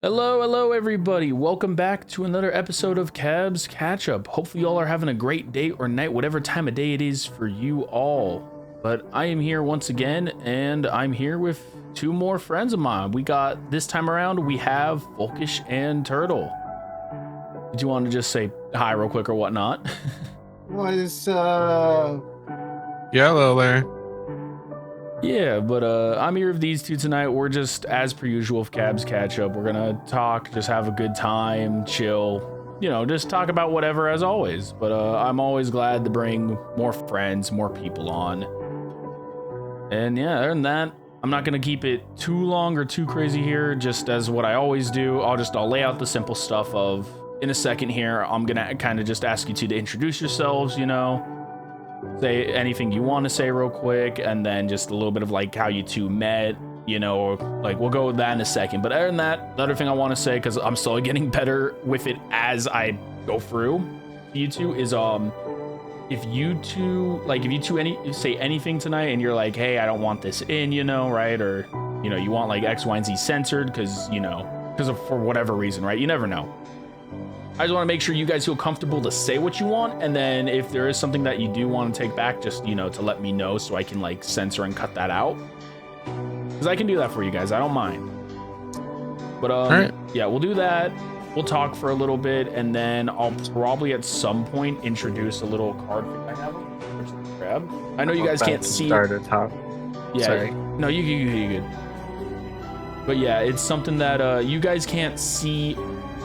Hello, everybody. Welcome back to another episode of Cab's Catch Up. Hopefully, y'all are having a great day or night, whatever time of day it is for you all. But I am here once again, and I'm here with two more friends of mine. This time around, we have Folkish and Turtle. Did you want to just say hi real quick or whatnot? What's Hello there. Yeah, but I'm here with these two tonight. We're just, as per usual, with Cab's Catch Up. We're gonna talk, just have a good time, chill, just talk about whatever as always. But I'm always glad to bring more friends, more people on. And yeah, other than that, I'm not gonna keep it too long or too crazy here. Just as what I always do, I'll lay out the simple stuff of, in a second here, I'm gonna kind of just ask you two to introduce yourselves, say anything you want to say real quick, and then just a little bit of like how you two met, like we'll go with that in a second. But other than that, the other thing I want to say, because I'm still getting better with it as I go through you two, is if you two say anything tonight and you're like, hey, I don't want this in, right, or you want like X, Y, and Z censored because for whatever reason, right, you never know. I just want to make sure you guys feel comfortable to say what you want, and then if there is something that you do want to take back, just, to let me know so I can, like, censor and cut that out. Because I can do that for you guys. I don't mind. But, all right. Yeah, we'll do that. We'll talk for a little bit, and then I'll probably at some point introduce a little card thing I have. Which is grab. I know you guys can't see. Start at top. Yeah. Sorry. No, you good. But yeah, it's something that you guys can't see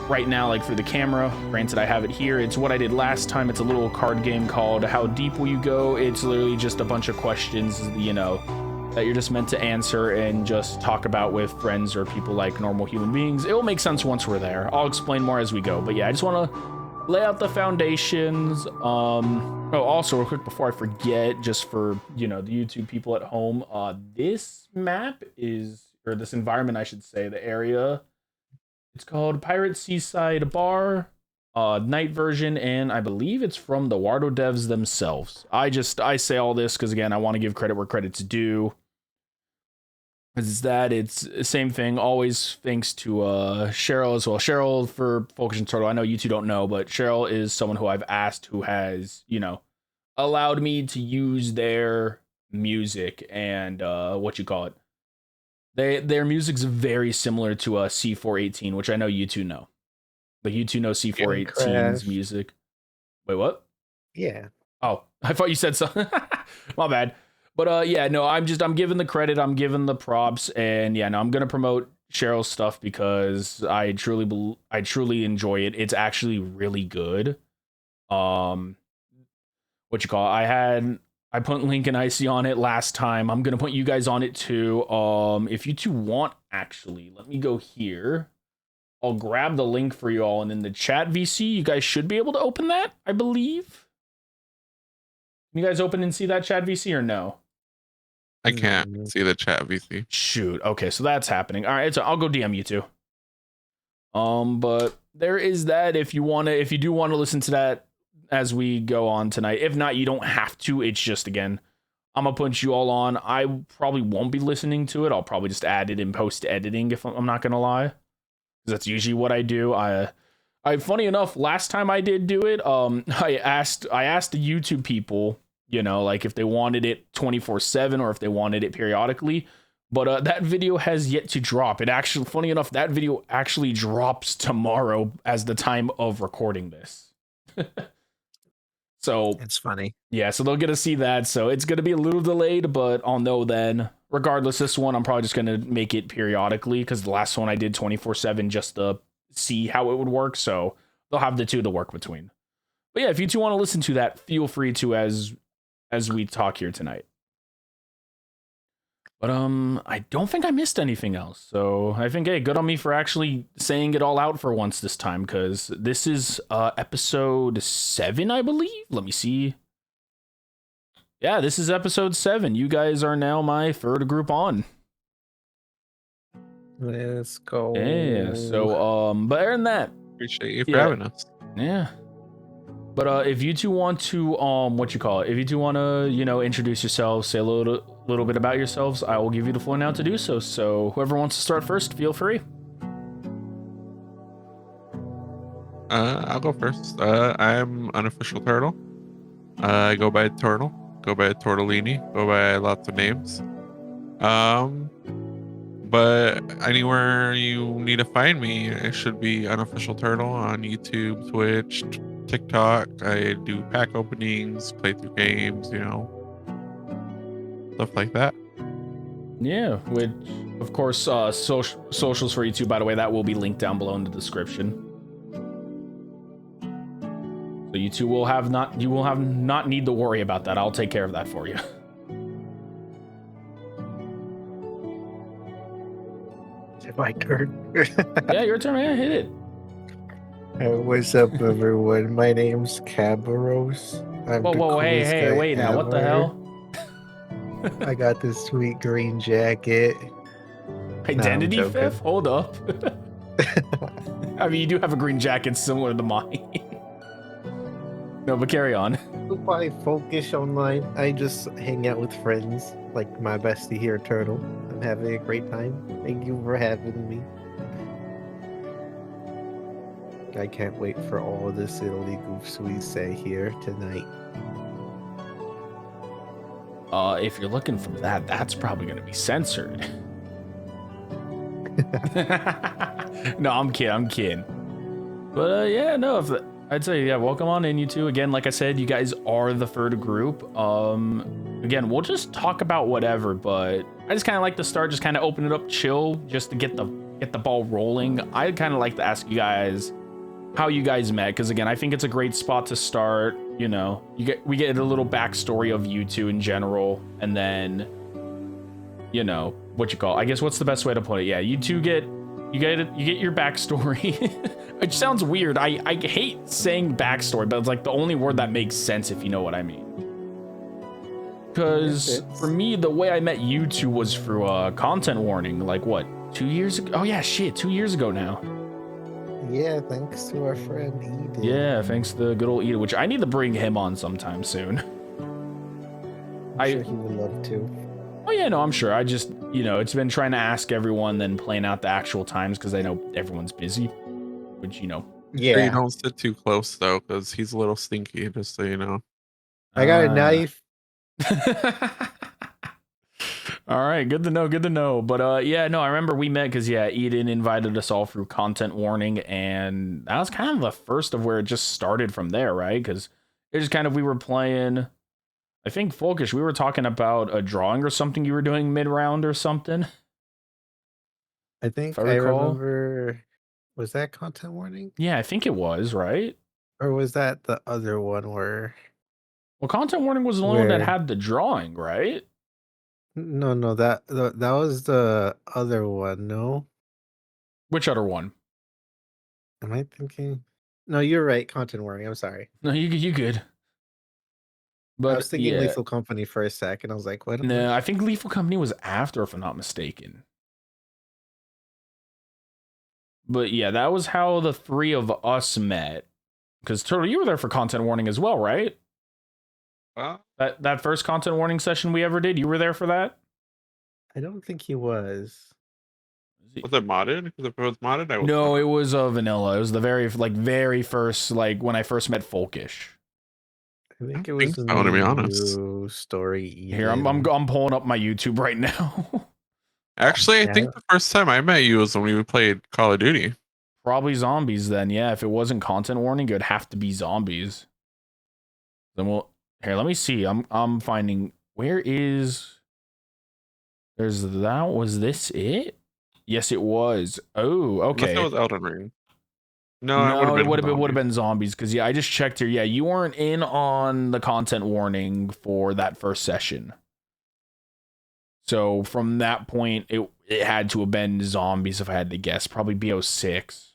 right now, like through the camera. Granted, I have it here. It's what I did last time. It's a little card game called How Deep Will You Go? It's literally just a bunch of questions, that you're just meant to answer and just talk about with friends or people like normal human beings. It will make sense once we're there. I'll explain more as we go. But yeah, I just want to lay out the foundations. Also real quick before I forget, just for, the YouTube people at home, this map or this environment, I should say, the area, it's called Pirate Seaside Bar, night version, and I believe it's from the Wardo devs themselves. I say all this because, again, I want to give credit where credit's due. It's the same thing, always thanks to Cheryl as well. Cheryl for Folkish and Turtle, I know you two don't know, but Cheryl is someone who I've asked who has, allowed me to use their music and their music's very similar to C418, which I know you two know. But you two know C418's music. Wait, what? Yeah. Oh, I thought you said something. My bad. But yeah, no, I'm giving the credit, I'm giving the props, and yeah, no, I'm gonna promote Cheryl's stuff because I truly enjoy it. It's actually really good. I put Link and Icy on it last time. I'm going to put you guys on it too. If you two want, actually, let me go here. I'll grab the link for you all. And in the chat VC, you guys should be able to open that, I believe. Can you guys open and see that chat VC or no? I can't see the chat VC. Shoot. Okay, so that's happening. All right, so I'll go DM you two. But there is that. If you do want to listen to that as we go on tonight. If not, you don't have to. It's just, again, I'm gonna put you all on. I probably won't be listening to it. I'll probably just add it in post editing, if I'm not gonna lie, because that's usually what I do. I funny enough, last time I did do it, I asked the YouTube people, like if they wanted it 24/7 or if they wanted it periodically. But that video has yet to drop. It actually, funny enough, that video actually drops tomorrow as the time of recording this. So it's funny. Yeah, so they'll get to see that. So it's going to be a little delayed, but I'll know then. Regardless, this one, I'm probably just going to make it periodically because the last one I did 24/7 just to see how it would work. So they'll have the two to work between. But yeah, if you two want to listen to that, feel free to as we talk here tonight. But I don't think I missed anything else. So I think, hey, good on me for actually saying it all out for once this time, because this is episode 7, I believe. Let me see. Yeah, this is episode 7. You guys are now my third group on. Let's go. Yeah, so but other than that, Appreciate you for having us. Yeah. But if you two want to if you two want to, introduce yourselves, say a little bit about yourselves, I will give you the floor now to do so. So whoever wants to start first, feel free. I'll go first. I'm unofficial turtle. I go by Turtle. Go by Tortellini. Go by lots of names. But anywhere you need to find me, it should be unofficial turtle on YouTube, Twitch, TikTok. I do pack openings, play through games, stuff like that. Yeah, which of course socials for you two, by the way, that will be linked down below in the description. So you two will not need to worry about that. I'll take care of that for you. It's my turn. Yeah, your turn, man. Hit it. What's up, everyone? My name's Cabaros. I'm the Whoa, hey, coolest guy wait now. What the ever. hell? I got this sweet green jacket. Identity joking. theft? Hold up. I mean, you do have a green jacket similar to mine. No, but carry on. By Folkish online, I just hang out with friends, like my bestie here, Turtle. I'm having a great time. Thank you for having me. I can't wait for all of the silly goofs we say here tonight. If you're looking for that, that's probably going to be censored. No, I'm kidding. But yeah, no, I'd say, yeah, welcome on in, you two. Again, like I said, you guys are the third group. Again, we'll just talk about whatever, but I just kind of like to start, just kind of open it up, chill, just to get the ball rolling. I'd kind of like to ask you guys how you guys met, because again, I think it's a great spot to start. We get a little backstory of you two in general, and then, I guess what's the best way to put it? Yeah, you two get your backstory. It sounds weird. I hate saying backstory, but it's like the only word that makes sense, if you know what I mean. Because for me, the way I met you two was through a content warning, like what, 2 years ago? Oh yeah, shit, 2 years ago now. Yeah, thanks to our friend Eden. Yeah, thanks to the good old Eden, which I need to bring him on sometime soon. I'm sure he would love to. Oh yeah, no, I'm sure. I just, it's been trying to ask everyone, then playing out the actual times, because I know everyone's busy, which, Yeah. Sure you don't sit too close, though, because he's a little stinky, just so you know. I got a knife. All right, good to know. But yeah, no, I remember we met because Eden invited us all through content warning, and that was kind of the first of where it just started from there, right? Because it was kind of, we were playing, I think Folkish, we were talking about a drawing or something you were doing mid-round or something. I think I remember. Was that content warning? Yeah, I think it was, right? Or was that the other one where? Well, content warning was the one that had the drawing, right? No, that was the other one. No. Which other one? Am I thinking? No, you're right. Content warning. I'm sorry. No, you good. But I was thinking Lethal Company for a sec, and I was like, "What?" No, I think Lethal Company was after, if I'm not mistaken. But yeah, that was how the three of us met. Because Turtle, you were there for content warning as well, right? That first content warning session we ever did, you were there for that? I don't think he was. Was it modded? Because if it was modded, I was. No, it was vanilla. It was the very first, like when I first met Folkish. I think it was so, to be honest. Story. Eden. Here, I'm pulling up my YouTube right now. Actually, I think the first time I met you was when we played Call of Duty. Probably zombies then, yeah. If it wasn't content warning, it would have to be zombies. Then here, let me see. I'm finding, where is, was this it? Yes, it was. Oh, okay. Unless it was Elden Ring. No, it would have been zombies, because I just checked here. Yeah, you weren't in on the content warning for that first session. So from that point, it had to have been zombies if I had to guess. Probably BO6.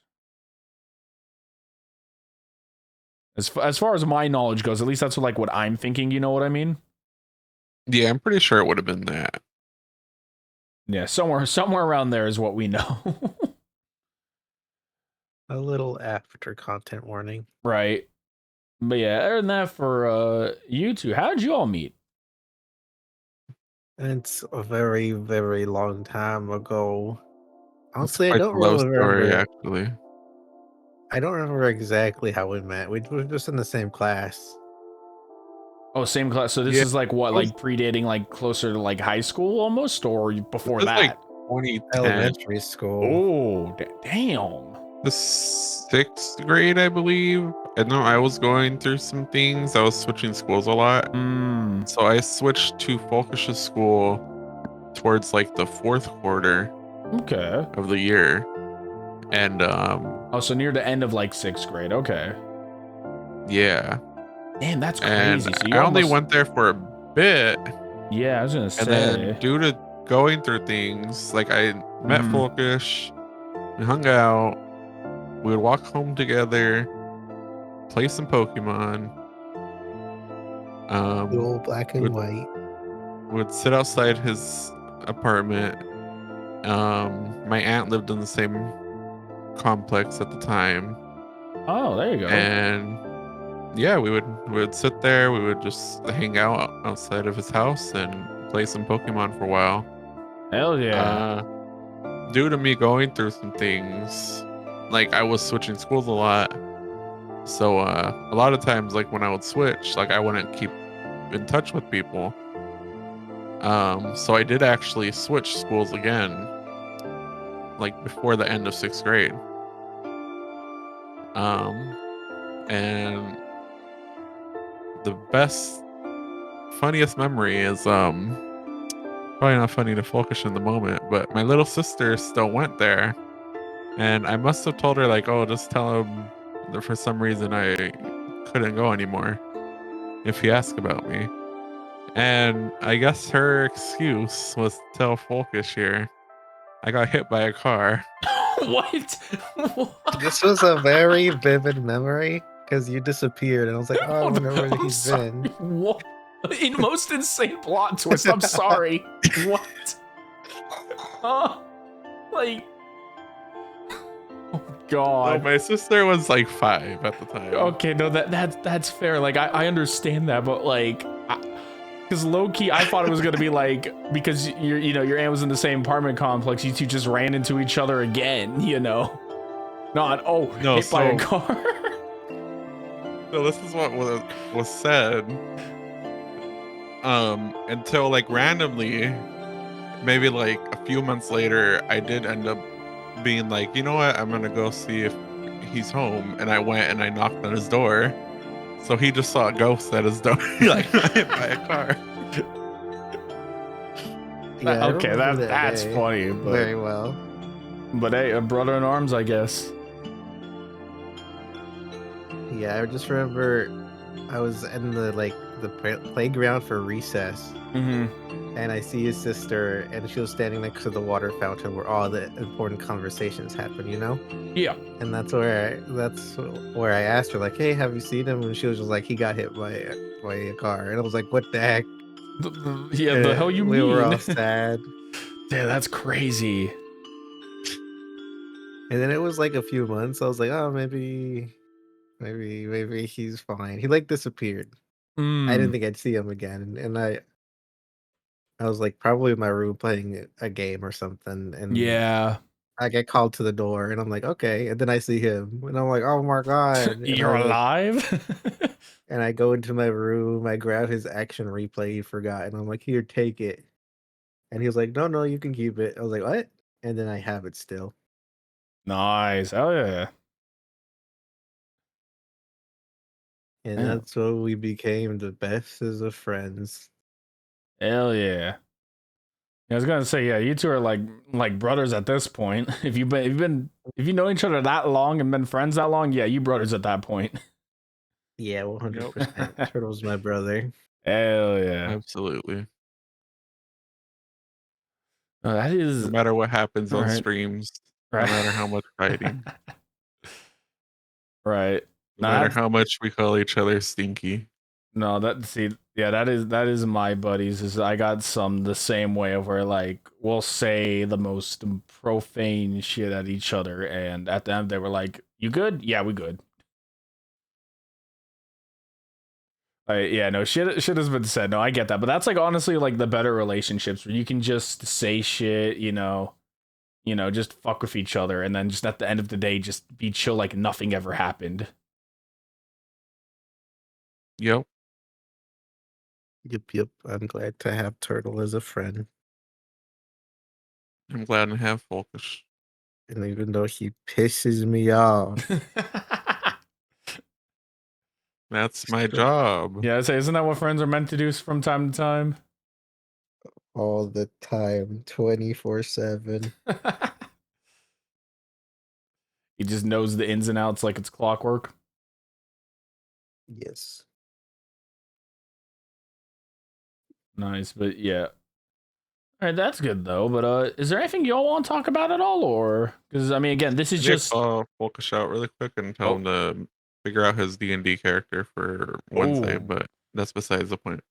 As far as my knowledge goes, at least that's what I'm thinking. You know what I mean? Yeah, I'm pretty sure it would have been that. Yeah, somewhere around there is what we know. A little after content warning. Right. But yeah, other than that, for you two, how did you all meet? It's a very, very long time ago. Honestly, I Quite don't a love really story, remember. actually. I don't remember exactly how we met. We were just in the same class. Oh, same class. So this Yeah, is like what, it was, like predating like closer to like high school almost, or it before was like that? 2010, Elementary school. Oh, damn. the 6th grade, I believe. And no, I was going through some things. I was switching schools a lot. Mm, So I switched to Folkish school towards like the 4th quarter okay. of the year. And Oh, so near the end of like 6th grade. Okay. yeah. Damn, that's And crazy. So I you only almost, went there for a bit. yeah, I was gonna And say. then due to going through things, like I met Mhm. Folkish, we hung out, we would walk home together, play some Pokemon. The old black and Would white. would sit outside his apartment. My aunt lived in the same complex at the time, Oh, there you go. and yeah, we would sit there. We would just hang out outside of his house and play some Pokemon for a while. Hell yeah. Due to me going through some things, like I was switching schools a lot, so a lot of times, like when I would switch, like I wouldn't keep in touch with people. So I did actually switch schools again, like before the end of 6th grade. And the best, funniest memory is probably not funny to focus in the moment, but my little sister still went there, and I must have told her like, oh, just tell him that for some reason I couldn't go anymore if he asked about me. And I guess her excuse was to tell Folkish here I got hit by a car. What? What? This was a very vivid memory because you disappeared, and I was like, oh, I wonder where I'm he's sorry. been. What? In most insane plot twist. I'm sorry. What? Like, oh So god. my sister was like 5 at the time. Okay, no, that's fair. Like, I understand that, but like, because low key, I thought it was gonna be like, because your aunt was in the same apartment complex, you two just ran into each other again. Not No, hit by a so- car. So this is what was said. Until like randomly, maybe like a few months later, I did end up being like, you know what, I'm gonna go see if he's home. And I went and I knocked on his door. So he just saw a ghost at his door, like hit by a car. Yeah, I Okay, remember that's day funny, but very well. hey, a brother in arms, I guess. Yeah, I just remember I was in the playground for recess, Mm-hmm. and I see his sister, and she was standing next to the water fountain where all the important conversations happen. Yeah. And that's where I asked her like, "Hey, have you seen him?" And she was just like, "He got hit by a car." And I was like, "What the heck?" Yeah, the hell you we mean? were all sad. Yeah, that's crazy. And then it was like a few months. I was like, "Oh, maybe he's fine." He like disappeared. I didn't Mm, think I'd see him again, and I was like probably in my room playing a game or something, and yeah. I get called to the door, and I'm like, okay, and then I see him, and I'm like, oh my god, and You're alive? I go into my room, I grab his action replay he forgot, and I'm like, here, take it, and he was like, no, you can keep it. I was like, what? And then I have it still, Nice. Oh yeah. and Yeah. that's when we became the bestest of friends. Hell yeah. I was gonna say, yeah, you two are like brothers at this point. If you know each other that long and been friends that long, yeah, you brothers at that point. Yeah, 100%. Turtle's my brother. Hell yeah. Absolutely. Oh, that No is matter what happens on right. streams, no Right. matter how much fighting, Right. no matter how much we call each other stinky. No, that is my buddies. Is I got some the same way of where like we'll say the most profane shit at each other, and at the end they were like, "You good? Yeah, we good." Yeah, no shit has been said. No, I get that, but that's like honestly like the better relationships where you can just say shit, just fuck with each other, and then just at the end of the day, just be chill like nothing ever happened. Yep. Yep. I'm glad to have Turtle as a friend. I'm glad to have Folkish. And even though he pisses me off That's my So- job. Yeah, I say, isn't that what friends are meant to do from time to time? all the time, 24/7. He just knows the ins and outs like it's clockwork. Yes. Nice, but yeah. All right, that's good though. But is there anything y'all want to talk about at all, or because I mean, again, this is just call Folkish out really quick and tell him to figure out his D&D character for Wednesday, but that's besides the point.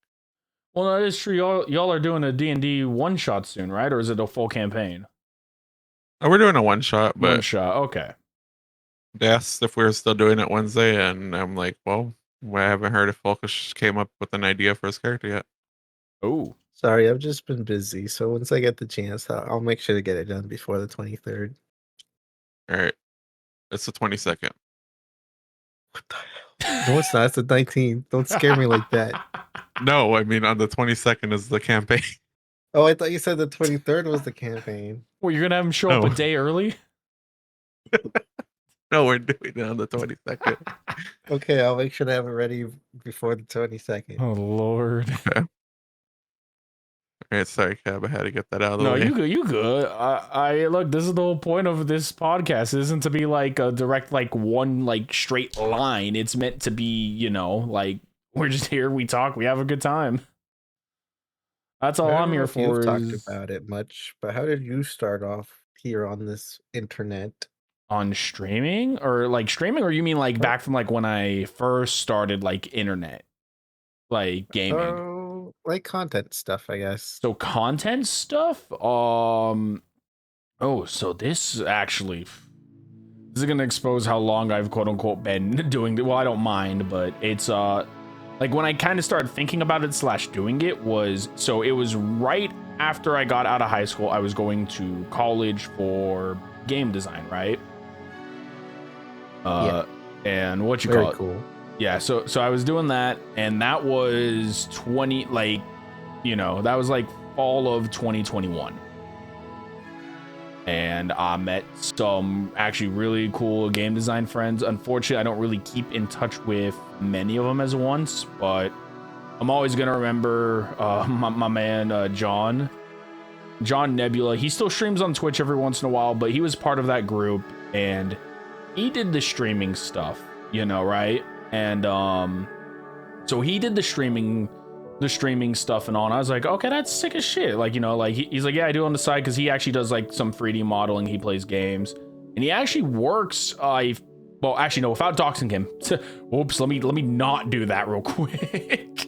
well, that is true. Y'all are doing a D&D one shot soon, right? Or is it a full campaign? Oh, we're doing a one shot, One but shot. Okay. they asked if we were still doing it Wednesday, and I'm like, well, I haven't heard if Folkish came up with an idea for his character yet. Oh. Sorry, I've just been busy. So once I get the chance, I'll make sure to get it done before the 23rd. All right. It's the 22nd. What the hell? No, it's not. It's the 19th. Don't scare me like that. No, I mean, on the 22nd is the campaign. Oh, I thought you said the 23rd was the campaign. Well, you're gonna have him show up No. a day early? No, we're doing it on the 22nd. Okay, I'll make sure to have it ready before the 22nd. Oh Lord. Okay. All right, sorry, Cab. I had to get that out of the No, way. you good. I look, this is the whole point of this podcast. It isn't to be like a direct, like one like straight line. It's meant to be, like we're just here, we talk, we have a good time. That's all I don't I'm know here if you've for. talked about it much, but how did you start off here on this internet? On streaming, or you mean like back from like when I first started like internet, like gaming? Oh, like content stuff, I guess. So content stuff. So this is gonna expose how long I've quote unquote been doing it. Well, I don't mind, but it's like when I kind of started thinking about it / doing it was right after I got out of high school. I was going to college for game design, right? Yeah. And what you Very call it? cool. Yeah, so I was doing that, and that was that was like fall of 2021. And I met some actually really cool game design friends. Unfortunately, I don't really keep in touch with many of them as once, but I'm always gonna remember my man John Nebula. He still streams on Twitch every once in a while, but he was part of that group, and he did the streaming stuff, right? And so he did the streaming stuff and all, and I was like, okay, that's sick as shit. Like, he's like, yeah, I do on the side, because he actually does like some 3D modeling. He plays games, and he actually works. Well, actually, no, without doxing him. Oops, let me not do that real quick.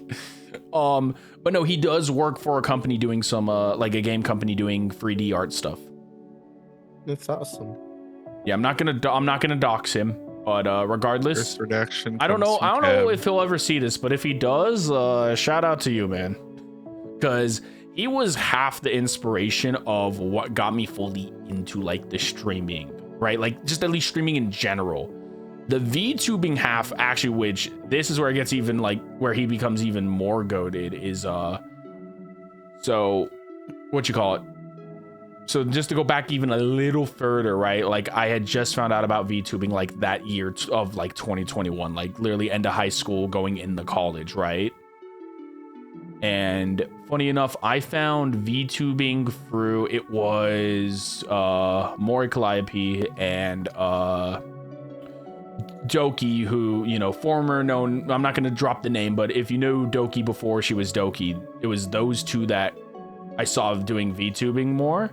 But no, he does work for a company doing some like a game company doing 3D art stuff. That's awesome. Yeah, I'm not gonna dox him, but regardless, First redaction I don't know. comes I don't from know Cab. if he'll ever see this, but if he does, shout out to you, man, because he was half the inspiration of what got me fully into like the streaming, right? Like just at least streaming in general. The VTubing half, actually, which this is where it gets even like where he becomes even more goated, is so what you call it. So just to go back even a little further, right? Like I had just found out about VTubing like that year of like 2021, like literally end of high school, going into college, right? And funny enough, I found VTubing through, it was Mori Calliope and Doki, who, former known, I'm not going to drop the name, but if you knew Doki before she was Doki, it was those two that I saw doing VTubing more,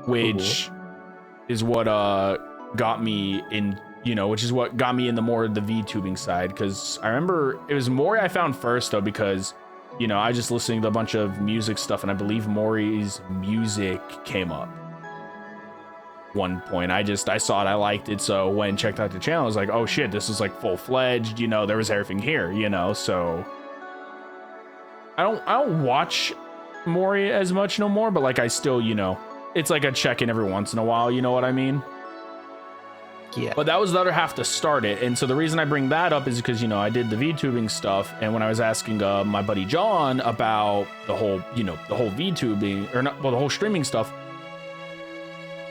which is what got me in, which is what got me in the more of the VTubing side. Because I remember it was Mori I found first, though, because, I was just listening to a bunch of music stuff, and I believe Mori's music came up one point. I saw it, I liked it, so when checked out the channel, I was like, oh shit, this is like full-fledged, there was everything here, so I don't watch Mori as much no more, but like I still it's like a check-in every once in a while, you know what I mean? Yeah. But that was the other half to start it. And so the reason I bring that up is because, I did the VTubing stuff. And when I was asking my buddy John about the whole VTubing, or not, well, the whole streaming stuff,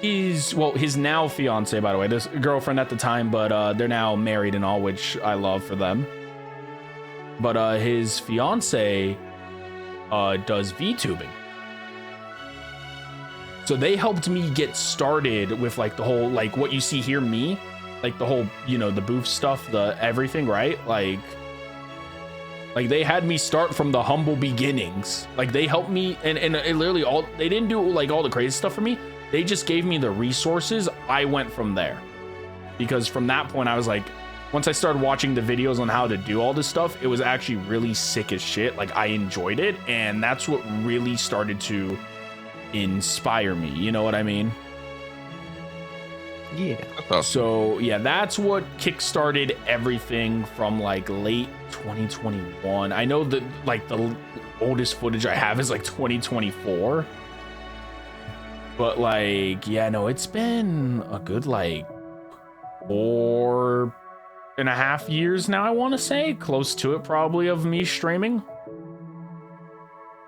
his now fiance, by the way, this girlfriend at the time, but they're now married and all, which I love for them. But his fiance does VTubing. So they helped me get started with like the whole, like what you see here, me, like the whole, the booth stuff, the everything, right? Like they had me start from the humble beginnings. Like they helped me, and it literally they didn't do like all the crazy stuff for me. They just gave me the resources. I went from there, because from that point I was like, once I started watching the videos on how to do all this stuff, it was actually really sick as shit. Like I enjoyed it, and that's what really started to inspire me, you know what I mean? Yeah. So yeah, that's what kickstarted everything from like late 2021. I know that like the oldest footage I have is like 2024, but like, yeah, no, it's been a good like 4.5 years now, I want to say, close to it probably, of me streaming.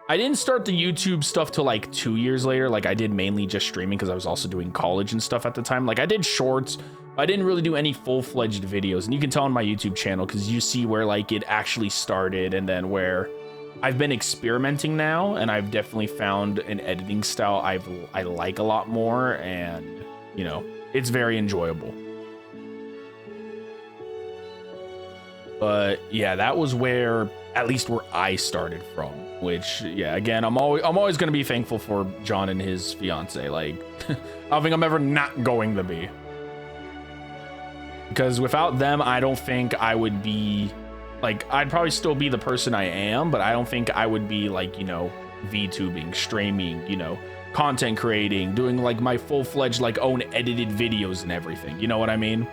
I didn't start the YouTube stuff till like 2 years later. Like I did mainly just streaming because I was also doing college and stuff at the time. Like I did shorts, but I didn't really do any full-fledged videos. And you can tell on my YouTube channel because you see where like it actually started, and then where I've been experimenting now, and I've definitely found an editing style I like a lot more, and it's very enjoyable. But yeah, that was where I started from. Which, yeah, again, I'm always gonna be thankful for John and his fiance. Like, I don't think I'm ever not going to be, because without them, I don't think I would be like, I'd probably still be the person I am, but I don't think I would be like, VTubing, streaming, content creating, doing like my full-fledged like own edited videos and everything. You know what I mean?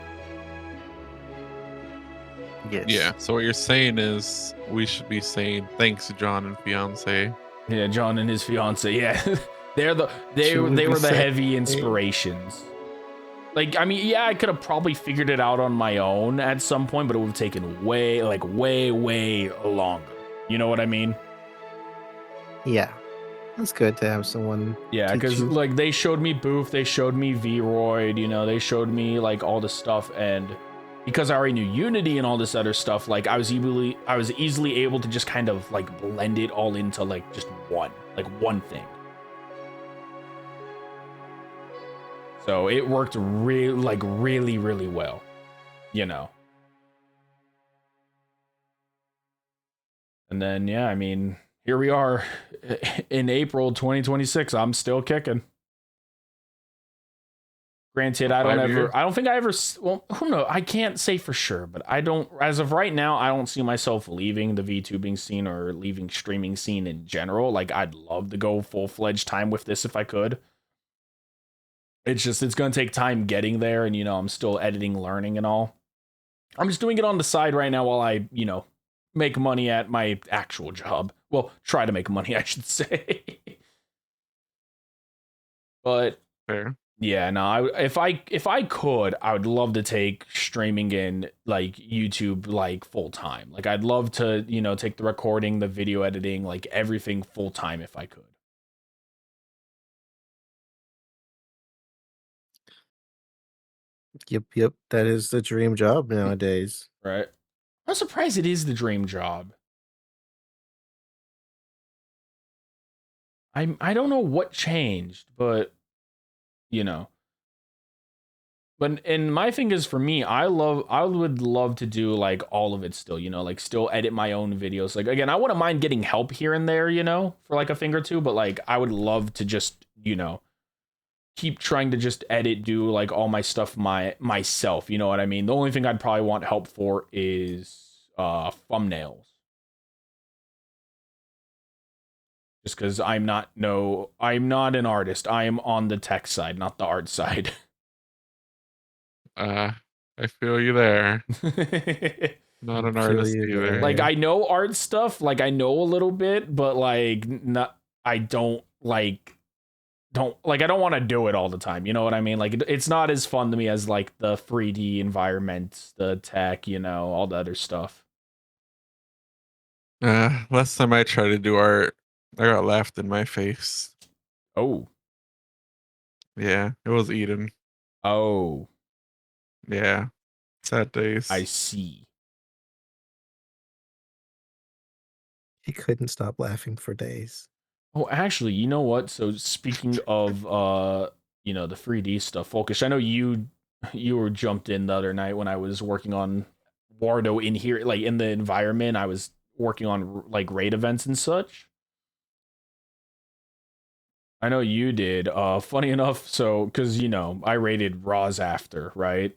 Yes. Yeah. So what you're saying is we should be saying thanks to John and fiance. Yeah, John and his fiance. Yeah, they were the heavy inspirations. Like, I mean, yeah, I could have probably figured it out on my own at some point, but it would have taken way longer. You know what I mean? Yeah. It's good to have someone. Yeah, because like they showed me Booth, they showed me Vroid, they showed me like all this stuff, and because I already knew Unity and all this other stuff, like I was easily able to just kind of like blend it all into like just one thing. So it worked really well, And then, yeah, I mean, here we are in April 2026. I'm still kicking. Granted, I don't think I ever, well, who knows? I can't say for sure, but as of right now, I don't see myself leaving the VTubing scene or leaving streaming scene in general. Like, I'd love to go full-fledged time with this if I could. It's going to take time getting there, and, I'm still editing, learning, and all. I'm just doing it on the side right now while I, make money at my actual job. Well, try to make money, I should say. But Fair. Yeah, no, if I could, I would love to take streaming in like YouTube like full time. Like I'd love to, take the recording, the video editing, like everything full time if I could. Yep. That is the dream job nowadays. Right. I'm surprised it is the dream job. I don't know what changed, but But and my thing is, for me, I would love to do like all of it still, like still edit my own videos. Like again, I wouldn't mind getting help here and there, for like a thing or two, but like I would love to just, keep trying to just edit, do like all my stuff myself, you know what I mean? The only thing I'd probably want help for is thumbnails. Just because I'm not an artist. I am on the tech side, not the art side. I feel you there. Not an artist either. Like I know art stuff, like I know a little bit, but like I don't like I don't want to do it all the time. You know what I mean? Like it's not as fun to me as like the 3D environment, the tech, all the other stuff. Last time I tried to do art, I got laughed in my face. Oh. Yeah, it was Eden. Oh. Yeah. Sad days. I see. He couldn't stop laughing for days. Oh, actually, you know what? So speaking of the 3D stuff, Folkish, I know you were jumped in the other night when I was working on Wardo in here, like in the environment. I was working on like raid events and such. I know you did. Funny enough, so because I raided Roz after, right?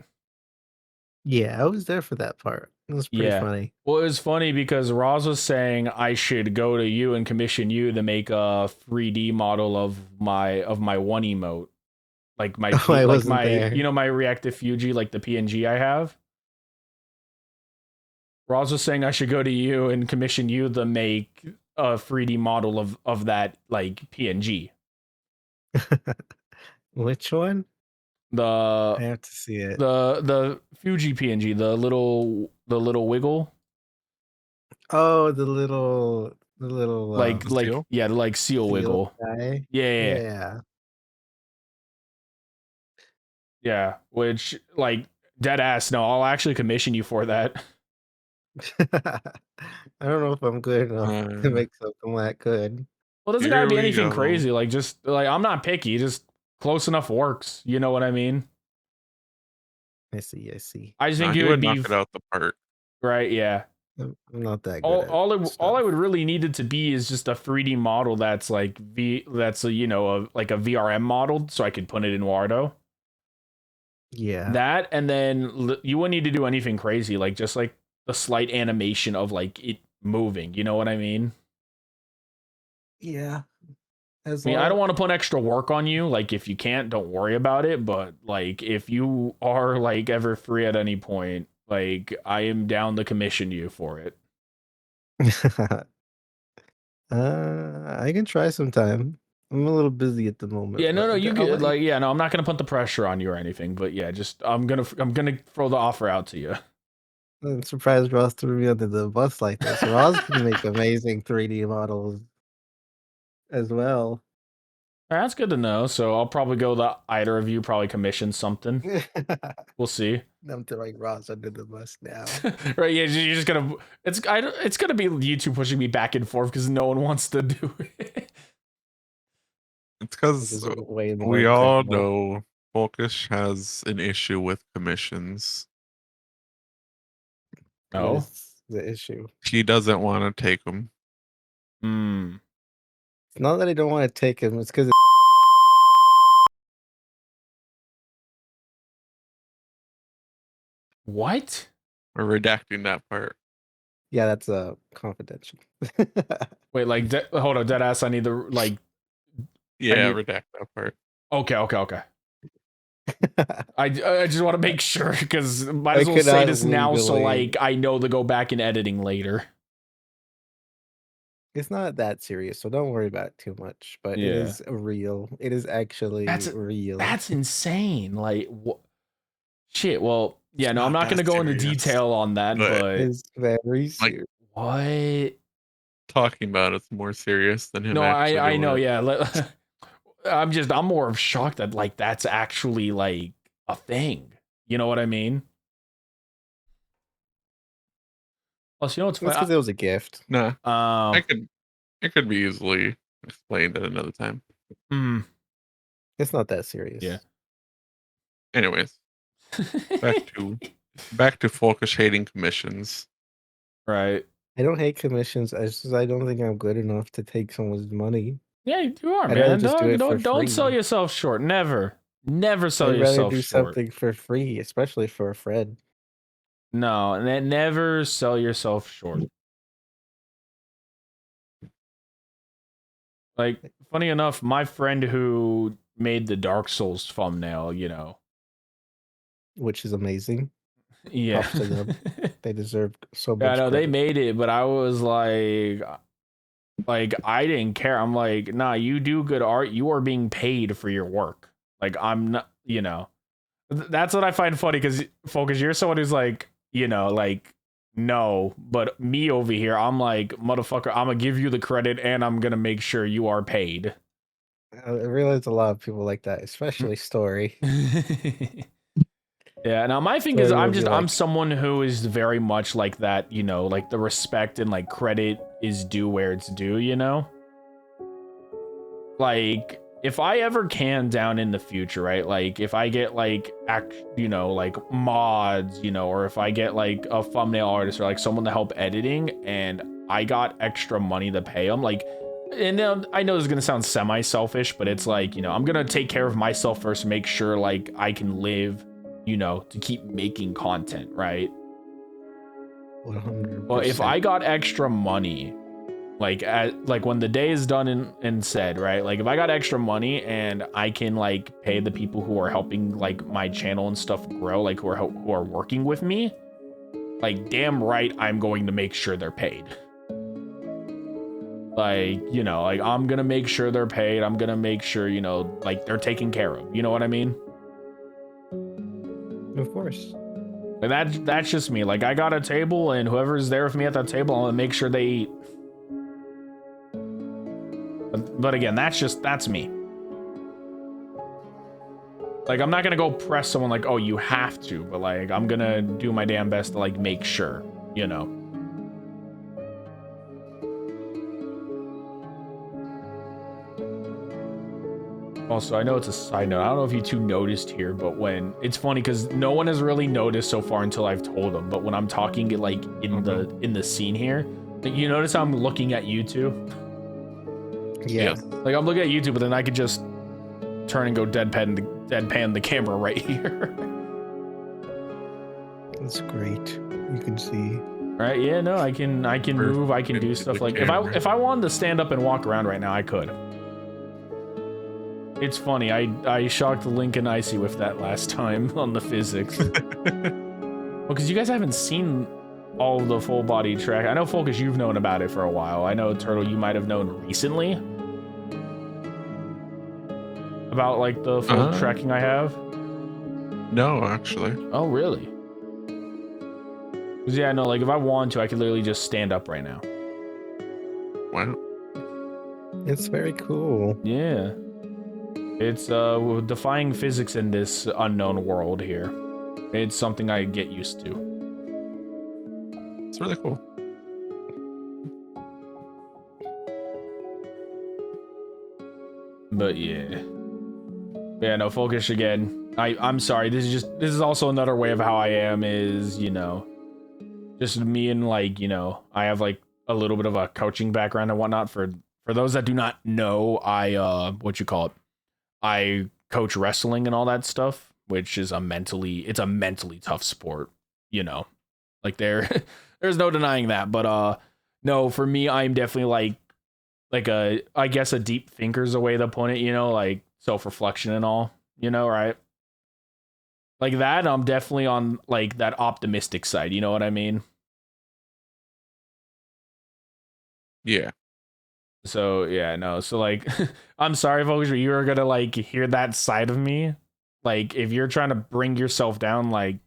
Yeah, I was there for that part. It was pretty Yeah. funny. Well, it was funny because Roz was saying I should go to you and commission you to make a 3D model of my one emote, like my Oh, I like wasn't my there. my reactive Fuji, like the PNG I have. Roz was saying I should go to you and commission you to make a 3D model of that like PNG. Which one? The I have to see it. the Fuji PNG, the little wiggle. Oh, the little Like Seal? yeah, like seal wiggle. guy. Yeah. Yeah. Yeah, which like dead ass. No, I'll actually commission you for that. I don't know if I'm good enough to Uh, make something that good. Well, it doesn't gotta here be we anything go. crazy. Like just like I'm not picky. Just close enough works. You know what I mean? I see. I just Nah, think he it would would knock be it out the park. right. Yeah. I'm not that good at All I stuff. would really need it to be is just a 3D model that's like that's like a VRM model, so I could put it in Wardo. Yeah. That and then you wouldn't need to do anything crazy, like just like the slight animation of like it moving. You know what I mean? Yeah. As I mean, I don't long want to put extra work on you. Like, if you can't, don't worry about it. But like, if you are like ever free at any point, like, I am down to commission you for it. I can try sometime. I'm a little busy at the moment, Yeah, no, but you I'll get let you. like, yeah, no, I'm not gonna put the pressure on you or anything. But yeah, just I'm gonna throw the offer out to you. I'm surprised Ross threw me under the bus like this. Ross can make amazing 3D models as well. That's good to know. So I'll probably go the either of you probably commission something. We'll see. I'm throwing Ross under the bus now. Right? Yeah, you're just gonna it's gonna be you two pushing me back and forth because no one wants to do it. It's This because is way more we all acceptable. know Folkish has an issue with commissions. What No. is the issue? He doesn't want to take them. Hmm. It's not that I don't want to take him. It's because What? We're redacting that part. yeah, that's confidential. Wait, like, hold on, dead ass. I need to like. Yeah, need- redact that part. Okay. I just want to make sure because might I as well say cannot this now, so legally. like I know to go back in editing later. It's not that serious, so don't worry about it too much. But it Yeah. is real. It is actually real. That's insane. Like, what? Shit. Well, yeah. It's No, I'm not not gonna that go into serious, detail on that, but but It's very like serious. what? talking about it's more serious than him No, actually I doing know. it. Yeah. I'm more of shocked that like that's actually like a thing. You know what I mean? Plus, you know what's That's because funny? it was a gift. Nah, Uh, it could be easily explained at another time. mm, It's not that serious. yeah. Anyways, back to Folkish hating commissions. Right. I don't hate commissions. I don't think I'm good enough to take someone's money. Yeah, you are, I'd rather man. just do it for Don't sell free. yourself short. Never sell I'd rather yourself do short. something for free, especially for a friend. No, and never sell yourself short. Like, funny enough, my friend who made the Dark Souls thumbnail, Which is amazing. yeah. Props to them. They deserve so Yeah, much no, they credit. made it, but I was like, Like, I didn't care. I'm like, nah, you do good art. You are being paid for your work. Like, I'm not, that's what I find funny because, Focus, you're someone who's like, like, no, but me over here, I'm like, motherfucker, I'm gonna give you the credit and I'm gonna make sure you are paid. I realize a lot of people like that, especially Story. Yeah, now my thing is Story would be I'm like, someone who is very much like that, like the respect and like credit is due where it's due, Like if I ever can down in the future, right? Like if I get like like mods, or if I get like a thumbnail artist or like someone to help editing and I got extra money to pay them, like, and I know this is gonna sound semi-selfish, but it's like, I'm gonna take care of myself first, make sure like I can live, to keep making content, right? 100%. Well, if I got extra money, like when the day is done and said, right? Like if I got extra money and I can like pay the people who are helping like my channel and stuff grow, like who are working with me, like damn right I'm going to make sure they're paid. Like, like I'm gonna make sure they're paid. I'm gonna make sure, like they're taken care of. You know what I mean? Of course. Like that's just me. Like I got a table and whoever's there with me at that table, I'm gonna make sure they eat. But again, that's me. Like I'm not gonna go press someone like, oh, you have to, but like I'm gonna do my damn best to like make sure, Also, I know it's a side note. I don't know if you two noticed here, but when it's funny because no one has really noticed so far until I've told them. But when I'm talking like in the scene here, like, you notice how I'm looking at you two. Yeah. Like I'm looking at YouTube, but then I could just turn and go deadpan the camera right here. That's great. You can see. Right? Yeah, no, I can move, I can do stuff like if I wanted to stand up and walk around right now, I could. It's funny, I shocked Link and Icy with that last time on the physics. Well, because you guys haven't seen all of the full body track. I know, Focus, you've known about it for a while. I know, Turtle, you might have known recently about like the full tracking I have. No, actually. Oh, really? Because yeah, no, like if I wanted to, I could literally just stand up right now. Wow. It's very cool. Yeah. It's defying physics in this unknown world here. It's something I get used to. It's really cool. But yeah. Yeah, no, Focus again. I'm sorry. This is also another way of how I am is, just me and like, I have like a little bit of a coaching background and whatnot. For those that do not know, I I coach wrestling and all that stuff, which is a mentally tough sport, Like there's no denying that. But no, for me, I'm definitely like I guess a deep thinker's a way to put it, like self-reflection and all, right? Like that, I'm definitely on like that optimistic side, you know what I mean? Yeah. So yeah, no. So like, I'm sorry, folks, but you are gonna like hear that side of me. Like, if you're trying to bring yourself down, like,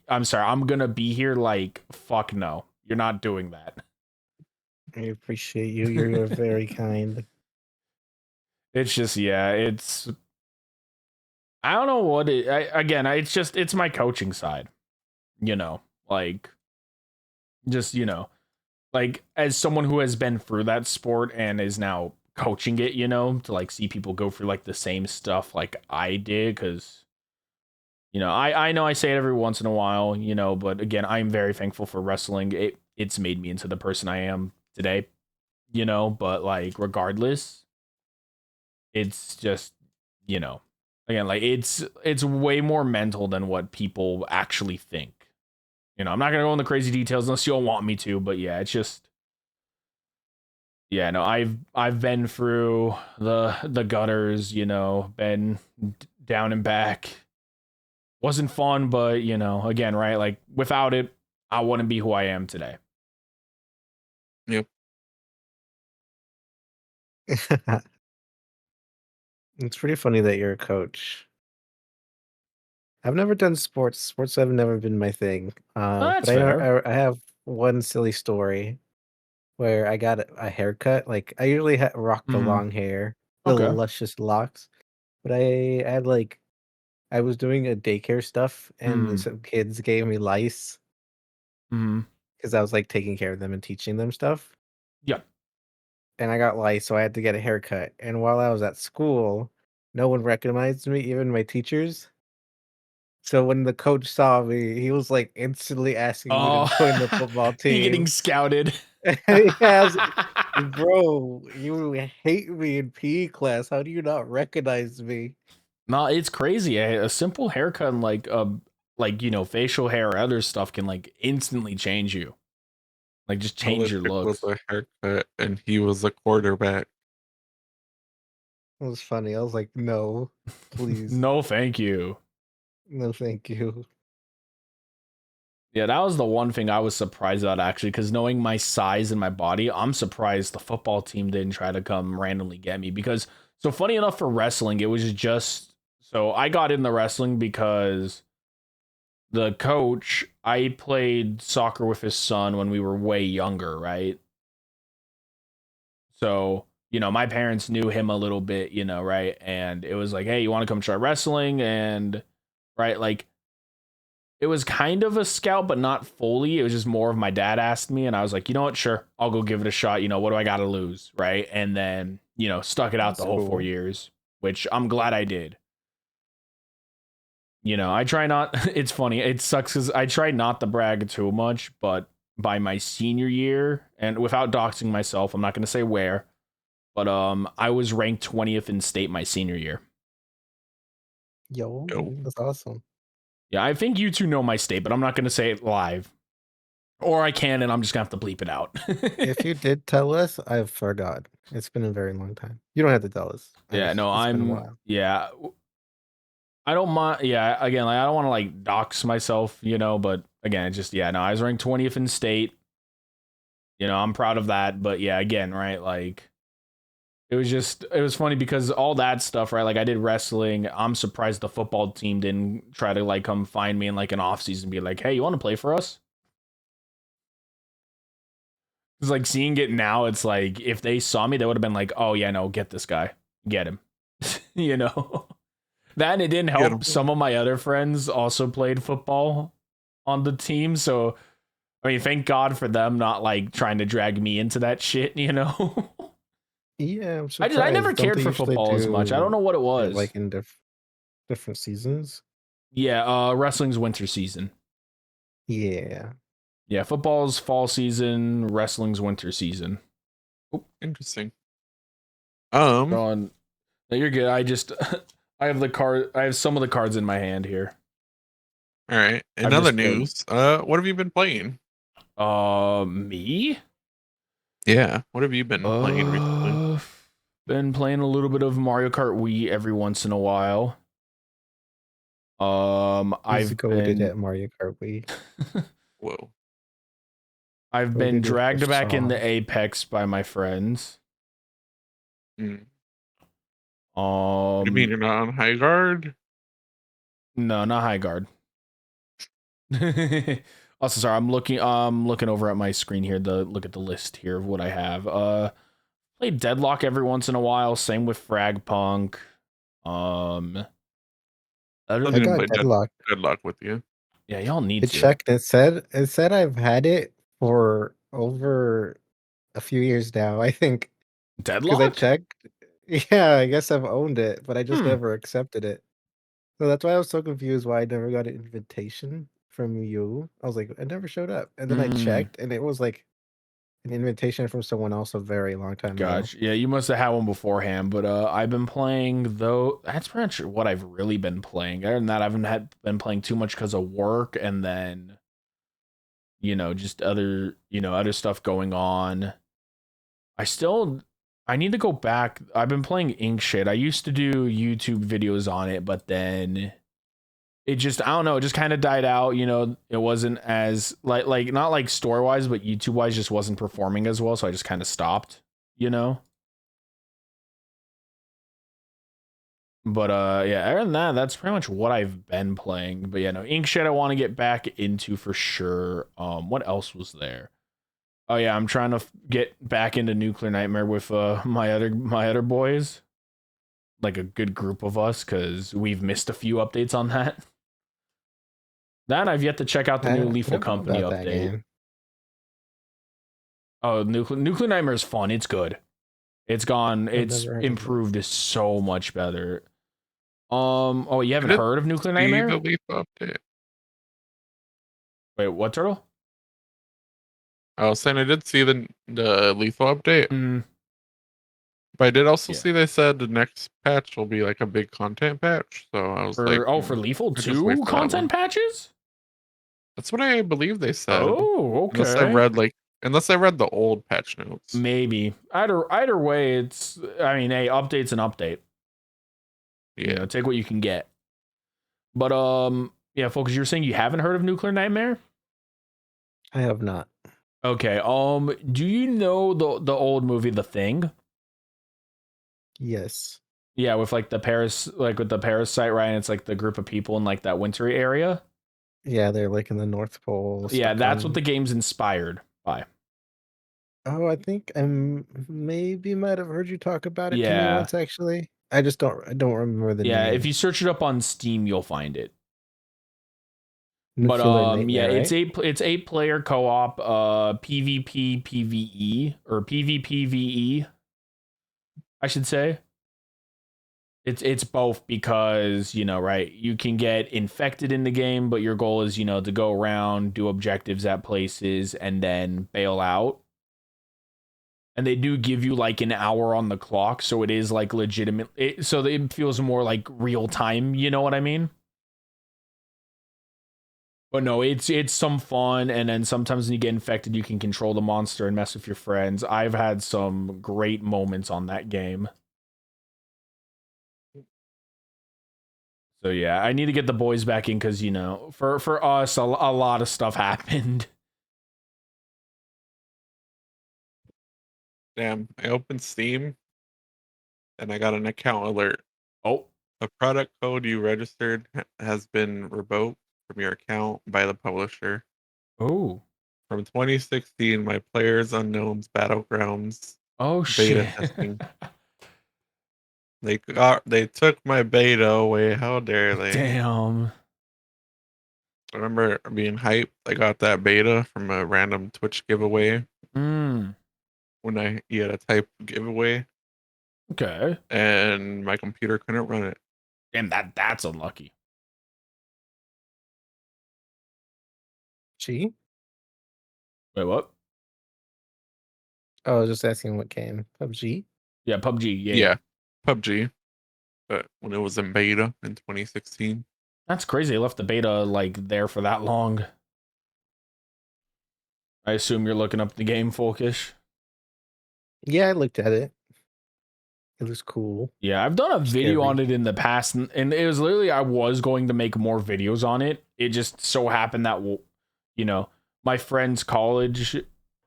I'm sorry, I'm gonna be here. Like, fuck no, you're not doing that. I appreciate you. You're very kind. It's just it's. I don't know what it. It's my coaching side. Like, just like as someone who has been through that sport and is now coaching it, to like see people go through like the same stuff like I did, because I know I say it every once in a while, but again, I'm very thankful for wrestling. It's made me into the person I am today, but like regardless, it's just, again, like it's way more mental than what people actually think. I'm not gonna go into crazy details unless you all want me to, but yeah, it's just, yeah, no, I've been through the gutters, been down and back. Wasn't fun, but again, right? Like without it, I wouldn't be who I am today. Yep. It's pretty funny that you're a coach. I've never done sports. Sports have never been my thing. Oh, But that's fair. I have one silly story where I got a haircut. Like I usually rock the Hmm. long hair, the Okay. luscious locks. But I had like I was doing a daycare stuff, and Hmm. some kids gave me lice Hmm. because I was like taking care of them and teaching them stuff. Yeah. And I got lice, so I had to get a haircut. And while I was at school, no one recognized me, even my teachers. So when the coach saw me, he was like instantly asking me to Oh, join the football you getting team. scouted. Yeah, I was like, bro, you hate me in PE class. How do you not recognize me? No, it's crazy. A simple haircut and like facial hair or other stuff can like instantly change you. Like just All change it your took was looks. a haircut, and he was a quarterback. It was funny. I was like, no, please. No, thank you. No, thank you. Yeah, that was the one thing I was surprised about actually, because knowing my size and my body, I'm surprised the football team didn't try to come randomly get me. Because so funny enough for wrestling, it was just so I got in the wrestling because the coach, I played soccer with his son when we were way younger, right? So, my parents knew him a little bit, right? And it was like, hey, you want to come try wrestling? And, right, like, it was kind of a scout, but not fully. It was just more of my dad asked me, and I was like, you know what? Sure, I'll go give it a shot. What do I got to lose? Right. And then, stuck it out the That's whole 4 cool. years, which I'm glad I did. I try not, it's funny. It sucks because I try not to brag too much, but by my senior year, and without doxing myself, I'm not going to say where, but I was ranked 20th in state my senior year. Yo, Yo, that's awesome. Yeah, I think you two know my state, but I'm not going to say it live. Or I can, and I'm just going to have to bleep it out. If you did tell us, I've forgot. It's been a very long time. You don't have to tell us. Yeah, no, It's been a while. yeah. I don't mind. Yeah, again, like I don't want to like dox myself, but again, it's just, yeah, no, I was ranked 20th in state. I'm proud of that. But yeah, again, right, like it was funny because all that stuff, right? Like I did wrestling. I'm surprised the football team didn't try to like come find me in like an off season and be like, hey, you want to play for us? Because like seeing it now, it's like if they saw me, they would have been like, oh yeah, no, get this guy, get him, you know. That and it didn't get help. him. Some of my other friends also played football on the team, so I mean, thank God for them not like trying to drag me into that shit, Yeah, I'm I never surprised. Don't cared they for usually football as much. I don't do know what it it was. like in different seasons? Yeah, wrestling's winter season. Yeah. Yeah, football's fall season, wrestling's winter season. Interesting. Going, no, you're good. I just I have the card. I have some of the cards in my hand here. All right. In I've other just been news, what have you been playing? me. Yeah, what have you been playing recently? Uh, been playing a little bit of Mario Kart Wii every once in a while. He's I've goaded been at Mario Kart Wii. Whoa. I've been Goaded with the dragged back into song. Apex by my friends. Mm. What do you mean you're not on high guard? No, not high guard. Also, sorry, I'm looking over at my screen here to look at the list here of what I have. Play Deadlock every once in a while. Same with Fragpunk. Um, other I I didn't got play Deadlock. Deadlock with you. yeah, y'all need It to. checked. It said I've had it for over a few years now. I think because I Deadlock? checked. Yeah, I guess I've owned it, but I just Hmm. never accepted it. So that's why I was so confused why I never got an invitation from you. I was like, I never showed up. And then I Mm. checked and it was like an invitation from someone else a very long time ago. Gotcha. Yeah, you must have had one beforehand, but I've been playing though. That's pretty much what I've really been playing. Other than that, I haven't been playing too much because of work, and then just other stuff going on. I need to go back. I've been playing Ink Shit. I used to do YouTube videos on it, but then it just, I don't know, it just kind of died out. It wasn't as like not like story wise, but YouTube wise just wasn't performing as well. So I just kind of stopped, you know? But yeah, other than that, that's pretty much what I've been playing. But yeah, no, Inkshed I want to get back into for sure. What else was there? Oh yeah, I'm trying to get back into Nuclear Nightmare with my other boys, like a good group of us, because we've missed a few updates on that. That I've yet to check out the new I Lethal don't know Company about that update. game. Oh, Nuclear Nightmare is fun. It's good. It's Never heard of it. improved so much better. Oh, you haven't did heard of Nuclear See Nightmare? the Leaf update. Wait, what, Turtle? I was saying I did see the lethal update, Mm, but I did also Yeah. see they said the next patch will be like a big content patch. So I was like, for Lethal I'll just wait 2 for that one. content patches? That's what I believe they said. Oh, Unless I okay. read the old patch notes. Maybe. Either way, it's, I mean, hey, update's an update. Yeah. You know, take what you can get. But yeah, Focus, you were saying you haven't heard of Nuclear Nightmare? I have not. Okay. Do you know the old movie The Thing? Yes. Yeah, with like with the parasite, right? And it's like the group of people in like that wintry area. Yeah, they're like in the North Pole. Yeah, stuck that's what on- the game's inspired by. Oh, I think I maybe might have heard you talk about it to me Yeah. once. Actually, I don't remember the Yeah, name. if you search it up on Steam, you'll find it. Nuclear But Nightmare, yeah, right? it's 8-player co-op, PvP PvE or PvPvE, I should say. It's both because, you know, right, you can get infected in the game, but your goal is, you know, to go around, do objectives at places, and then bail out. And they do give you like an hour on the clock, so it is like legitimate. So it feels more like real time, you know what I mean? But no, it's some fun, and then sometimes when you get infected, you can control the monster and mess with your friends. I've had some great moments on that game. So yeah, I need to get the boys back in because, you know, for us, a lot of stuff happened. Damn, I opened Steam and I got an account alert. Oh, The product code you registered has been revoked from your account by the publisher. oh, From 2016, my Players Unknown's Battlegrounds oh beta shit! testing. They took my beta away. How dare they? Damn. I remember being hyped. I got that beta from a random Twitch giveaway Mm, when you had a type giveaway, okay. and my computer couldn't run it. Damn, that's unlucky. G? Wait, what? Oh, I was just asking what game. PUBG? Yeah, PUBG. Yeah, Yeah, PUBG. But when it was in beta in 2016. That's crazy. They left the beta like there for that long. I assume you're looking up the game, Folkish. Yeah, I looked at it. It was cool. Yeah, I've done a video Scary. on it in the past, and it was literally I was going to make more videos on it. It just so happened that, you know, my friend's college,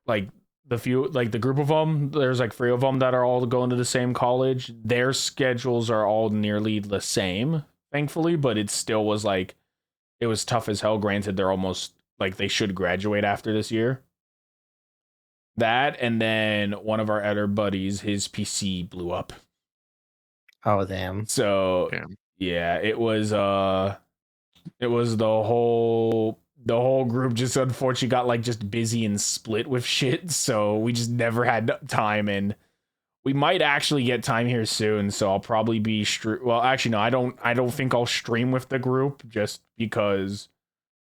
like the group of them, there's like 3 of them that are all going to the same college. Their schedules are all nearly the same, thankfully, but it still was like, it was tough as hell. Granted, they're almost like they should graduate after this year. That, and then one of our other buddies, his PC blew up. Oh, damn. So Damn. yeah, it was the whole group just unfortunately got like just busy and split with shit. So we just never had time, and we might actually get time here soon. So I'll probably be well, actually no, I don't think I'll stream with the group just because,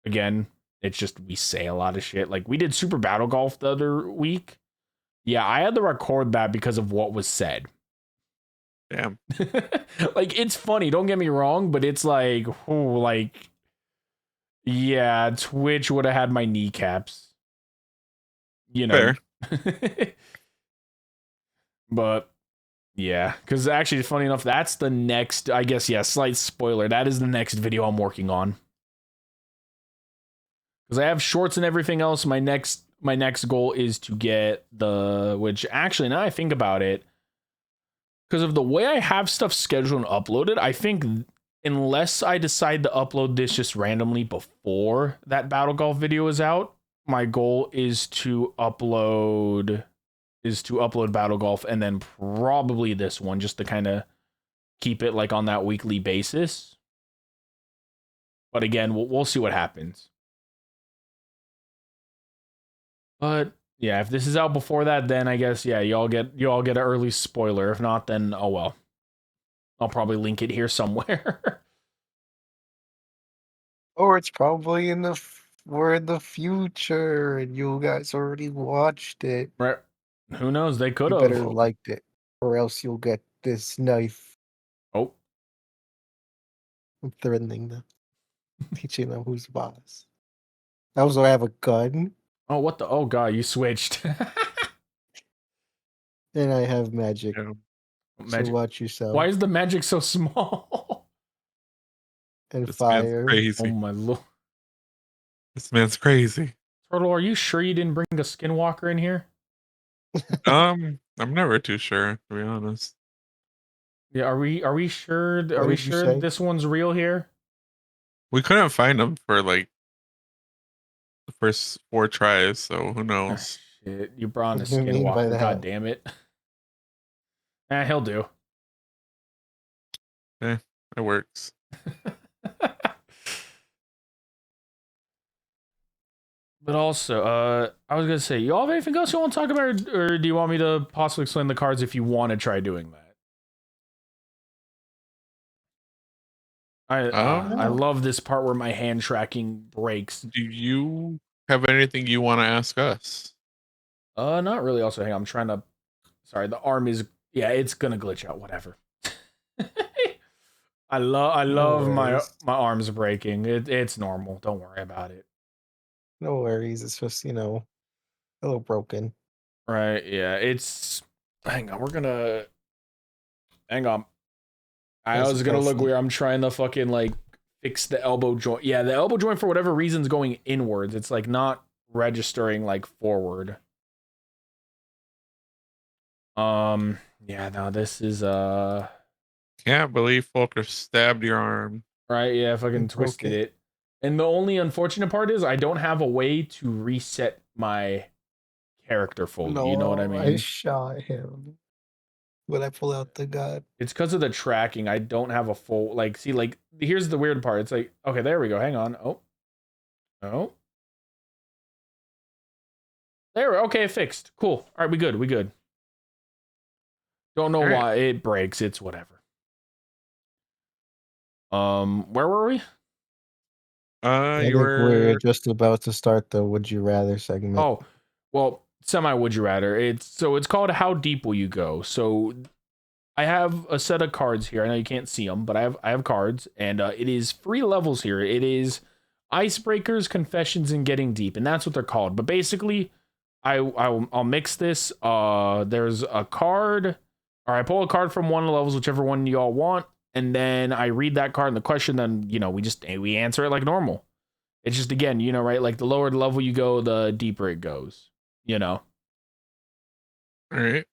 again, it's just we say a lot of shit. Like we did Super Battle Golf the other week. Yeah, I had to record that because of what was said. Damn. Like it's funny, don't get me wrong, but it's like, oh, like, yeah, Twitch would have had my kneecaps, you know. Fair. But yeah, because actually, funny enough, that's the next, I guess, yeah, slight spoiler, that is the next video I'm working on. Because I have shorts and everything else. My next goal is to get which actually, now I think about it, because of the way I have stuff scheduled and uploaded, I think unless I decide to upload this just randomly before that Battle Golf video is out, my goal is to upload Battle Golf and then probably this one just to kind of keep it like on that weekly basis. But again, we'll see what happens. But yeah, if this is out before that, then I guess you all get an early spoiler. If not, then oh well. I'll probably link it here somewhere. Or it's probably we're in the future and you guys already watched it. Right. Who knows? They could You have. better liked it, or else you'll get this knife. Oh. I'm threatening them, teaching them who's boss. I also have a gun. Oh, what the? Oh god, you switched. And I have magic. Yeah. Magic. So watch yourself. Why is the magic so small? And This fire. man's Oh crazy. my lord. This man's crazy. Turtle, are you sure you didn't bring a skinwalker in here? I'm never too sure, to be honest. Yeah, are we sure? Are What we did you sure say? this one's real here? We couldn't find him for like the first 4 tries, so who Ah, knows? shit, you brought in a What do you mean by skinwalker. that? God damn it. He'll do. It works. But also, I was gonna say, y'all have anything else you want to talk about, or do you want me to possibly explain the cards if you want to try doing that? I love this part where my hand tracking breaks. Do you have anything you want to ask us? Not really. Also, hang on, I'm trying to. Sorry, the arm is. Yeah, it's gonna glitch out. Whatever. I love my worries. arms breaking. It's normal. Don't worry about it. No worries. It's just, a little broken. Right? Yeah. It's. Hang on. Hang on. I was gonna look weird. I'm trying to fucking like fix the elbow joint. Yeah, the elbow joint for whatever reason's going inwards. It's like not registering like forward. Yeah, no, this is Can't believe Folker stabbed your arm. right, yeah, fucking twisted it. And the only unfortunate part is I don't have a way to reset my character fully. You know what I mean? I shot him when I pull out the gun. It's because of the tracking. I don't have a full see, like here's the weird part. It's like, okay, there we go. Hang on. Oh. There, okay, fixed. Cool. All right, we good. Don't know why it breaks. It's whatever. Where were we? We're just about to start the Would You Rather segment. Oh, well, semi Would You Rather. It's called How Deep Will You Go? So I have a set of cards here. I know you can't see them, but I have cards, and it is 3 levels here. It is Icebreakers, Confessions, and Getting Deep, and that's what they're called. But basically, I'll mix this. There's a card, or I pull a card from one of the levels, whichever one y'all want, and then I read that card and the question. Then we answer it like normal. It's just again, right? Like the lower the level you go, the deeper it goes. All right.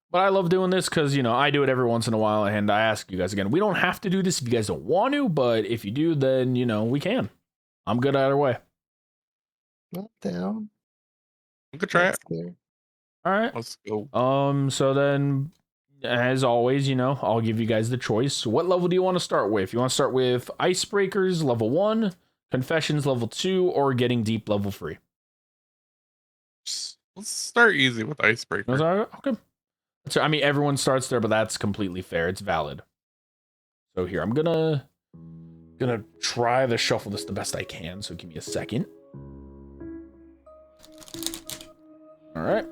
But I love doing this because I do it every once in a while, and I ask you guys again. We don't have to do this if you guys don't want to, but if you do, then we can. I'm good either way. Not down. We could try it. All right. Let's go. So then, as always, I'll give you guys the choice. So what level do you want to start with? You want to start with Icebreakers level 1, Confessions level 2, or Getting Deep level 3? Let's start easy with Icebreaker. Okay. So, I mean, everyone starts there, but that's completely fair. It's valid. So here, I'm gonna try to shuffle this the best I can. So give me a second. All right.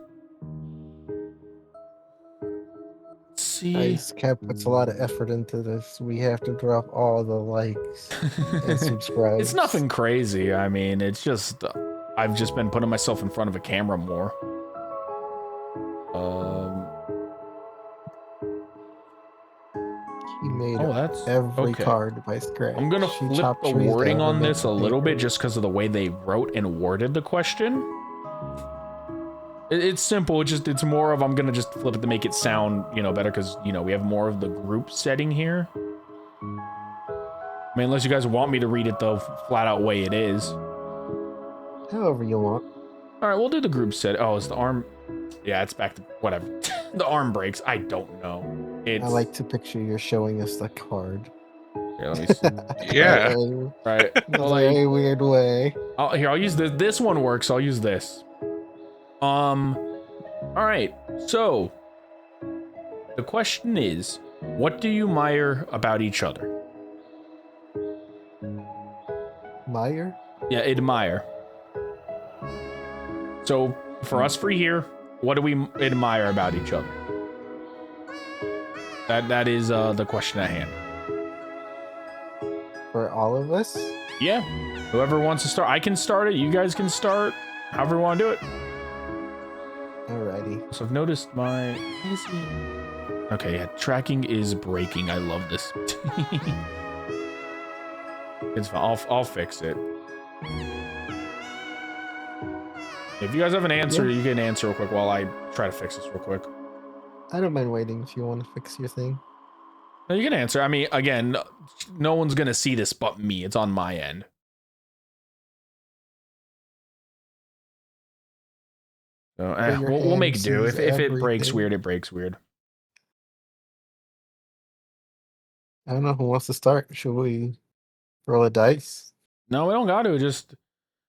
Let's see. Ice Cap puts a lot of effort into this. We have to drop all the likes and subscribe. It's nothing crazy. I mean, it's just I've just been putting myself in front of a camera more. He made that's every okay. card by scratch. I'm gonna She flip chopped the trees wording down on and this made a little paper. bit just because of the way they wrote and worded the question. It's simple. It's more of I'm gonna just flip it to make it sound better because we have more of the group setting here. I mean, unless you guys want me to read it the flat out way it is. However you want. All right, we'll do the group set. Oh, is the arm? Yeah, it's back to whatever. The arm breaks. I don't know. I like to picture you're showing us the card. Here, let me see. Yeah. Right. In a very weird way. I'll use this. This one works. I'll use this. All right. So the question is, what do you admire about each other? Meyer? Yeah, admire. So for us free here, what do we admire about each other? That is the question at hand. For all of us? Yeah. Whoever wants to start, I can start it. You guys can start. However you want to do it. Alrighty. So I've noticed my. Okay, yeah, tracking is breaking. I love this. It's fine. I'll fix it. If you guys have an answer, you can answer real quick while I try to fix this real quick. I don't mind waiting if you want to fix your thing. No, you can answer. I mean, again, no one's gonna see this but me. It's on my end. So we'll make do. If it breaks weird, it breaks weird. I don't know who wants to start. Should we roll a dice? No, we don't got to. Just,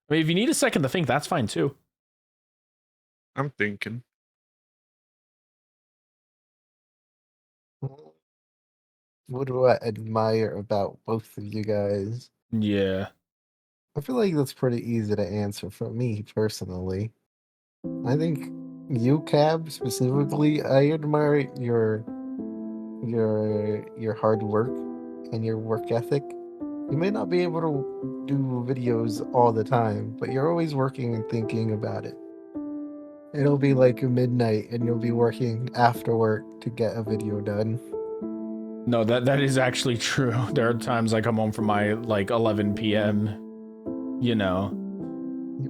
I mean, if you need a second to think, that's fine too. I'm thinking. What do I admire about both of you guys? Yeah. I feel like that's pretty easy to answer for me personally. I think you, Cab, specifically, I admire your hard work and your work ethic. You may not be able to do videos all the time, but you're always working and thinking about it. It'll be like midnight and you'll be working after work to get a video done. No, that is actually true. There are times I come home from my 11 p.m. You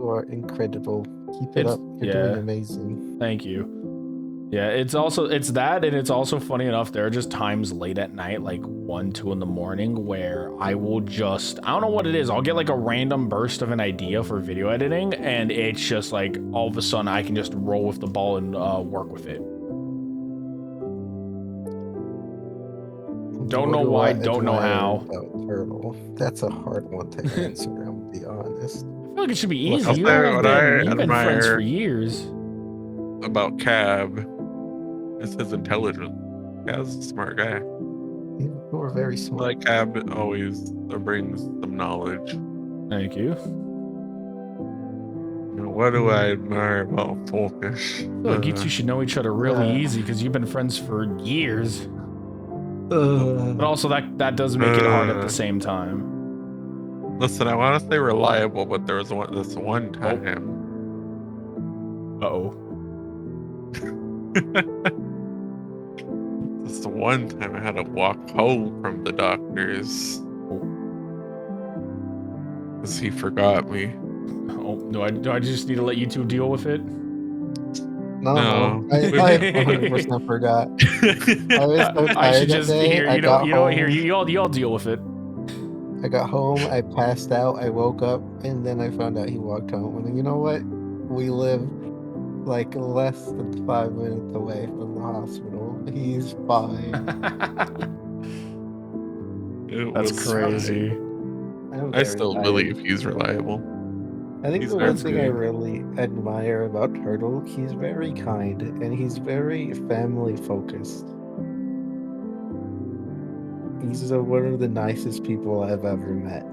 are incredible. Keep it up. You're doing amazing. Thank you. Yeah, it's that, and it's also funny enough, there are just times late at night, like 1, 2 in the morning, where I will just, I don't know what it is, I'll get like a random burst of an idea for video editing, and it's just like, all of a sudden I can just roll with the ball and work with it. Don't know why, don't know how. About Turtle. That's a hard one to answer, I'll be honest. I feel like it should be easy. I'll say what I You've been friends admire for years. About Cab is his intelligence. Cab's a smart guy. You are very smart. Like Cab always brings some knowledge. Thank you. What do I admire about Folkish? I feel like you two should know each other really easy because you've been friends for years. But also that does make it hard at the same time. Listen, I want to say reliable, but there was this one time. Uh-oh. This one time I had to walk home from the doctor's because he forgot me. Oh, do I just need to let you two deal with it? No. I 100% forgot. I was so tired I should just that day. here. You know, here. You all deal with it. I got home. I passed out. I woke up, and then I found out he walked home. And you know what? We live like less than 5 minutes away from the hospital. He's fine. That's crazy. I still believe he's reliable. I think the one thing I really admire about Turtle, he's very kind and he's very family focused. He's one of the nicest people I've ever met.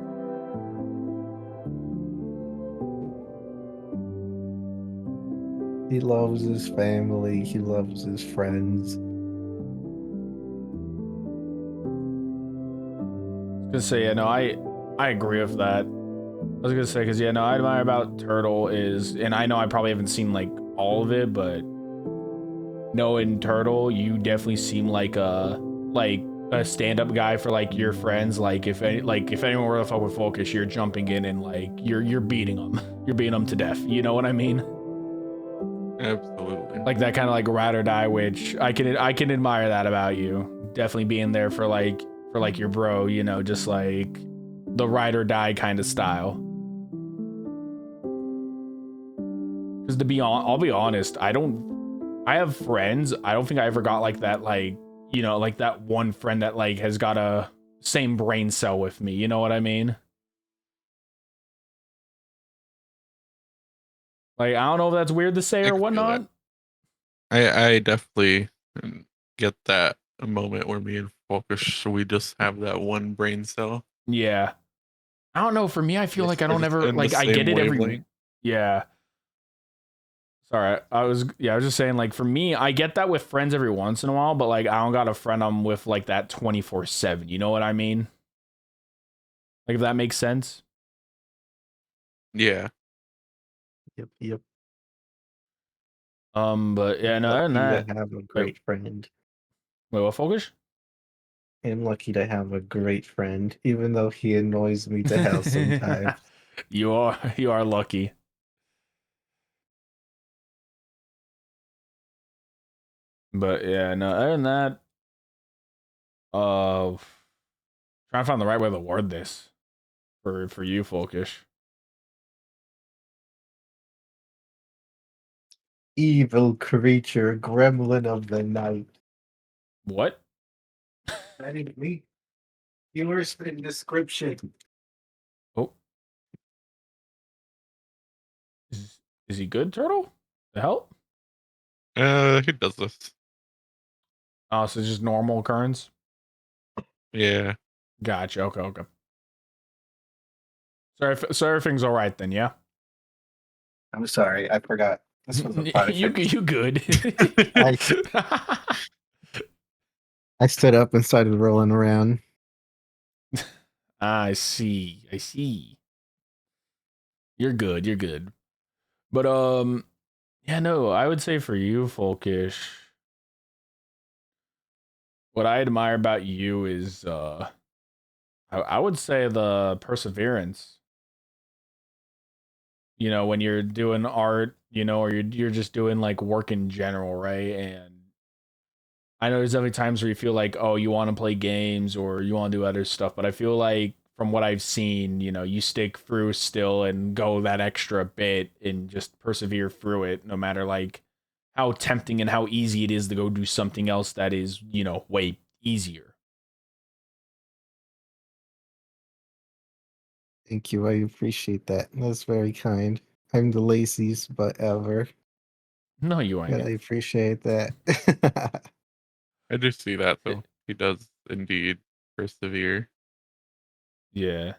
He loves his family, he loves his friends. I was gonna say, I agree with that. I was gonna say, because I admire about Turtle is, and I know I probably haven't seen like all of it, but knowing Turtle, you definitely seem like a stand-up guy for like your friends. Like if anyone were to fuck with Folkish, you're jumping in and like you're beating them, you're beating them to death. You know what I mean? Absolutely. Like that kind of like ride or die, which I can admire that about you. Definitely being there for like your bro, you know, just like the ride or die kind of style. Because I'll be honest, I have friends. I don't think I ever got like that, like, you know, like that one friend that like has got a same brain cell with me. You know what I mean? Like, I don't know if that's weird to say I or can feel whatnot. that. I definitely get that moment where me and Folkish, we just have that one brain cell. Yeah. I don't know. For me, I feel like I don't We're just ever in the like I same get it every. wavelength. Yeah. Sorry, I was just saying, like, for me, I get that with friends every once in a while, but like I don't got a friend I'm with like that 24/7. You know what I mean? Like, if that makes sense. Yeah. Yep. But yeah, I'm no, other than lucky that, to have a wait, great friend. what, Focus? I'm lucky to have a great friend, even though he annoys me to hell sometimes. You are lucky. But yeah, no, other than that, trying to find the right way to word this for you, Folkish. Evil creature, gremlin of the night. What? That ain't me. Viewers in description. Oh, is he good, Turtle? The hell? He does this. Oh, so it's just normal occurrence. Yeah. Gotcha. Okay. So everything's all right then, yeah. I'm sorry, I forgot. This was a part of you it. you good? I stood up and started rolling around. I see. You're good. But yeah, no, I would say for you, Folkish, what I admire about you is I would say the perseverance. You know, when you're doing art, you know, or you're just doing like work in general, right? And I know there's definitely times where you feel like, oh, you want to play games or you want to do other stuff, but I feel like from what I've seen, you know, you stick through still and go that extra bit and just persevere through it, no matter like how tempting and how easy it is to go do something else that is, you know, way easier. Thank you, I appreciate that. That's very kind. I'm the laziest butt ever, No, you but I ain't. appreciate that. I do see that though. It- He does indeed persevere. yeah.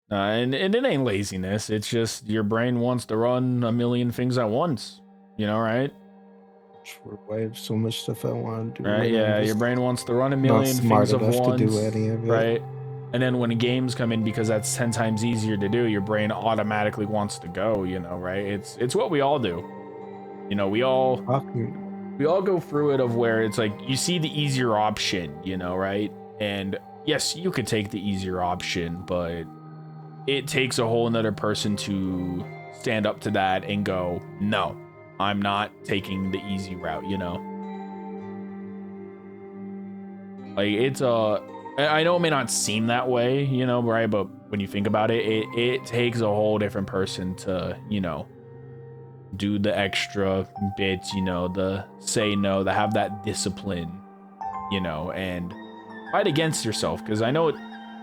And it ain't laziness. It's just your brain wants to run a million things at once. You know, right? Sure, I have so much stuff I want to do, Right? and I'm Yeah, your just brain wants to run a not million smart things of enough to do once, any of it. right? And then when games come in, because that's 10 times easier to do, your brain automatically wants to go, you know, right? It's what we all do. You know, we all go through it of where it's like you see the easier option, you know, right? And yes, you could take the easier option, but it takes a whole another person to stand up to that and go, no, I'm not taking the easy route, you know? Like, it's I know it may not seem that way, you know, right? But when you think about it, it takes a whole different person to, you know, do the extra bits, you know, the say no, to have that discipline, you know, and fight against yourself. Because I know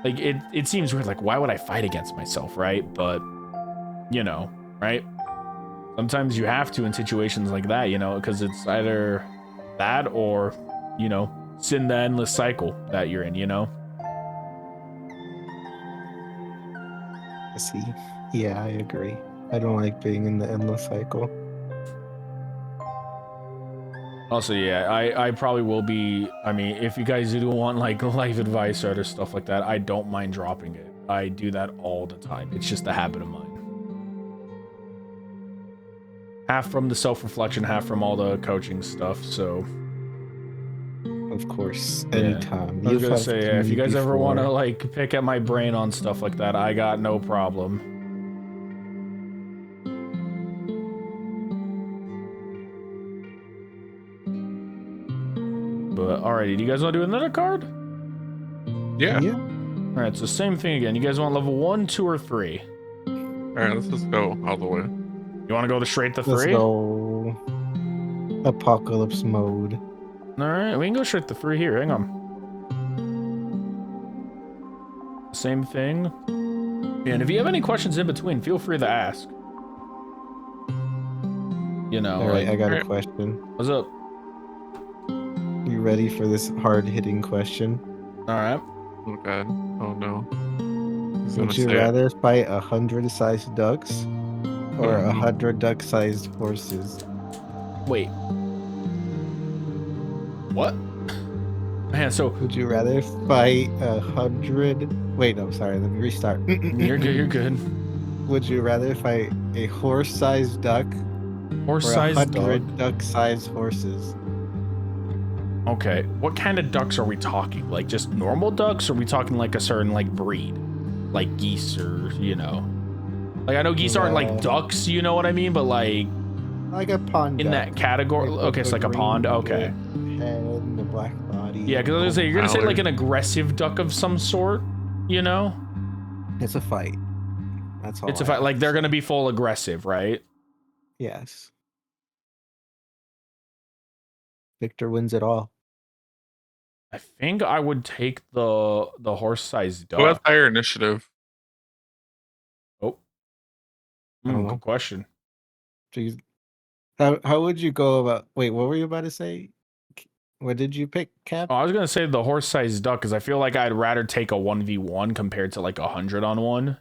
it seems weird, like, why would I fight against myself, right? But, you know, right? Sometimes you have to in situations like that, you know, because it's either that or, you know, sin the endless cycle that you're in, you know? I see. Yeah, I agree. I don't like being in the endless cycle. Also, yeah, I probably will be, I mean, if you guys do want, like, life advice or other stuff like that, I don't mind dropping it. I do that all the time. It's just a habit of mine. Half from the self-reflection, half from all the coaching stuff, so... Of course, Yeah. anytime. I was You've gonna helped say, yeah, if you me guys ever want to, before. like, pick at my brain on stuff like that, I got no problem. But alrighty, do you guys want to do another card? Yeah. All right, so same thing again. You guys want level 1, 2, or 3? All right, let's just go all the way. You want to go straight to 3? Let's go apocalypse mode. All right, we can go straight to 3 here. Hang on. Same thing. And if you have any questions in between, feel free to ask. You know, All right, like, I got a Alright. question. what's up? You ready for this hard-hitting question? All right. Oh god. Oh no. He's Would gonna you say it. rather fight 100-sized ducks or Mhm. 100 duck-sized horses? Wait. What? Man, so Would you rather fight 100? Wait, no, sorry. Let me restart. you're good. You're good. Would you rather fight a horse-sized duck or Horse-sized 100 dog. duck-sized horses? Okay. What kind of ducks are we talking? Like just normal ducks? Or are we talking like a certain like breed, like geese or Like I know geese aren't like ducks. You know what I mean? But like Like a pond in duck. that category. With Okay, the it's like a green pond. Okay. Head and the black body. Yeah, because I was gonna say you're gonna say Mallard. like an aggressive duck of some sort. You know? It's a fight. That's all. It's a I fact. Like ask. they're gonna be full aggressive, right? Yes. Victor wins it all. I think I would take the horse-sized Who has duck. higher initiative? Oh, I don't know. good question. Jeez. How would you go about? Wait, what were you about to say? What did you pick, Cap? Oh, I was gonna say the horse-sized duck because I feel like I'd rather take a 1v1 compared to like 100-on-1.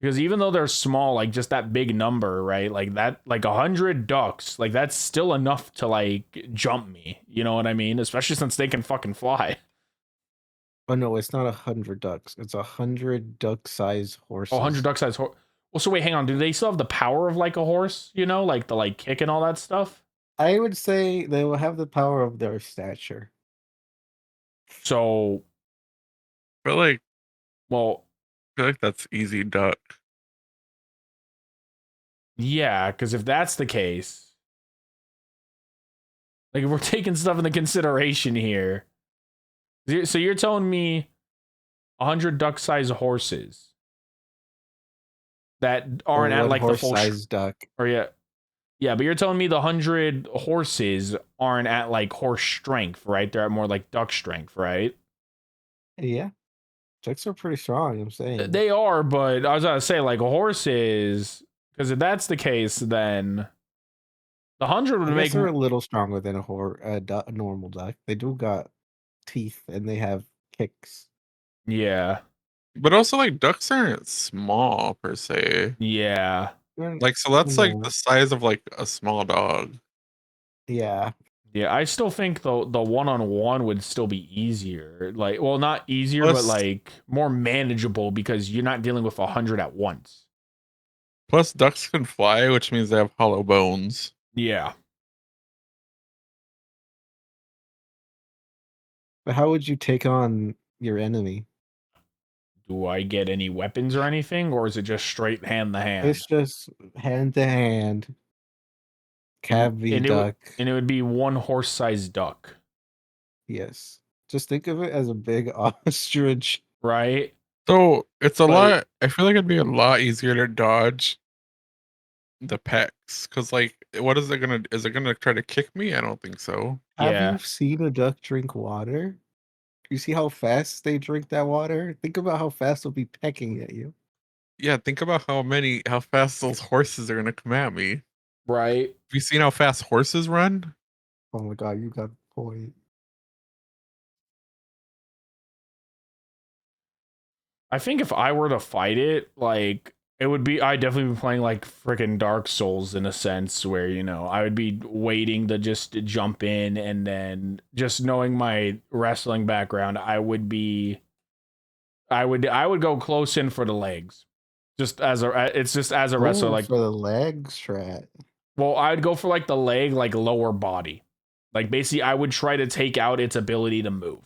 Because even though they're small, like just that big number, right? Like that, like 100 ducks, like that's still enough to like jump me. You know what I mean? Especially since they can fucking fly. Oh no, it's not 100 ducks. It's 100 duck-sized horses. Oh, 100 duck size horse. Well, so wait, hang on. Do they still have the power of like a horse? You know, like the like kick and all that stuff. I would say they will have the power of their stature. So, I feel like well, that's easy duck. yeah, because if that's the case, like if we're taking stuff into consideration here, so you're telling me 100 duck-sized horses that aren't at like the full horse-sized duck. or yeah, but you're telling me the 100 horses aren't at like horse strength, right? They're at more like duck strength, right? Yeah. Ducks are pretty strong, I'm saying. They are, but I was gonna say like horses, because if that's the case, then the 100 would I make guess they're a little stronger than a normal duck. They do got teeth and they have kicks. yeah, But also like ducks aren't small per se. yeah. Like so that's like No. the size of like a small dog. Yeah. Yeah, I still think the one-on-one would still be easier. Like, well, not easier, but Plus- like more manageable because you're not dealing with 100 at once. Plus ducks can fly, which means they have hollow bones. Yeah. But how would you take on your enemy? Do I get any weapons or anything, or is it just straight hand to hand? It's just hand to hand. Cab v and duck. it would be one horse-sized duck, Yes. Just think of it as a big ostrich. right? So it's a But- lot. I feel like it'd be a lot easier to dodge the pecks because, like, what is it gonna? Is it gonna try to kick me? I don't think so. Have Yeah. you seen a duck drink water? You see how fast they drink that water? Think about how fast they'll be pecking at you. Yeah, think about how fast those horses are gonna come at me. Right. Have you seen how fast horses run? Oh my god, you got a point. I think if I were to fight it, like it would be, I'd definitely be playing like freaking Dark Souls in a sense where, you know, I would be waiting to just jump in, and then just knowing my wrestling background, I would go close in for the legs. It's just as a wrestler, Oh, like, for the leg strat. well, I'd go for like the leg, like lower body. Like basically I would try to take out its ability to move.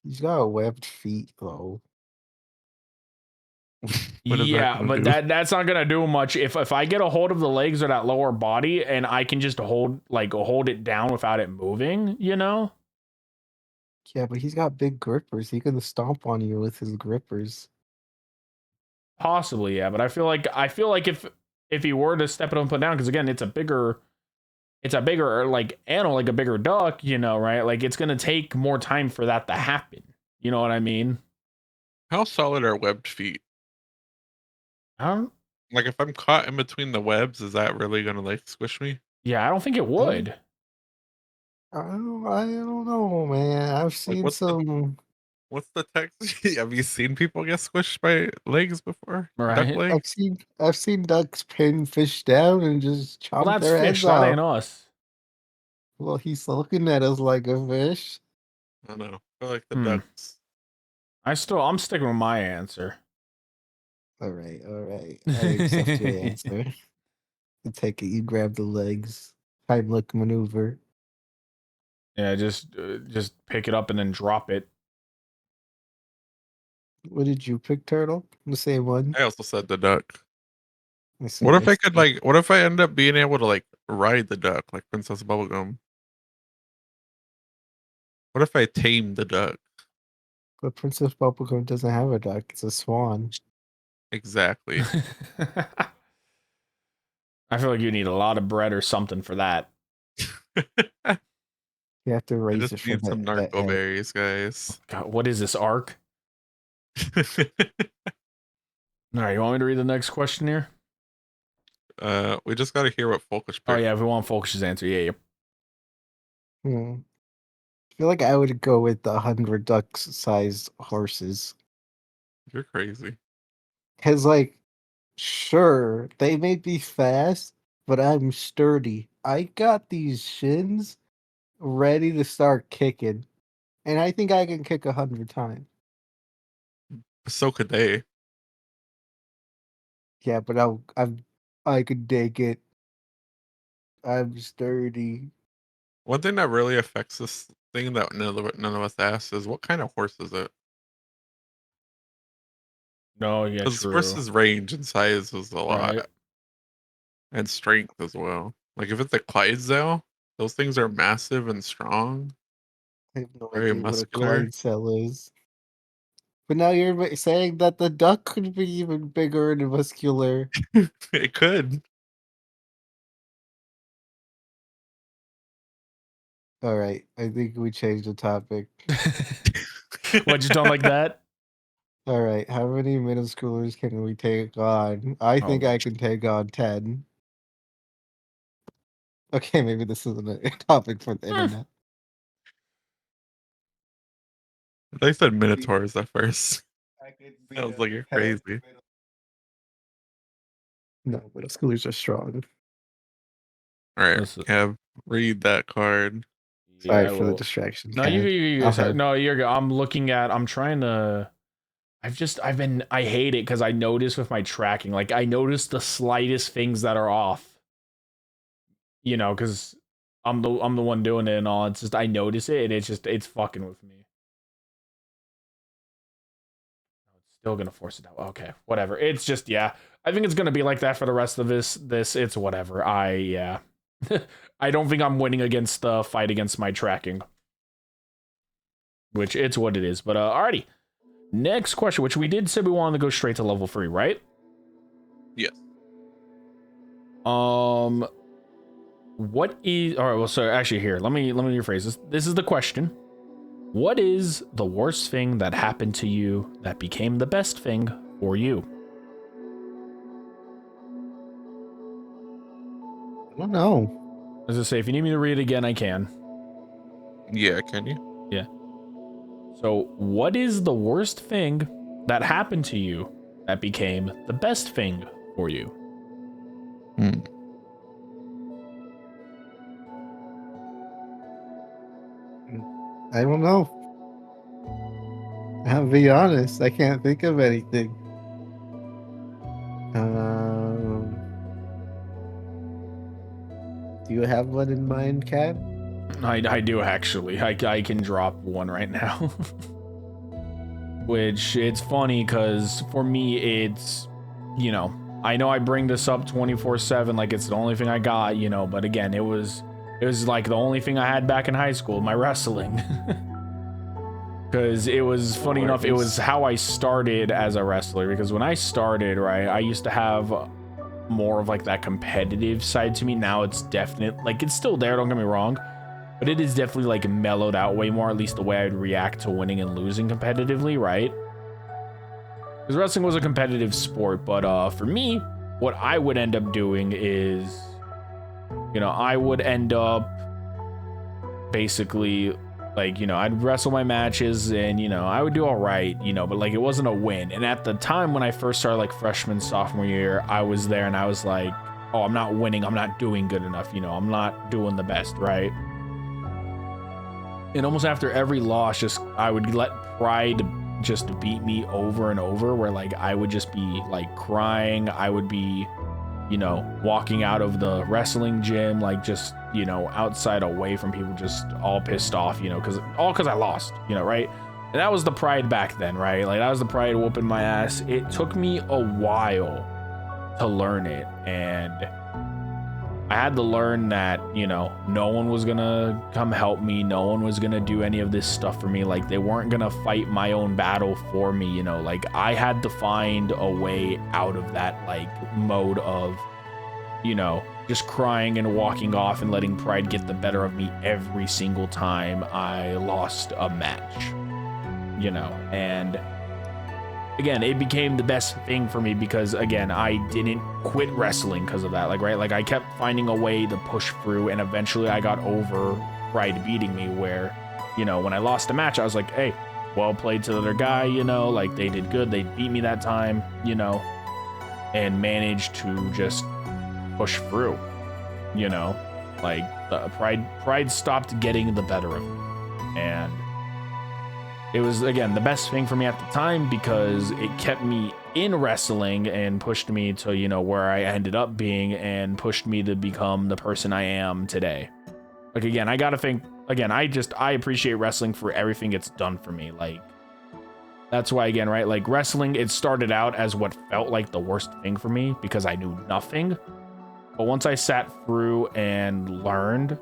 He's got webbed feet though. What is that Yeah, gonna but do? that's not gonna do much. If I get a hold of the legs or that lower body and I can just hold it down without it moving, you know? Yeah, but he's got big grippers. He can stomp on you with his grippers. Possibly, yeah. But I feel like if he were to step it up and put down, because again, it's a bigger like animal, like a bigger duck, you know, right? Like it's gonna take more time for that to happen. You know what I mean? How solid are webbed feet? I don't. Like if I'm caught in between the webs, is that really gonna like squish me? Yeah, I don't think it would. I don't know, man. I've Like seen some. what's the text? Have you seen people get squished by legs before? Duck Right. legs? I've seen ducks pin fish down and just Well, chomp that's their fish. heads That off. ain't us. Well, he's looking at us like a fish. I don't know. I feel like the Hmm. ducks. I'm sticking with my answer. All right. I accept your answer. I take it. You grab the legs. Heimlich maneuver. Yeah, just pick it up and then drop it. What did you pick, Turtle? The same one. I also said the duck. I see, What if I I could see. what if I end up being able to like ride the duck like Princess Bubblegum? What if I tame the duck? But Princess Bubblegum doesn't have a duck. It's a swan. Exactly. I feel like you need a lot of bread or something for that. You have to I raise just it from need some that narco egg. berries, guys. God, what is this arc? All right, you want me to read the next question here? We just gotta hear what Folkish picked. Oh yeah, if we want Folkish's answer, yeah. I feel like I would go with the 100 ducks sized horses. You're crazy. Because, like, sure, they may be fast, but I'm sturdy. I got these shins ready to start kicking. And I think I can kick 100 times. So could they. Yeah, but I could take it. I'm sturdy. One thing that really affects this thing that none of us asked is what kind of horse is it? No, yeah, Because true. horses range in size is a lot. Right. And strength as well. Like if it's a Clydesdale, those things are massive and strong, I have no very idea what a muscular. Clydesdale is. But now you're saying that the duck could be even bigger and muscular. It could. All right, I think we changed the topic. What, you don't like that? All right, how many middle schoolers can we take on? I think I can take on 10. Okay, maybe this isn't a topic for the internet. They said minotaurs at first. I was like, you're crazy. No, middle schoolers are strong. All right, Listen. Kev, read that card. Sorry Yeah, for the well, distraction. No, you're good. I'm trying to. I hate it because I notice with my tracking, like I notice the slightest things that are off. You know, because I'm the one doing it and all. It's just I notice it and it's fucking with me. It's still gonna force it out. Okay, whatever. It's just yeah. I think it's gonna be like that for the rest of this. It's whatever. I don't think I'm winning against the fight against my tracking. Which it's what it is. But alrighty. Next question, which we did say we wanted to go straight to level 3, right? Yes. What is all right, well, so actually here, let me rephrase this. This is the question. What is the worst thing that happened to you that became the best thing for you? I don't know. As I say, if you need me to read it again, I can. Yeah, can you? Yeah. So, what is the worst thing that happened to you that became the best thing for you? I don't know. I'll be honest, I can't think of anything. Do you have one in mind, Cab? I do actually. I can drop one right now. which it's funny because for me, it's, you know, I know I bring this up 24/7, like it's the only thing I got, you know, but again, it was like the only thing I had back in high school, my wrestling. Because it was funny enough, it was how I started as a wrestler. Because when I started, right, I used to have more of like that competitive side to me. Now it's definite, like it's still there, don't get me wrong, but it is definitely like mellowed out way more, at least the way I'd react to winning and losing competitively, right? Because wrestling was a competitive sport, but for me, what I would end up doing is, you know, I would end up basically like, you know, I'd wrestle my matches and, you know, I would do all right, you know, but like it wasn't a win. And at the time when I first started, like freshman, sophomore year, I was there and I was like, oh, I'm not winning. I'm not doing good enough. You know, I'm not doing the best, right? And almost after every loss, just I would let pride just beat me over and over, where like I would just be like crying. I would be, you know, walking out of the wrestling gym, like just, you know, outside away from people, just all pissed off, you know, because I lost, you know, right? And that was the pride back then, right? Like that was the pride whooping my ass. It took me a while to learn it, and I had to learn that, you know, no one was gonna come help me. No one was gonna do any of this stuff for me. Like they weren't gonna fight my own battle for me, you know, like I had to find a way out of that like mode of, you know, just crying and walking off and letting pride get the better of me every single time I lost a match, you know. And again, it became the best thing for me because, again, I didn't quit wrestling because of that. Like, right, like I kept finding a way to push through, and eventually I got over pride beating me, where, you know, when I lost a match, I was like, hey, well played to the other guy, you know, like they did good, they beat me that time, you know, and managed to just push through, you know, like pride stopped getting the better of me. And it was, again, the best thing for me at the time because it kept me in wrestling and pushed me to, you know, where I ended up being, and pushed me to become the person I am today. Like, again, I gotta think, again, I appreciate wrestling for everything it's done for me. Like, that's why, again, right, like wrestling, it started out as what felt like the worst thing for me because I knew nothing. But once I sat through and learned,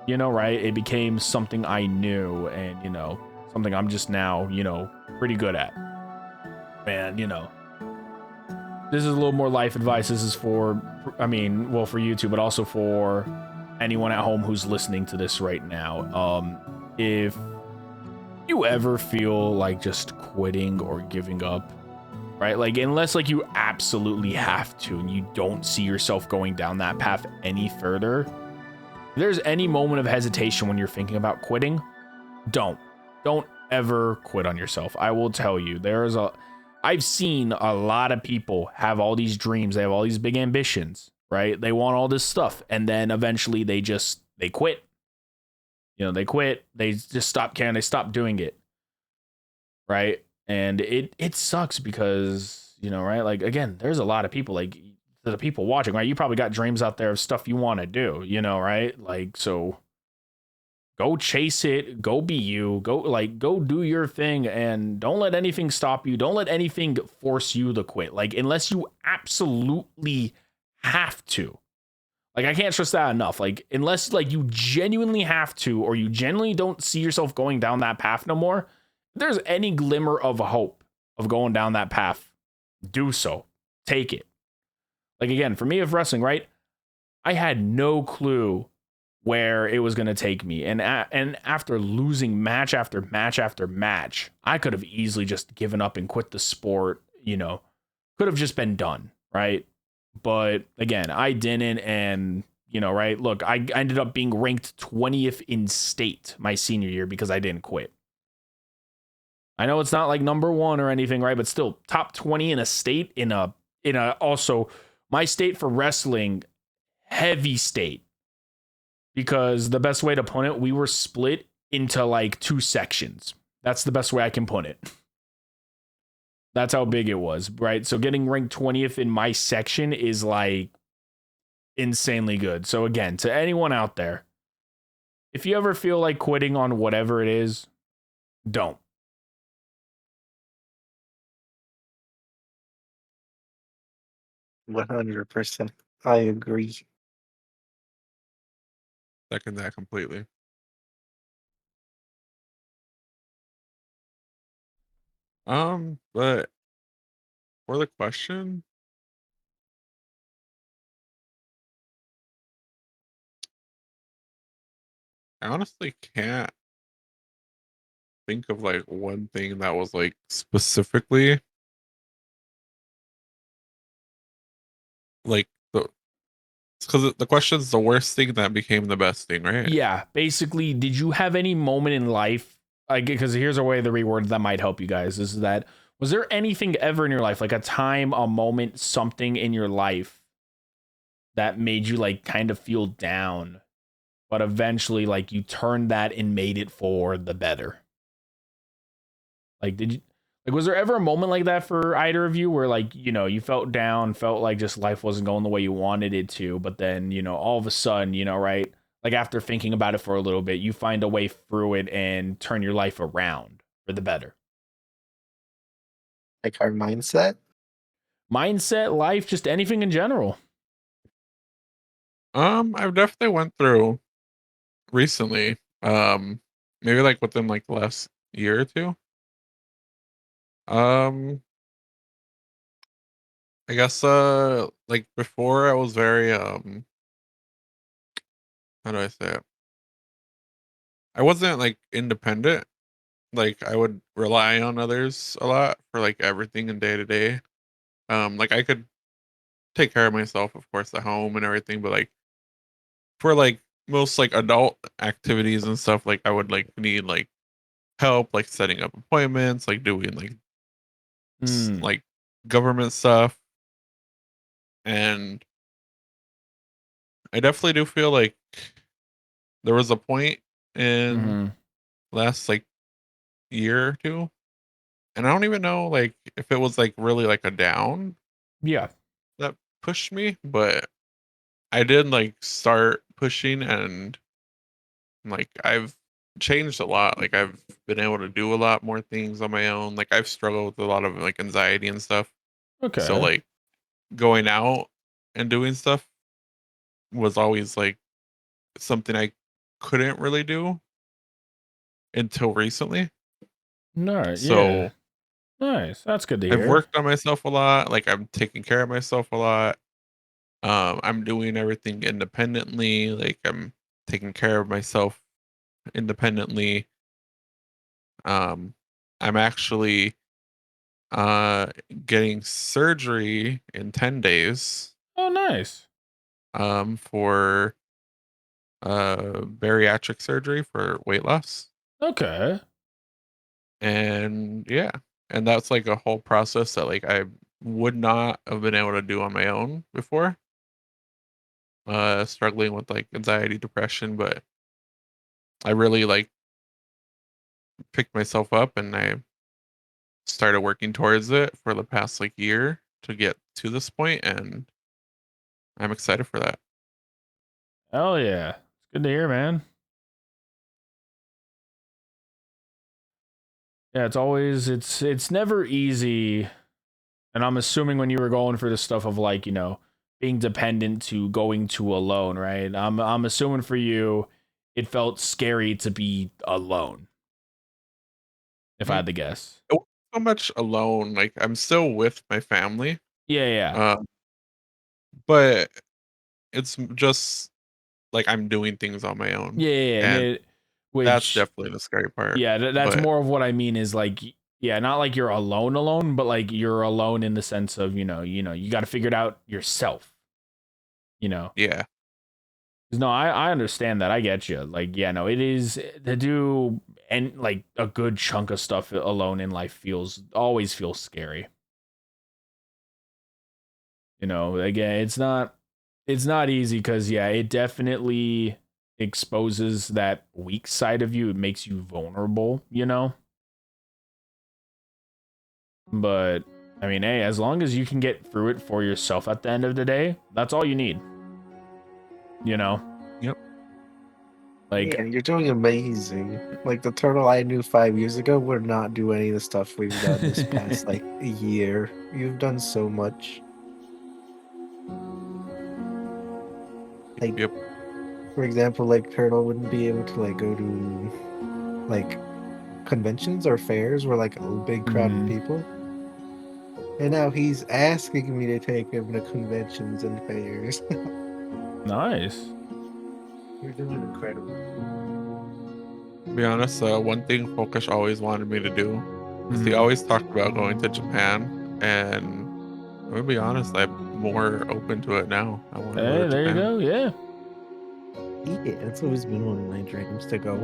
you know, right, it became something I knew, and, you know, something I'm just now, you know, pretty good at. And, you know, this is a little more life advice. This is for, I mean, well, for you too, but also for anyone at home who's listening to this right now. If you ever feel like just quitting or giving up, right? Like, unless like you absolutely have to and you don't see yourself going down that path any further, if there's any moment of hesitation when you're thinking about quitting, don't ever quit on yourself. I will tell you, I've seen a lot of people have all these dreams. They have all these big ambitions, right? They want all this stuff. And then eventually they quit. You know, they quit. They just stop caring. They stop doing it. Right. And it sucks because, you know, right. Like, again, there's a lot of people, like the people watching, right? You probably got dreams out there of stuff you want to do, you know, right? Like, so go chase it, go be you, go do your thing, and don't let anything stop you. Don't let anything force you to quit. Like, unless you absolutely have to. Like, I can't stress that enough. Like, unless like you genuinely have to, or you genuinely don't see yourself going down that path no more, if there's any glimmer of hope of going down that path, do so. Take it. Like, again, for me of wrestling, right? I had no clue where it was going to take me. And after losing match after match after match, I could have easily just given up and quit the sport, you know, could have just been done, right? But again, I didn't. And, you know, right, look, I ended up being ranked 20th in state my senior year because I didn't quit. I know it's not like number one or anything, right? But still, top 20 in a state, in a also my state for wrestling, heavy state. Because the best way to put it, we were split into like 2 sections. That's the best way I can put it. That's how big it was, right? So getting ranked 20th in my section is like insanely good. So again, to anyone out there, if you ever feel like quitting on whatever it is, don't. 100%. I agree. Second that completely. But for the question, I honestly can't think of like one thing that was like specifically like the because the question's the worst thing that became the best thing, right? Yeah, basically, did you have any moment in life? Because here's a way to reword that might help you guys is that was there anything ever in your life, like a time, a moment, something in your life that made you like kind of feel down, but eventually like you turned that and made it for the better? Like, did you like was there ever a moment like that for either of you where like, you felt down, felt like just life wasn't going the way you wanted it to, but then, all of a sudden, right? Like after thinking about it for a little bit, you find a way through it and turn your life around for the better. Like our mindset. Mindset, life, just anything in general. I've definitely went through recently, maybe like within like the last year or two. Um, I guess like before I was very how do I say it? I wasn't like independent. Like I would rely on others a lot for like everything in day to day. Like I could take care of myself, of course, at home and everything, but like for like most like adult activities and stuff, like I would like need like help, like setting up appointments, like doing like Mm. like government stuff. And I definitely do feel like there was a point in Mm-hmm. last like year or two, and I don't even know like if it was like really like a down Yeah. that pushed me, but I did like start pushing, and like I've changed a lot. Like I've been able to do a lot more things on my own. Like I've struggled with a lot of like anxiety and stuff. So Okay. like going out and doing stuff was always like something I couldn't really do until recently. No, yeah. So Nice. That's good to I've hear. worked on myself a lot. Like I'm taking care of myself a lot. I'm doing everything independently. Like I'm taking care of myself independently. Um, I'm actually uh getting surgery in 10 days Oh, nice. for bariatric surgery for weight loss. Okay. And yeah, and that's like a whole process that like I would not have been able to do on my own before. Struggling with like anxiety, depression, but I really like picked myself up and I started working towards it for the past like year to get to this point, and I'm excited for that. Hell yeah. It's good to hear, man. Yeah, it's never easy. And I'm assuming when you were going for the stuff of like, being dependent to going to alone, right? I'm assuming for you it felt scary to be alone, if I Mm, had to guess. I wasn't so much alone, like I'm still with my family, Yeah, yeah. uh, but it's just like I'm doing things on my own, Yeah, yeah, yeah. And and it that's which definitely the scary part. yeah, that's But more of what I mean is like yeah, not like you're alone, but like you're alone in the sense of, you got to figure it out yourself, you know. yeah, No, I understand that. I get you. Like, yeah, no, it is to do and like a good chunk of stuff alone in life always feels scary. Again, it's not easy because yeah, it definitely exposes that weak side of you. It makes you vulnerable. But I mean, hey, as long as you can get through it for yourself at the end of the day, that's all you need. You know, yep. like Yeah, you're doing amazing. Like the turtle I knew 5 years ago would not do any of the stuff we've done this past like year. You've done so much. Like, Yep. for example, like Turtle wouldn't be able to like go to like conventions or fairs where like a big crowd of people. And now he's asking me to take him to conventions and fairs. Nice. You're doing incredible. To be honest, one thing Folkish always wanted me to do is he Mhm. always talked about going to Japan, and I'm gonna be honest, I'm more open to it now. I want to go Hey, to there you Japan. go. Yeah. Yeah, it's always been one of my dreams to go.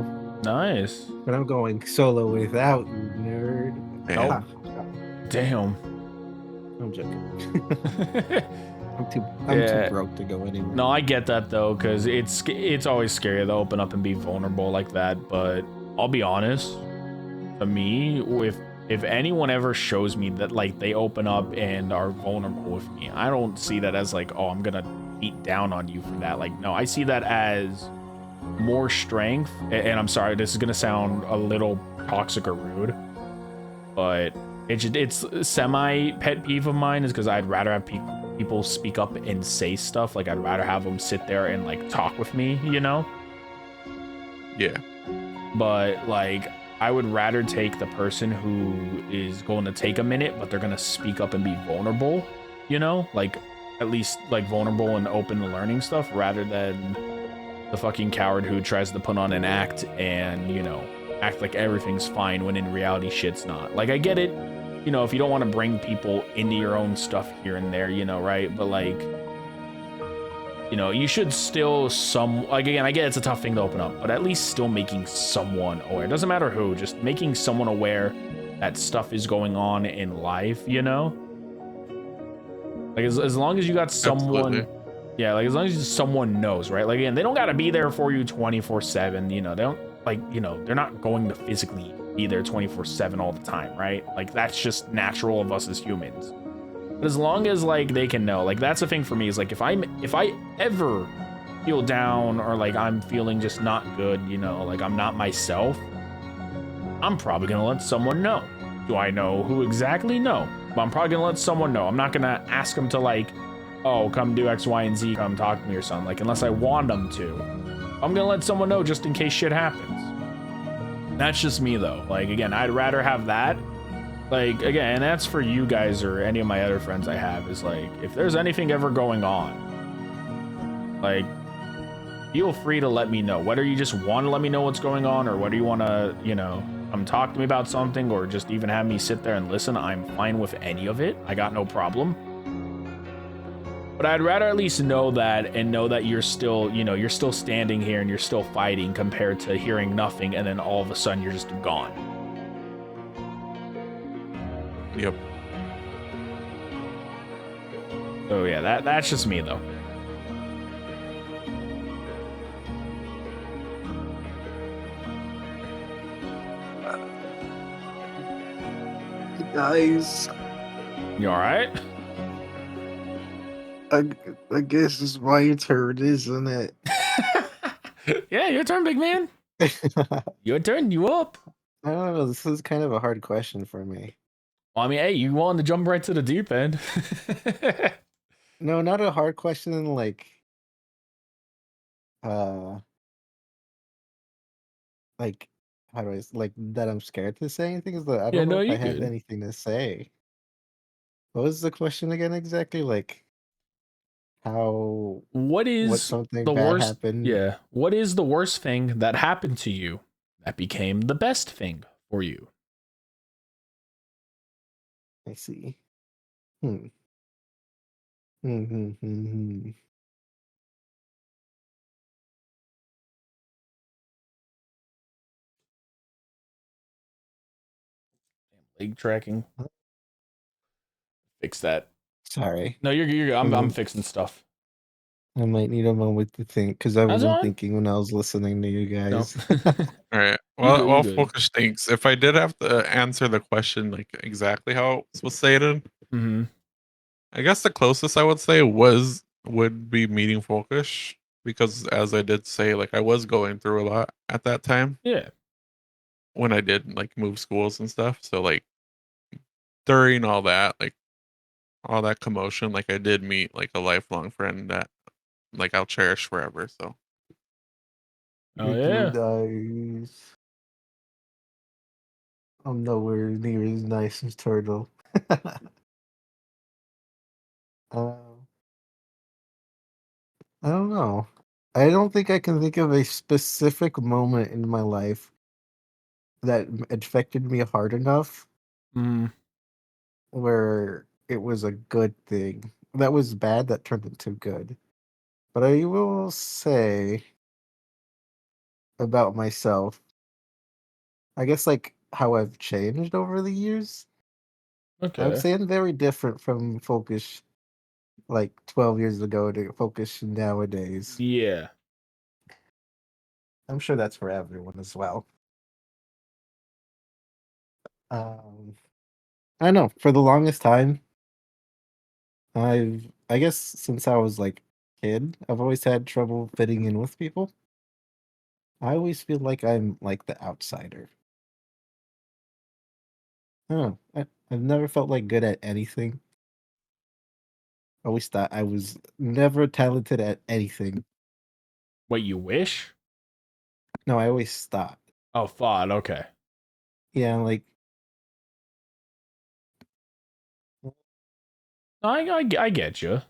Nice. But I'm going solo without you, nerd. Damn. Damn. I'm joking. I'm too Yeah. broke to go anywhere. No, I get that though, because it's always scary to open up and be vulnerable like that. But I'll be honest, to me, if anyone ever shows me that like they open up and are vulnerable with me, I don't see that as like, oh, I'm gonna beat down on you for that. Like, no, I see that as more strength. And I'm sorry, this is gonna sound a little toxic or rude, but it's semi pet peeve of mine is because I'd rather have people speak up and say stuff. Like, I'd rather have them sit there and like talk with me, you know? Yeah. But like, I would rather take the person who is going to take a minute, but they're going to speak up and be vulnerable, you know? Like, at least like vulnerable and open to learning stuff, rather than the fucking coward who tries to put on an act and, you know, act like everything's fine when in reality shit's not. Like, I get it, you know, if you don't want to bring people into your own stuff here and there, you know, right? But like, you know, you should still like, again, I get it's a tough thing to open up, but at least still making someone aware. It doesn't matter who, just making someone aware that stuff is going on in life, you know? Like, as long as you got someone, Absolutely. yeah, like as long as someone knows, right? Like, again, they don't got to be there for you 24/7, you know, they don't, like, you know, they're not going to physically be there 24/7 all the time, right? Like, that's just natural of us as humans. But as long as like they can know, like, that's the thing for me is like, if I ever feel down or like I'm feeling just not good, you know, like I'm not myself, I'm probably gonna let someone know. Do I know who exactly? No, but I'm probably gonna let someone know. I'm not gonna ask them to like, oh, come do X, Y, and Z, come talk to me or something, like, unless I want them to. I'm gonna let someone know just in case shit happens. That's just me though. Like, again, I'd rather have that. Like, again, and that's for you guys or any of my other friends I have, is like, if there's anything ever going on, like, feel free to let me know. Whether you just want to let me know what's going on, or whether you want to, you know, come talk to me about something, or just even have me sit there and listen, I'm fine with any of it. I got no problem. But I'd rather at least know that, and know that you're still, you know, you're still standing here and you're still fighting, compared to hearing nothing and then all of a sudden you're just gone. Yep. So yeah, that's just me though. Guys, You all right? I guess it's my turn, isn't it? Yeah, your turn, big man. Your turn. You up? I don't know. This is kind of a hard question for me. Well, I mean, hey, you wanted to jump right to the deep end. No, not a hard question. Like, uh, like, how do like that? I'm scared to say anything. Is that I Yeah, don't know no, if I you have good. anything to say. What was the question again exactly? Like, What what is something the bad worst? happened? Yeah, what is the worst thing that happened to you that became the best thing for you? I see. Hmm. Hmm. Leg tracking. Fix that. Sorry. No, you're good. I'm Mm, fixing stuff. I might need a moment to think because I That's wasn't all right. thinking when I was listening to you No, guys. All right. you good. You Well, good. Folkish thinks if I did have to answer the question like exactly how it was stated, Mm-hmm. I guess the closest I would say would be meeting Folkish, because as I did say, like I was going through a lot at that time Yeah. when I did like move schools and stuff. So like during all that, like all that commotion, like I did meet like a lifelong friend that like I'll cherish forever. So Oh You're yeah. too nice. I'm nowhere near as nice as Turtle. um, I don't know. I don't think I can think of a specific moment in my life that affected me hard enough Mm, where it was a good thing. That was bad that turned into good. But I will say about myself, I guess like how I've changed over the years. I would okay. say I'm very different from Folkish like 12 years ago to Folkish nowadays. Yeah. I'm sure that's for everyone as well. Um, I don't know. For the longest time, I guess since I was like a kid, I've always had trouble fitting in with people. I always feel like I'm like the outsider. I don't know. I've never felt like good at anything. I always thought I was never talented at anything. Wait, you wish? No, I always thought. Oh, thought. Okay. Yeah, like I get you.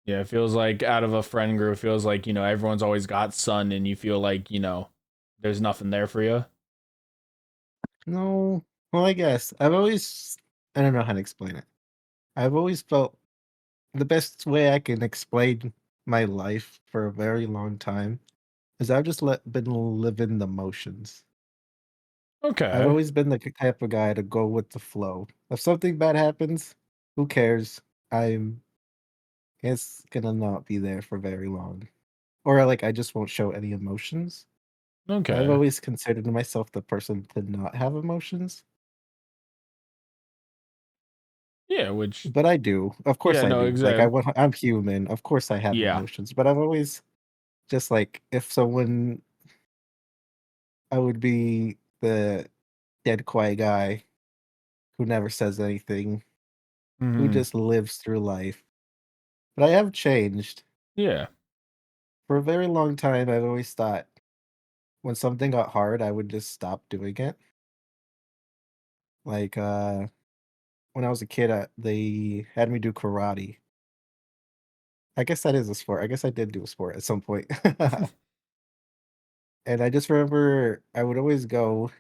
Yeah, it feels like out of a friend group, it feels like, everyone's always got sun and you feel like, there's nothing there for you. no. Well, I guess I don't know how to explain it. I've always felt the best way I can explain my life for a very long time is I've just been living the motions. I've Okay. always been the type of guy to go with the flow. If something bad happens, who cares? I'm it's gonna not be there for very long. Or like I just won't show any emotions. I've Okay. always considered myself the person to not have emotions, Yeah, which, but I do. Of course yeah, I no, do. Like exactly. I'm human. Of course I have Yeah. emotions, but I've always just like if someone I would be the dead quiet guy who never says anything, who Hmm. just lives through life. But I have changed. Yeah. For a very long time, I've always thought when something got hard, I would just stop doing it. Like when I was a kid, they had me do karate. I guess that is a sport. I guess I did do a sport at some point. And I just remember I would always go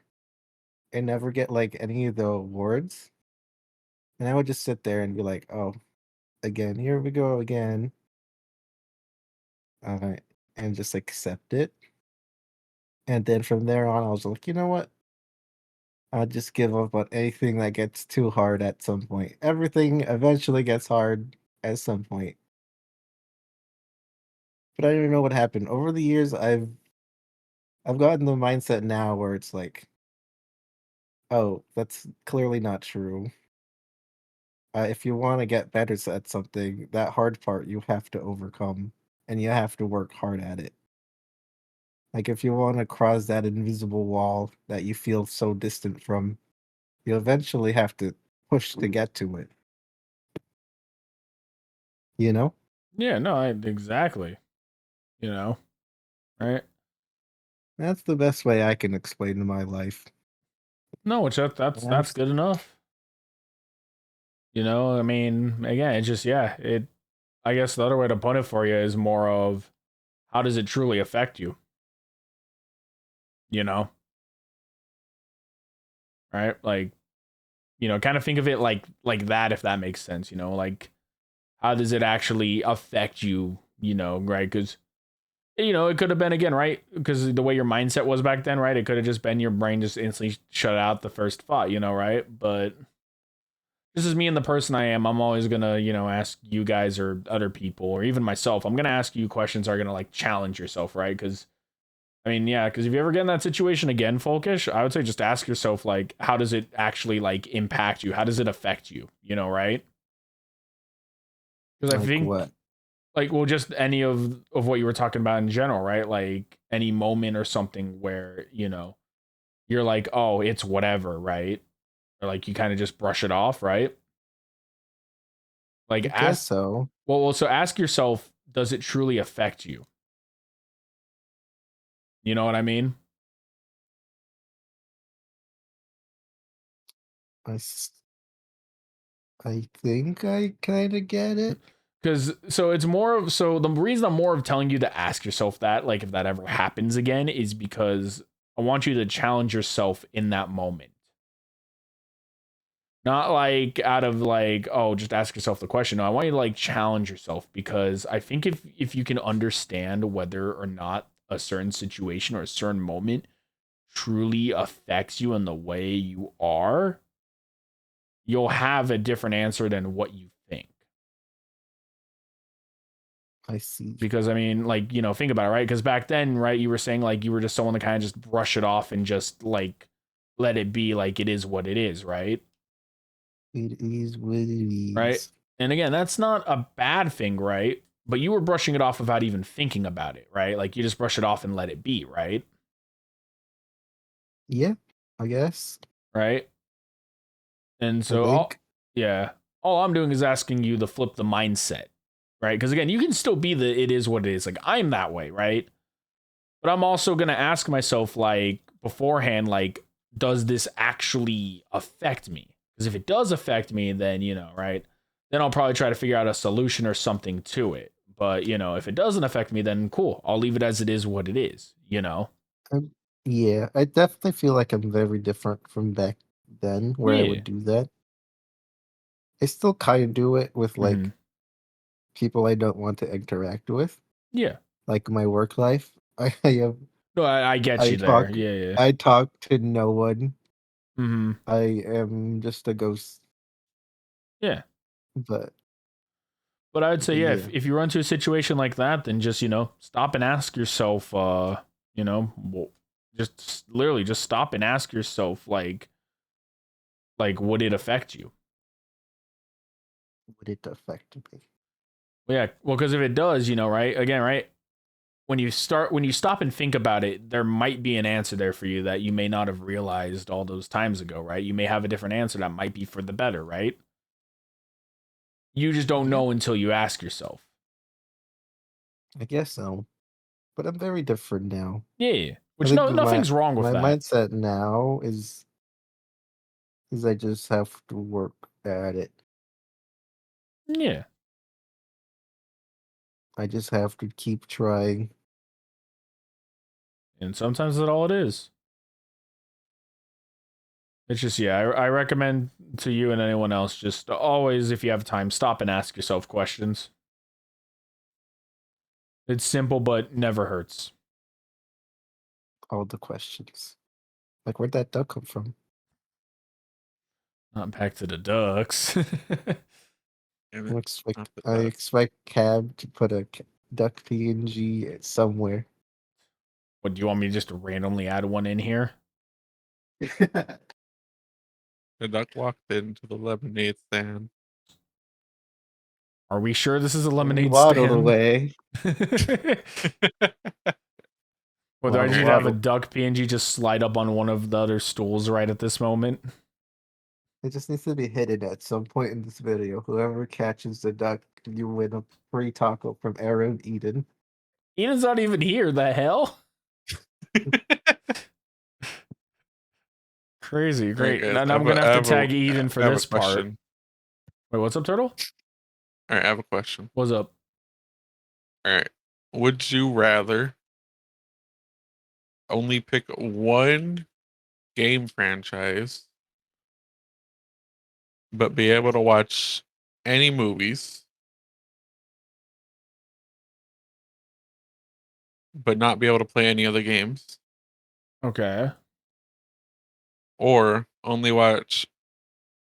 and never get like any of the awards. And I would just sit there and be like, oh, again, here we go again. Uh, and just accept it. And then from there on, I was like, you know what? I'll just give up on anything that gets too hard at some point. Everything eventually gets hard at some point. But I don't know what happened. Over the years, I've gotten the mindset now where it's like, oh, that's clearly not true. If you want to get better at something, that hard part you have to overcome, and you have to work hard at it. Like if you want to cross that invisible wall that you feel so distant from, you eventually have to push to get to it. You know? Yeah, no, exactly. You know, right? That's the best way I can explain my life. No, which that's That's good enough. I mean, again, it's just, yeah, I guess the other way to put it for you is more of how does it truly affect you? You know, right? Like, kind of think of it like that, if that makes sense. Like how does it actually affect you? Right? Because it could have been again, right? Because the way your mindset was back then, right? It could have just been your brain just instantly shut out the first thought, right? But this is me and the person I am. I'm always gonna, ask you guys or other people or even myself. I'm gonna ask you questions that are gonna like challenge yourself, right? Because I mean, yeah, because if you ever get in that situation again, Folkish, I would say just ask yourself, like, how does it actually like impact you? How does it affect you? Right? Because I like think, what? like, well, just any of what you were talking about in general, right? Like any moment or something where you're like, oh, it's whatever, right? Or like you kind of just brush it off, right? Like I guess so. well, so ask yourself, does it truly affect you? You know what I mean? I think I kind of get it. Because so it's more of so the reason I'm more of telling you to ask yourself that, like if that ever happens again, is because I want you to challenge yourself in that moment. Not like out of like, oh, just ask yourself the question. No, I want you to like challenge yourself because I think if you can understand whether or not a certain situation or a certain moment truly affects you in the way you are, you'll have a different answer than what you think. I see. Because I mean, like, you know, think about it, right? Because back then, right, you were saying like you were just someone to kind of just brush it off and just like let it be like it is what it is, right? It is what it is. Right. And again, that's not a bad thing, right? But you were brushing it off without even thinking about it, right? Like you just brush it off and let it be, right? Yeah, I guess. Right. And I so, think. yeah, all I'm doing is asking you to flip the mindset, right? Because again, you can still be the it is what it is. Like I'm that way, right? But I'm also gonna ask myself, like beforehand, like, does this actually affect me? Because if it does affect me, then you know, right? Then I'll probably try to figure out a solution or something to it. But you know, if it doesn't affect me, then cool. I'll leave it as it is what it is, you know? Yeah, I definitely feel like I'm very different from back then, where I Yeah. would do that. I still kind of do it with Mm-hmm. like people I don't want to interact with, Yeah. like my work life. I have No, I get I you there. talk Yeah, yeah. I talk to no one. Mm-hmm. I am just a ghost. Yeah. But But I would say, yeah, yeah, if you run into a situation like that, then just, you know, stop and ask yourself, you know, well, just literally just stop and ask yourself, like, would it affect you? would it affect me? Well, yeah, well, because if it does, you know, right, again, right, when you stop and think about it, there might be an answer there for you that you may not have realized all those times ago, right? You may have a different answer that might be for the better, right? You just don't Yeah, know until you ask yourself. I guess so. But I'm very different now. Yeah, I which think nothing's wrong with my that. mindset now is I just have to work at it. Yeah. I just have to keep trying. And sometimes that's all it is. It's just, yeah, I recommend to you and anyone else just always, if you have time, stop and ask yourself questions. It's simple, but never hurts. All the questions. Like, where'd that duck come from? Not back to the ducks. Damn I it, expect not the I duck. expect Cab to put a duck PNG somewhere. What, do you want me just to randomly add one in here? The duck walked into the lemonade stand. Are we sure this is a And he lemonade waddled stand? away. Whether I Waddle, should have a waddle. duck PNG just slide up on one of the other stools right at this moment. It just needs to be hidden at some point in this video. Whoever catches the duck, you win a free taco from Aaron Eden. Ian's not even here. The hell? Crazy, All right, great. guys. Now I'm gonna have to tag Eden for I have a this part. question. Wait, what's up, Turtle? All right, I have a question. What's up? All right. Would you rather only pick one game franchise, but be able to watch any movies, but not be able to play any other games, Okay. or only watch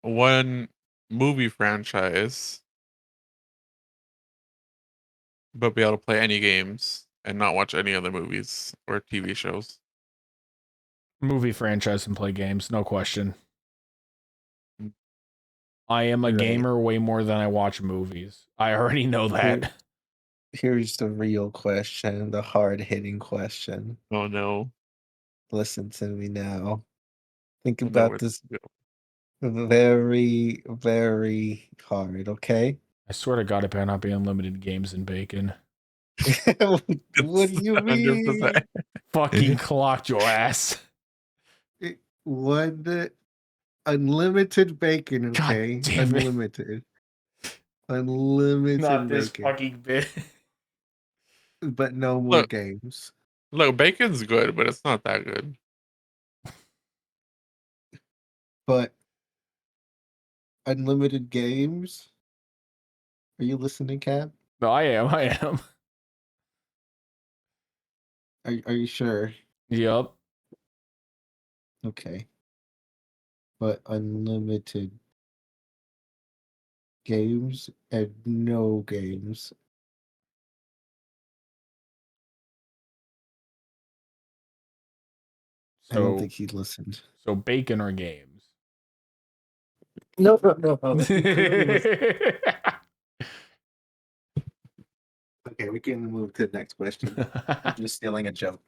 one movie franchise, but be able to play any games and not watch any other movies or TV shows? Movie franchise and play games, no question. Mm. I am a Right. gamer way more than I watch movies. I already know that. Here's the real question, the hard-hitting question. Oh no. Listen to me now. Think I know about where this this is very, very hard, okay? I swear to God, it better not be unlimited games and bacon. What do you mean? 100%. Fucking clocked your ass. One unlimited bacon, God okay? damn it. Unlimited. Unlimited Not this bacon. fucking bit. But no more Look. games. Look, bacon's good, but it's not that good. But unlimited games? Are you listening, Cap? No, I am. Are you sure? Yup. Okay. But unlimited games and no games. I don't think he listened. So bacon or games? No. Okay, we can move to the next question. I'm just stealing a joke.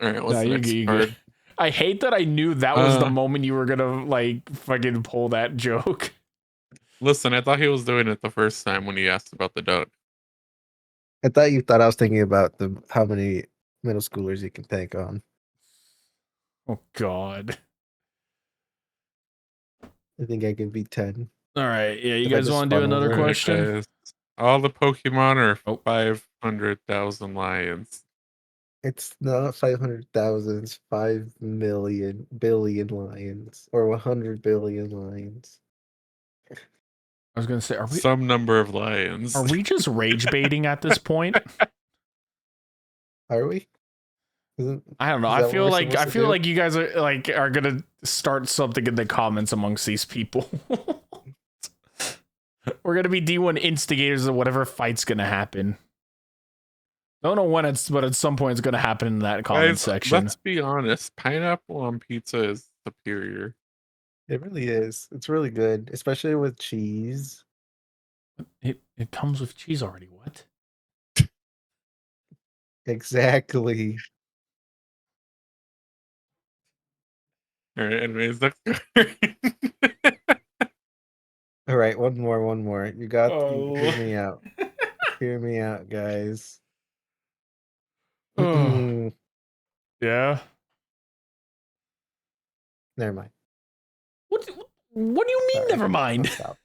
All right, what's No, the you're next good, you're card? good. I hate that I knew that was the moment you were gonna like fucking pull that joke. Listen, I thought he was doing it the first time when he asked about the duck. I thought you thought I was thinking about how many middle schoolers you can take on. Oh God. I think I can beat 10. All right, yeah. You If I guys just want to do spun another over. question? Guys, all the Pokemon are Oh. 500,000 lions. It's not 500,000, it's 5 million billion lions or 100 billion lions. I was gonna say, Some number of lions. are we just rage baiting at this point? Are we? I don't know. Is I that feel what we're like supposed to do? you guys are gonna start something in the comments amongst these people. We're gonna be D1 instigators of whatever fight's gonna happen. Don't know when but at some point it's gonna happen in that comment Guys, section. let's be honest. Pineapple on pizza is superior. It really is. It's really good, especially with cheese. It comes with cheese already. What? Exactly. All right, anyways, that's All right, one more. You got hear me out. Oh. Hear me out, guys. Oh. Yeah. Never mind. What do you mean? Sorry. Never mind. Stop.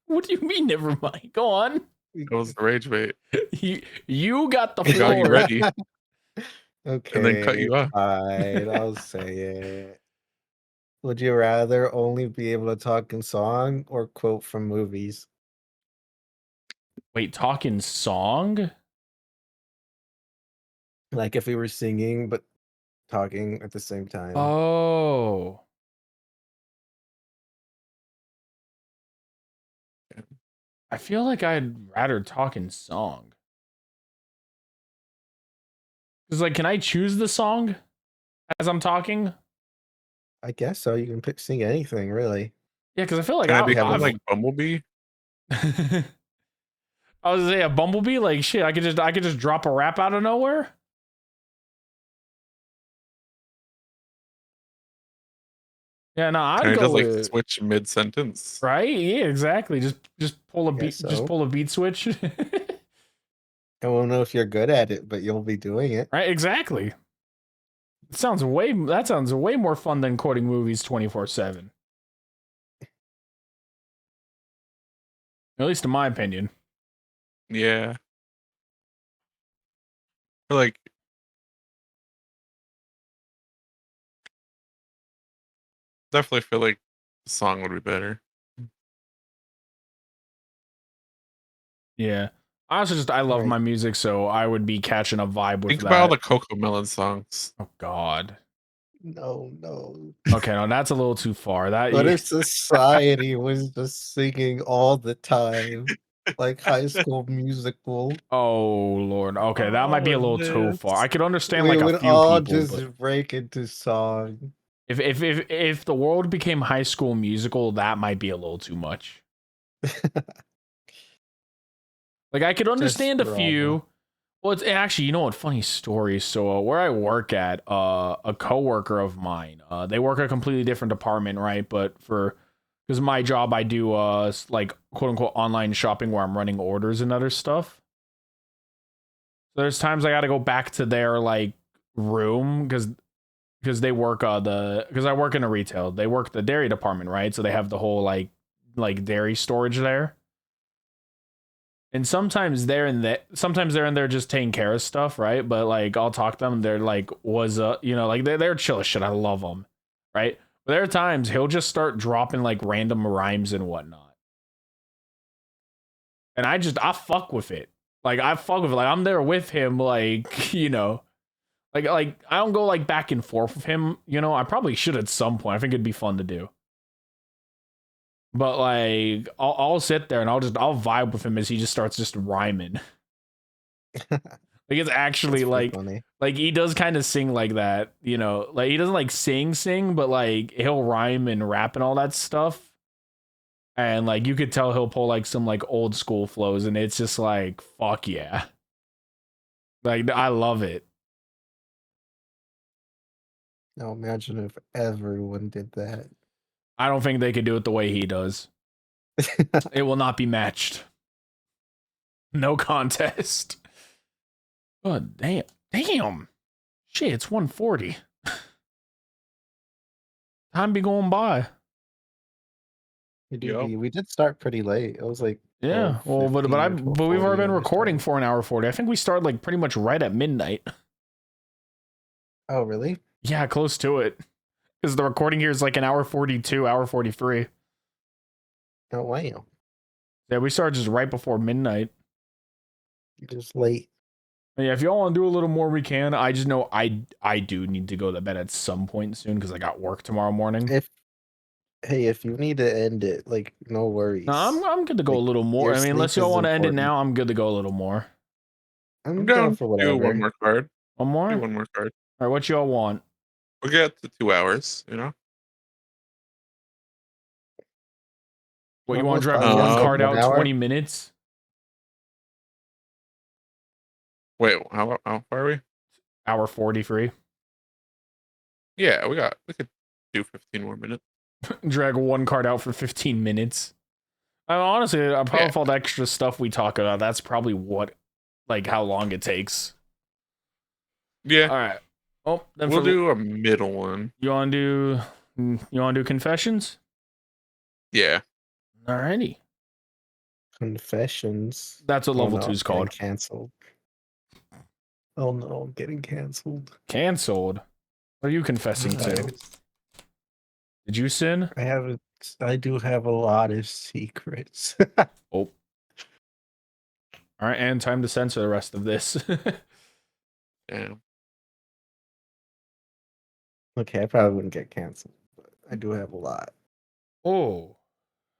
What do you mean? Never mind. Go on. that was the rage bait. You got the He got you floor. ready Okay. and then cut you off. Fine, I'll say it. Would you rather only be able to talk in song or quote from movies? Wait, talking song? Like if we were singing but talking at the same time. Oh. I feel like I'd rather talk in song. Cause like, can I choose the song as I'm talking? I guess so. You can sing anything, really. Yeah, because I feel like Can I have become a- like Bumblebee? I was gonna say a Bumblebee. Like shit, I could just drop a rap out of nowhere. Yeah, no, Can I I'd go just like with switch mid sentence? right. Yeah, exactly. Just pull a beat. Guess Just so. pull a beat switch. I won't know if you're good at it, but you'll be doing it. Right, exactly. That sounds way more fun than quoting movies 24/7. At least in my opinion. Yeah. Or, like definitely feel like the song would be better. Yeah. I also I love Right. my music, so I would be catching a vibe with Think that. about all the Coco Melon songs. Oh God. No. Okay, no, that's a little too far. That What if society was just singing all the time? Like High School Musical. Oh Lord. Okay, that might be a little too far. I could understand We like would a few all people, just but break into song. if the world became High School Musical, that might be a little too much. Like I could understand a few. Well, it's actually, you know what? Funny story. So where I work at, a coworker of mine, they work a completely different department, right? But for because my job, I do like quote unquote online shopping where I'm running orders and other stuff. So there's times I got to go back to their like room because they work because I work in a retail. They work the dairy department, right? So they have the whole like dairy storage there. And sometimes they're in there just taking care of stuff, right? But like I'll talk to them, they're like, like they're chill as shit. I love them, right? But there are times he'll just start dropping like random rhymes and whatnot, and I fuck with it. Like I fuck with it. Like I'm there with him, like like I don't go like back and forth with him. I probably should at some point. I think it'd be fun to do. But like I'll sit there and I'll vibe with him as he just starts just rhyming. Like it's actually like funny. Like he does kind of sing like that, like he doesn't like sing, but like he'll rhyme and rap and all that stuff. And like you could tell he'll pull like some like old school flows, and it's just like fuck yeah. Like I love it. Now imagine if everyone did that. I don't think they could do it the way he does. It will not be matched. No contest. Oh, damn. Shit, it's 1:40. Time be going by. We did start pretty late. It was like yeah. Well, but we've already been recording for an hour 40. I think we started like pretty much right at midnight. Oh, really? Yeah, close to it. Because the recording here is like an hour 42, hour 43. Oh, wow. Yeah, we started just right before midnight. Just late. Yeah, if y'all want to do a little more, we can. I just know I do need to go to bed at some point soon because I got work tomorrow morning. If you need to end it, like, no worries. No, I'm good to go a little more. I mean, unless y'all want to end it now, I'm good to go a little more. I'm down for whatever. Do one more card. One more? Do one more card. All right, what y'all want? We'll get to 2 hours, What, you want to drag one card out 20 minutes? Wait, how far are we? Hour 43. Yeah, we could do 15 more minutes. Drag one card out for 15 minutes. Honestly, probably all the extra stuff we talk about, that's probably how long it takes. Yeah. All right. Oh, then we'll do a middle one. You want to do confessions? Yeah. Alrighty. Confessions. That's what level 2 is called. Canceled. Oh no, I'm getting canceled. Canceled? What are you confessing to? Did you sin? I do have a lot of secrets. Oh. Alright, and time to censor the rest of this. Damn. Okay, I probably wouldn't get canceled, but I do have a lot. Oh.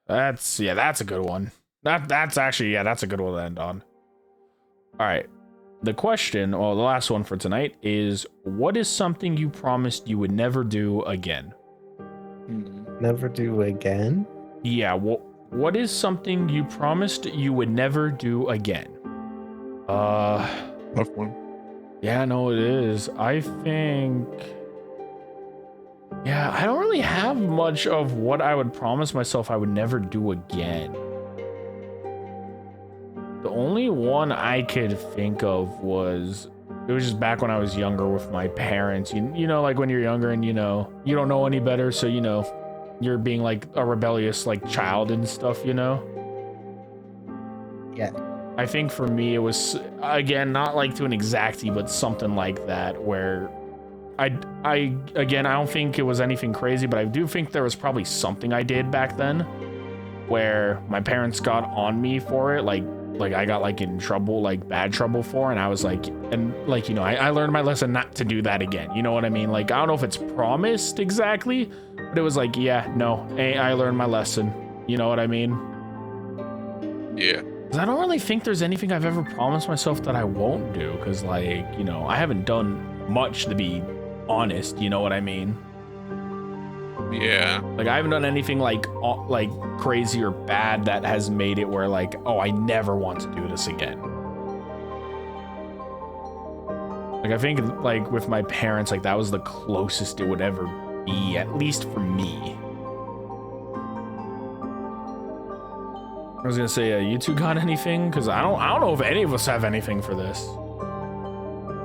That's a good one. That's actually, that's a good one to end on. Alright. The question, the last one for tonight is, what is something you promised you would never do again? Never do again? Yeah, what is something you promised you would never do again? Tough one. Yeah, no, it is. I think... Yeah, I don't really have much of what I would promise myself I would never do again. The only one I could think of was... It was just back when I was younger with my parents. You know, like when you're younger and you don't know any better, so you're being like a rebellious like child and stuff, Yeah. I think for me it was, again, not like to an exactly, but something like that where I don't think it was anything crazy, but I do think there was probably something I did back then where my parents got on me for it, like I got like in trouble, like bad trouble for, and I was like, I learned my lesson not to do that again. You know what I mean? Like, I don't know if it's promised exactly, but it was like, I learned my lesson. You know what I mean? Yeah. Because I don't really think there's anything I've ever promised myself that I won't do. Because I haven't done much, to be honest. You know what I mean? Yeah. Like I haven't done anything like crazy or bad that has made it where like, oh, I never want to do this again. Like I think like with my parents, like that was the closest it would ever be, at least for me. I was gonna say, you two got anything? Because I don't know if any of us have anything for this.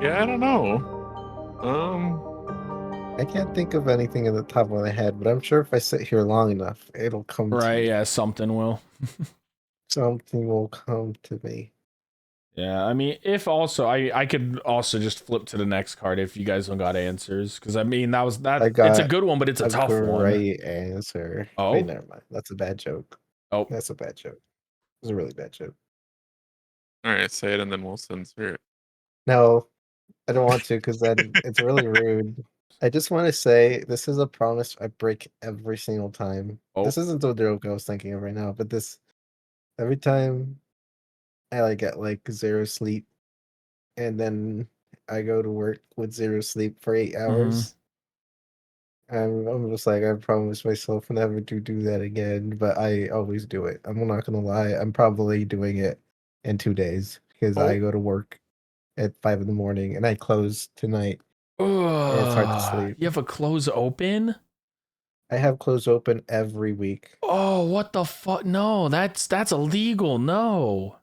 Yeah, I don't know. I can't think of anything in the top of my head, but I'm sure if I sit here long enough, it'll come to Right? me. Yeah, something will. Something will come to me. Yeah, I mean, if also I could also just flip to the next card if you guys don't got answers, because I mean that was that. I It's a got good one, but it's a tough one. great answer. Oh, Wait, never mind. That's a bad joke. oh, That's a bad joke. It's a really bad joke. All right, say it and then we'll censor it. No, I don't want to because then it's really rude. I just want to say this is a promise I break every single time. Oh. This isn't the joke I was thinking of right now, but this every time I like get like 0 sleep and then I go to work with 0 sleep for 8 hours. I'm just like I promise myself never to do that again, but I always do it. I'm not gonna lie. I'm probably doing it in 2 days because I go to work at 5 in the morning and I close tonight. And it's hard to sleep. You have a close open? I have close open every week. Oh, what the fuck? No, that's illegal. No.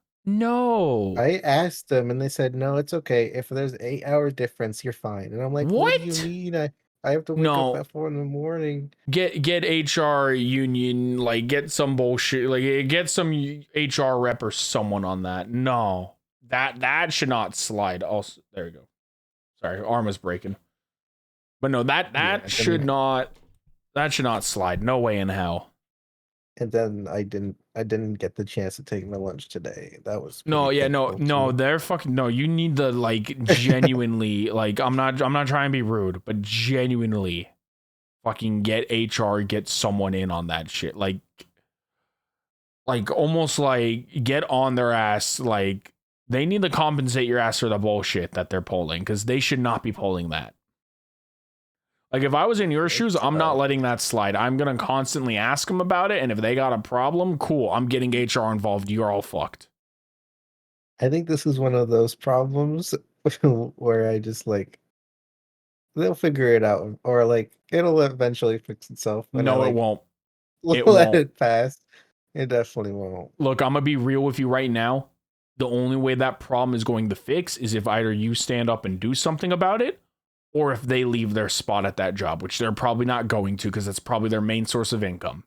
I asked them and they said, no, it's okay. If there's 8 hour difference, you're fine. And I'm like, what do you mean? I have to wake up at 4 in the morning. Get HR union, like get some bullshit, like get some HR rep or someone on that. No, that should not slide. Also, there you go. Sorry, arm was breaking. But no, that should not slide. No way in hell. And then I didn't get the chance to take my lunch today. That was no. They're fucking no. You need to like genuinely like. I'm not trying to be rude, but genuinely, fucking get HR, get someone in on that shit. Like almost like get on their ass. Like they need to compensate your ass for the bullshit that they're pulling because they should not be pulling that. Like, if I was in your shoes, I'm not letting that slide. I'm going to constantly ask them about it. And if they got a problem, cool. I'm getting HR involved. You're all fucked. I think this is one of those problems where I just like, they'll figure it out. Or like, it'll eventually fix itself. No, it won't. Let it pass. It definitely won't. Look, I'm going to be real with you right now. The only way that problem is going to fix is if either you stand up and do something about it, or if they leave their spot at that job, which they're probably not going to because that's probably their main source of income.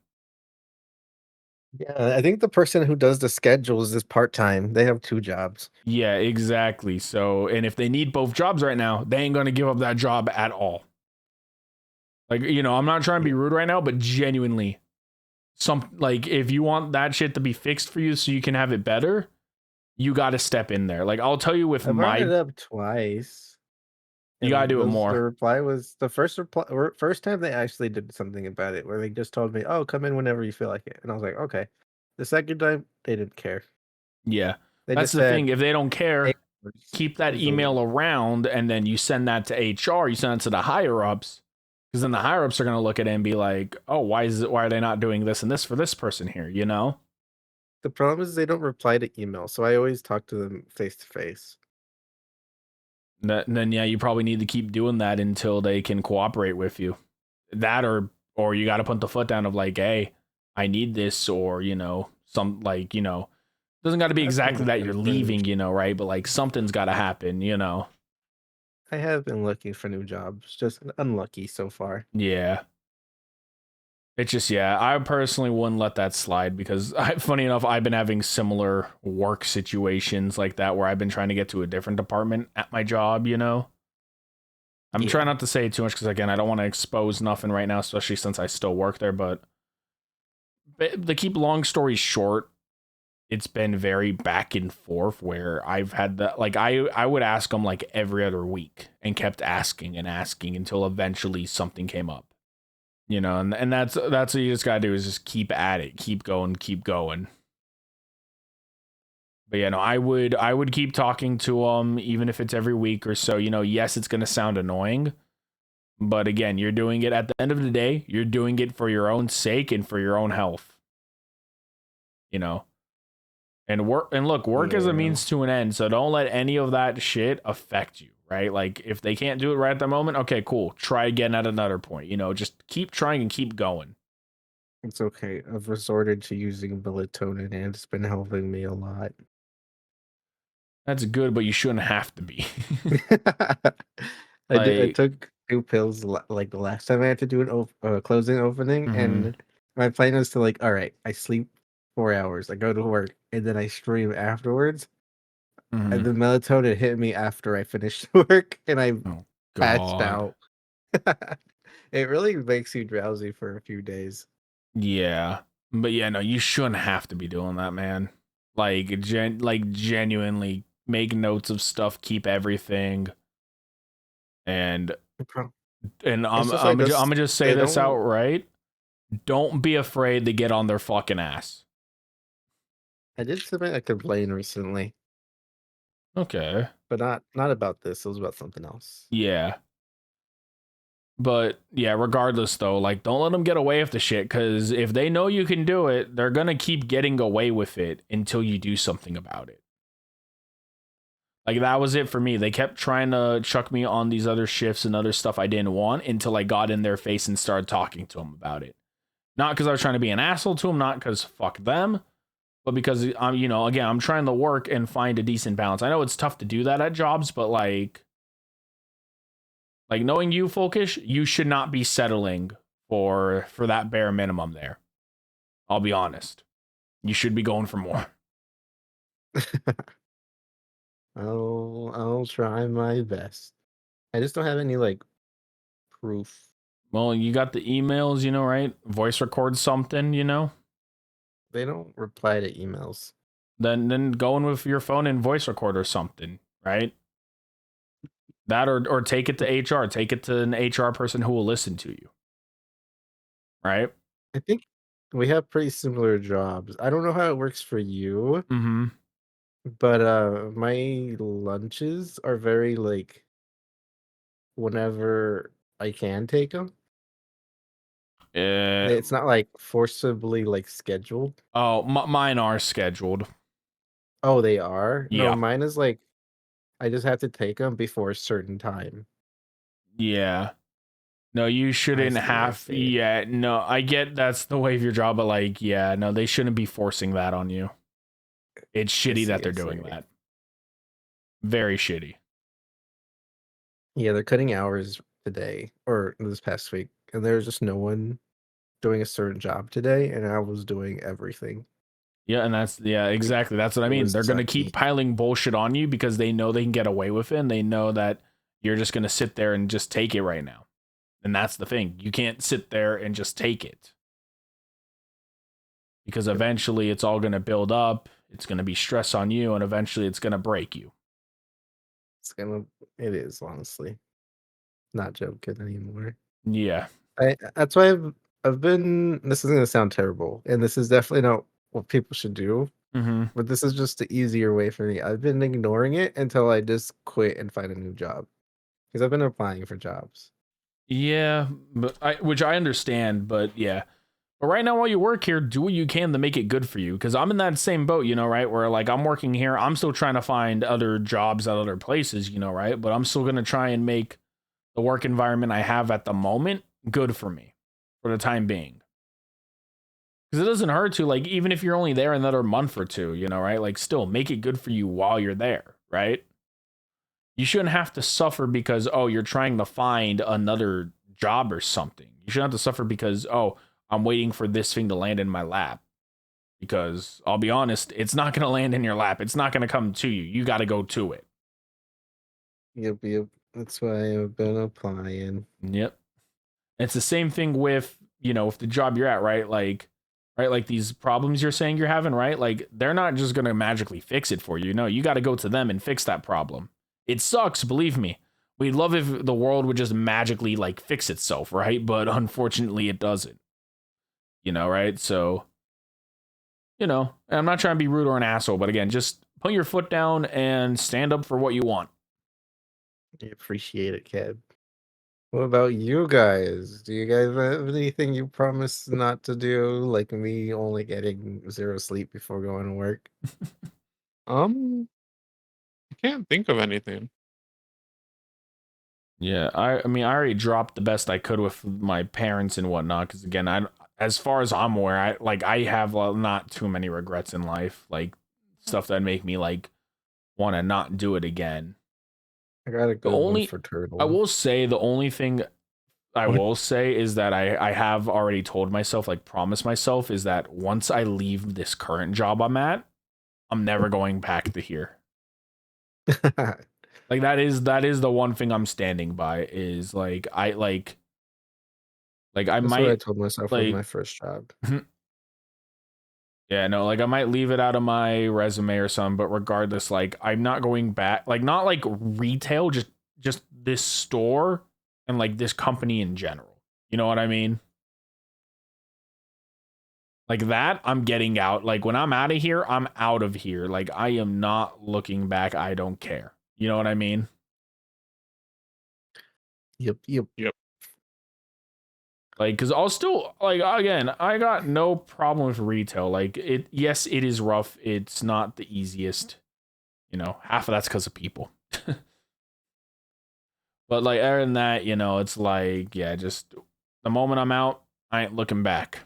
Yeah, I think the person who does the schedules is part-time. They have 2 jobs. Yeah, exactly. So, and if they need both jobs right now, they ain't going to give up that job at all. Like, you know, I'm not trying to be rude right now, but genuinely, if you want that shit to be fixed for you so you can have it better, you got to step in there. Like, I'll tell you with I brought it up twice. You gotta do it more. The reply was the first time they actually did something about it, where they just told me, "Oh, come in whenever you feel like it," and I was like, "Okay." The second time, they didn't care. Yeah, that's the thing. If they don't care, keep that email around, and then you send that to HR. You send it to the higher ups, because then the higher ups are gonna look at it and be like, "Oh, why are they not doing this and this for this person here?" You know. The problem is they don't reply to email, so I always talk to them face to face. Then yeah, you probably need to keep doing that until they can cooperate with you. That or you got to put the foot down of like, hey, I need this, or you know, some like, you know, doesn't got to be exactly that you're leaving, you know, right? But like something's got to happen, you know. I have been looking for new jobs, just unlucky so far. Yeah. It's just, yeah, I personally wouldn't let that slide because, funny enough, I've been having similar work situations like that where I've been trying to get to a different department at my job, you know? I'm trying not to say too much because, again, I don't want to expose nothing right now, especially since I still work there. But to keep long story short, it's been very back and forth where I've had that, like, I would ask them like every other week and kept asking and asking until eventually something came up. You know, and that's what you just gotta do is just keep at it, keep going. But yeah, no, I would keep talking to them, even if it's every week or so. You know, yes, it's gonna sound annoying, but again, you're doing it at the end of the day. You're doing it for your own sake and for your own health. You know, and work is a means to an end. So don't let any of that shit affect you. Right? Like, if they can't do it right at the moment, okay, cool. Try again at another point. You know, just keep trying and keep going. It's okay. I've resorted to using melatonin, and it's been helping me a lot. That's good, but you shouldn't have to be. I Like, took 2 pills like the last time I had to do an closing opening, mhm, and my plan was to like, all right, I sleep 4 hours, I go to work, and then I stream afterwards. And mhm. the melatonin hit me after I finished work, and I Oh passed God. out. It really makes you drowsy for a few days. Yeah. But yeah, no, you shouldn't have to be doing that, man. Like genuinely make notes of stuff, keep everything. And Pro- I'm It's just I'm like gonna I'm this. gonna just say They this don't. outright. Don't be afraid to get on their fucking ass. I did submit a complaint recently, Okay. but not about this. It was about something else. Yeah. But yeah, regardless though, like don't let them get away with the shit because if they know you can do it, they're gonna keep getting away with it until you do something about it. Like that was it for me. They kept trying to chuck me on these other shifts and other stuff I didn't want until I got in their face and started talking to them about it. Not because I was trying to be an asshole to them, not because fuck them, but because I'm, again, I'm trying to work and find a decent balance. I know it's tough to do that at jobs, but like knowing you, Folkish, you should not be settling for that bare minimum there. I'll be honest. You should be going for more. I'll try my best. I just don't have any like proof. Well, you got the emails, right? Voice record something. They don't reply to emails. Then go in with your phone and voice record or something, right? That or take it to HR, take it to an HR person who will listen to you, right? I think we have pretty similar jobs. I don't know how it works for you, Mm-hmm. but my lunches are very like whenever I can take them. Uh, It's not like forcibly like scheduled. oh, mine are scheduled. Oh, they are? No, Yeah, mine is like I just have to take them before a certain time. yeah. No, you I shouldn't see, I have. see. Yeah, no, I get that's the way of your job, but like, yeah, no, they shouldn't be forcing that on you. It's I shitty that see, they're I doing see. that. Very shitty. Yeah, they're cutting hours today or this past week, and there's just no one doing a certain job today, and I was doing everything. Yeah, and yeah, exactly. That's what I It mean. was They're gonna keep sucky. piling bullshit on you because they know they can get away with it, and they know that you're just gonna sit there and just take it right now. And that's the thing. You can't sit there and just take it because Yep. eventually it's all gonna build up. It's gonna be stress on you, and eventually it's gonna break you. It's gonna it is honestly. Not joking anymore. Yeah. That's why I've been this is gonna sound terrible, and this is definitely not what people should do, Mm-hmm. but this is just the easier way for me. I've been ignoring it until I just quit and find a new job. Because I've been applying for jobs. Yeah, which I understand, but yeah. But right now, while you work here, do what you can to make it good for you. Because I'm in that same boat, right? Where like I'm working here, I'm still trying to find other jobs at other places, right? But I'm still gonna try and make the work environment I have at the moment good for me for the time being. Because it doesn't hurt to like even if you're only there another month or two, right? Like still make it good for you while you're there, right? You shouldn't have to suffer because you're trying to find another job or something. You shouldn't have to suffer because I'm waiting for this thing to land in my lap. Because I'll be honest, it's not going to land in your lap. It's not going to come to you. You got to go to it. Yep. That's why I've been applying. Yep. It's the same thing with, with the job you're at, right? Right, like these problems you're saying you're having, right? Like they're not just going to magically fix it for you. No, you got to go to them and fix that problem. It sucks, believe me. We'd love if the world would just magically like fix itself, right? But unfortunately it doesn't. Right? So, and I'm not trying to be rude or an asshole, but again, just put your foot down and stand up for what you want. I appreciate it, Keb. What about you guys? Do you guys have anything you promise not to do? Like me only getting 0 sleep before going to work? Um, I can't think of anything. Yeah, I mean, I already dropped the best I could with my parents and whatnot. Because again, as far as I'm aware, I have not too many regrets in life, like stuff that make me like want to not do it again. I got a The good one only for Turtle. I will say the only thing I will say is that I have already told myself, like promised myself, is that once I leave this current job I'm at, I'm never going back to here. Like that is the one thing I'm standing by is like I That's what I might told myself with like my first job. yeah, no, like I might leave it out of my resume or something, but regardless, like I'm not going back, like not like retail, just this store and like this company in general. You know what I mean? Like that, I'm getting out. Like when I'm out of here, I'm out of here. Like I am not looking back. I don't care. You know what I mean? Yep. Like, cause I'll still like again, I got no problem with retail. Like it, yes, it is rough. It's not the easiest. You know, half of that's because of people. But like other than that, you know, it's like, yeah, just the moment I'm out, I ain't looking back.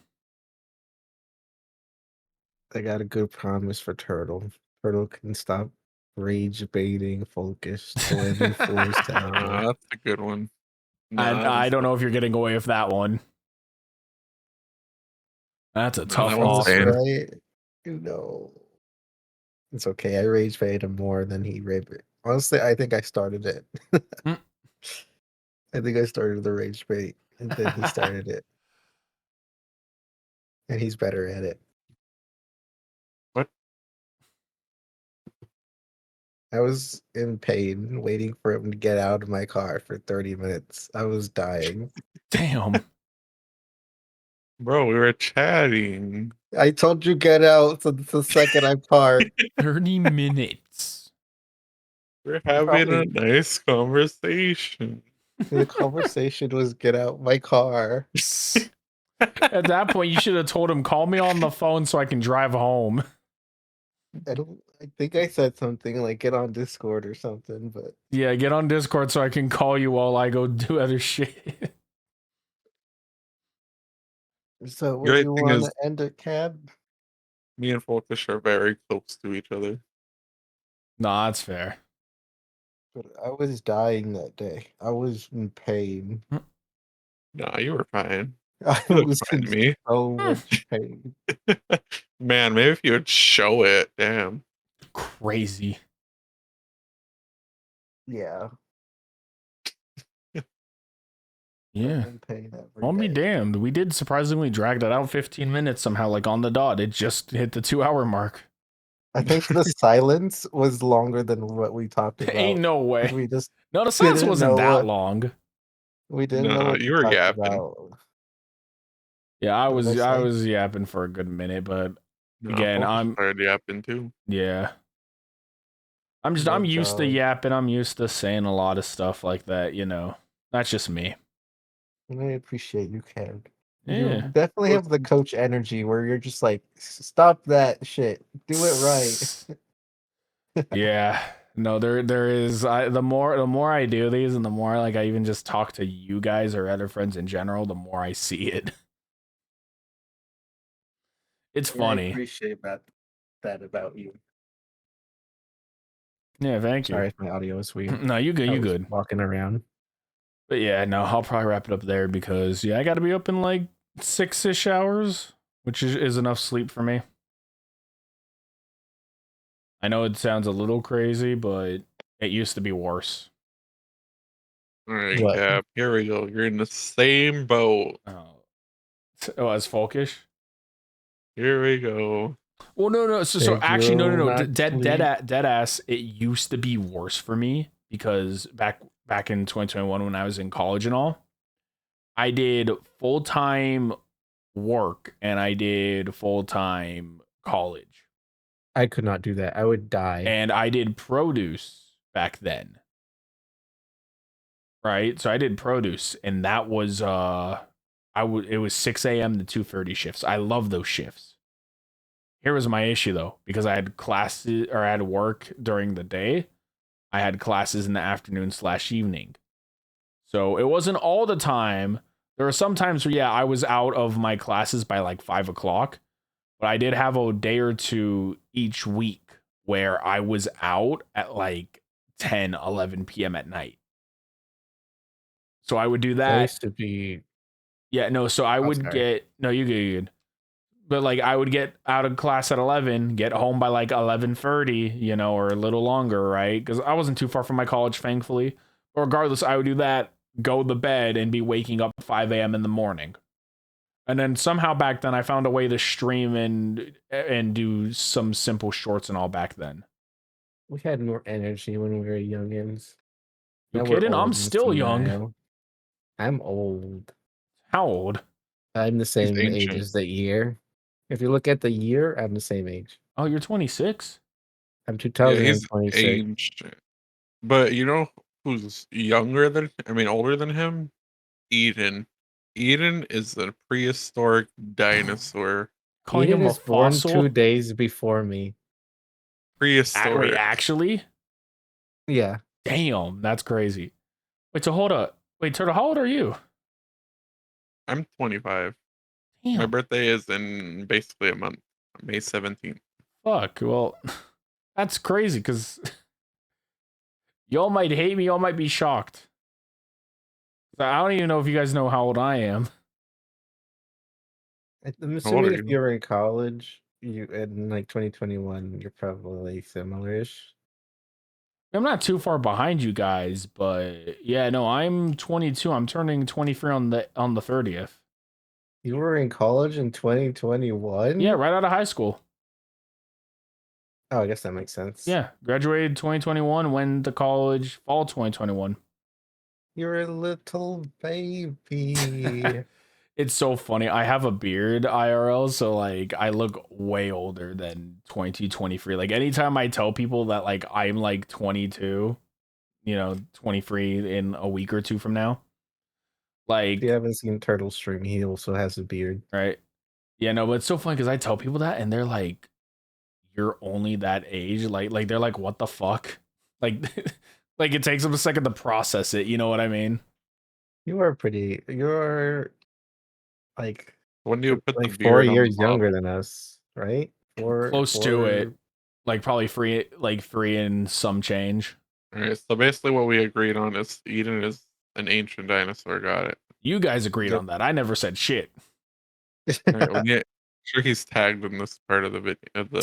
I got a good promise for Turtle. Turtle can stop rage baiting Folkish to land me floors tower. That's a good one. And I don't know if you're getting away with that one. That's a tough that one's offer. insane. Right? No. It's okay. I rage baited him more than he rage bait. Honestly, I think I started it. Mm. I think I started the rage bait, and then he started it. And he's better at it. What? I was in pain waiting for him to get out of my car for 30 minutes. I was dying. Damn. Bro, we were chatting. I told you get out the second I parked. 30 minutes. We're having a nice conversation. The conversation was get out my car. At that point, you should have told him, call me on the phone so I can drive home. I think I said something like get on Discord or something, but Yeah, get on Discord so I can call you while I go do other shit. so what Great you thing want is, to end a cab? me and Folkish are very close to each other. Nah, that's fair. But I was dying that day. I was in pain. Nah, you were fine. I You look was fine in to me. so much pain. Man, maybe if you would show it, damn. Crazy. Yeah. Yeah. I'm in pain every I'll be day. damned. We did surprisingly drag that out 15 minutes somehow, like on the dot. It just hit the 2-hour mark. I think the silence was longer than what we talked about. Ain't no way. We just No, the silence didn't wasn't know that what- long. we didn't know Nah, what you to were talk yapping. about. Yeah, I What did I say? was yapping for a good minute, but Nah, again, Folkish I'm started yapping too. yeah. I'm No used to job. yapping. I'm used to saying a lot of stuff like that, you know. That's just me. And I appreciate you, Ken. You Yeah. definitely have the coach energy where you're just like, stop that shit. Do it right. Yeah. No, there is the more I do these and the more like I even just talk to you guys or other friends in general, the more I see it. It's I funny. appreciate that about you. Yeah, thank you. Sorry if my audio is weird. No, you good, I you was good. walking around. But yeah, no, I'll probably wrap it up there because yeah, I got to be up in like 6-ish hours, which is enough sleep for me. I know it sounds a little crazy, but it used to be worse. All right, What? Cap. Here we go. You're in the same boat. Oh, as folkish. Here we go. Well, no. So Said actually, no. you'll not Dead ass. It used to be worse for me because back in 2021 when I was in college and all, I did full-time work and I did full-time college. I could not do that. I would die. And I did produce back then. Right? So I did produce and that was it was 6 a.m. to 2:30 shifts. I love those shifts. Here was my issue though, because I had classes or I had work during the day. I had classes in the afternoon / evening. So it wasn't all the time, There were some times where, yeah, I was out of my classes by like 5 o'clock, but I did have a day or two each week where I was out at like 10, 11 p.m. at night. So I would do I that. used to be. Yeah, no, so I would sorry. get, no, you good. But like I would get out of class at 11, get home by like 11:30, you know, or a little longer, right? Because I wasn't too far from my college, thankfully. But regardless, I would do that, go to bed, and be waking up at 5 a.m. in the morning. And then somehow back then I found a way to stream and do some simple shorts and all back then. We had more energy when we were youngins. You Now we're kidding? old I'm and still young. senile. I'm old. How old? I'm the same age ancient. as the year. If you look at the year, I'm the same age. Oh, you're 26? I'm Yeah, he's 2026. aged. But you know who's older than him? Eden. Eden is a prehistoric dinosaur. Calling Eden him a is born fossil? 2 days before me. Prehistoric. Wait, actually? Yeah. Damn, that's crazy. Wait, so hold up. Wait, Turtle, how old are you? I'm 25. Damn. My birthday is in basically a month, May 17th. Fuck. Well, that's crazy because y'all might hate me. Y'all might be shocked. I don't even know if you guys know how old I am. I'm How old assuming are if you? you were in college, you in like 2021, you're probably similar-ish. I'm not too far behind you guys, but yeah, no, I'm 22. I'm turning 23 on the 30th. You were in college in 2021? Yeah, right out of high school. Oh, I guess that makes sense. Yeah, graduated 2021, went to college fall 2021. You're a little baby. It's so funny. I have a beard IRL, so like I look way older than 22, 23. Like anytime I tell people that like I'm like 22, 23 in a week or two from now. If you Like, haven't seen Turtle stream, he also has a beard. right? Yeah, no, but it's so funny because I tell people that and they're like, you're only that age. Like they're like, what the fuck? Like like it takes them a second to process it, you know what I mean? You're like When do you put the 4 beard on the years younger bottle? than us, right? Four, Close to it. four. Like probably three and some change. Alright, so basically what we agreed on is Eden is an ancient dinosaur. Got it. You guys agreed Yep. on that. I never said shit. Alright, well, yeah, sure he's tagged in this part of the video of the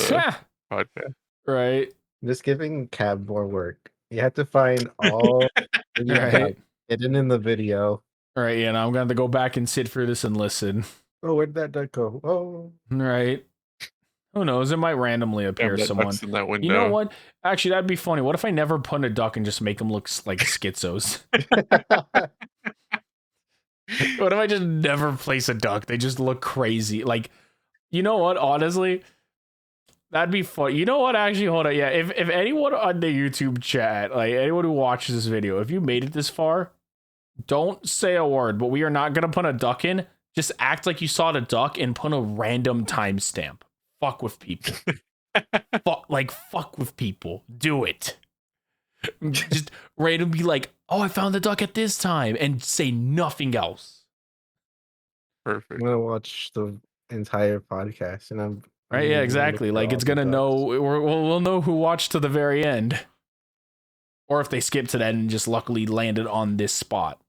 podcast. Right. Just giving Cab more work. You have to find all the Right. hidden in the video. Right. Yeah. Now I'm going to go back and sit through this and listen. Oh, where'd that duck go? Oh. Right. Who knows? It might randomly appear that someone. duck's in that window. You know what? Actually, that'd be funny. What if I never put a duck and just make them look like schizos? What if I just never place a duck? They just look crazy. Like, you know what? Honestly, that'd be fun. You know what? Actually, hold on. Yeah, if anyone on the YouTube chat, like anyone who watches this video, if you made it this far, don't say a word. But we are not gonna put a duck in. Just act like you saw the duck and put a random timestamp. Fuck with people. fuck with people. Do it. Just randomly be like, oh, I found the duck at this time, and say nothing else. Perfect. I'm gonna watch the entire podcast, and I'm Right? Yeah, exactly. Like it's gonna know. We'll know who watched to the very end, or if they skipped to that and just luckily landed on this spot.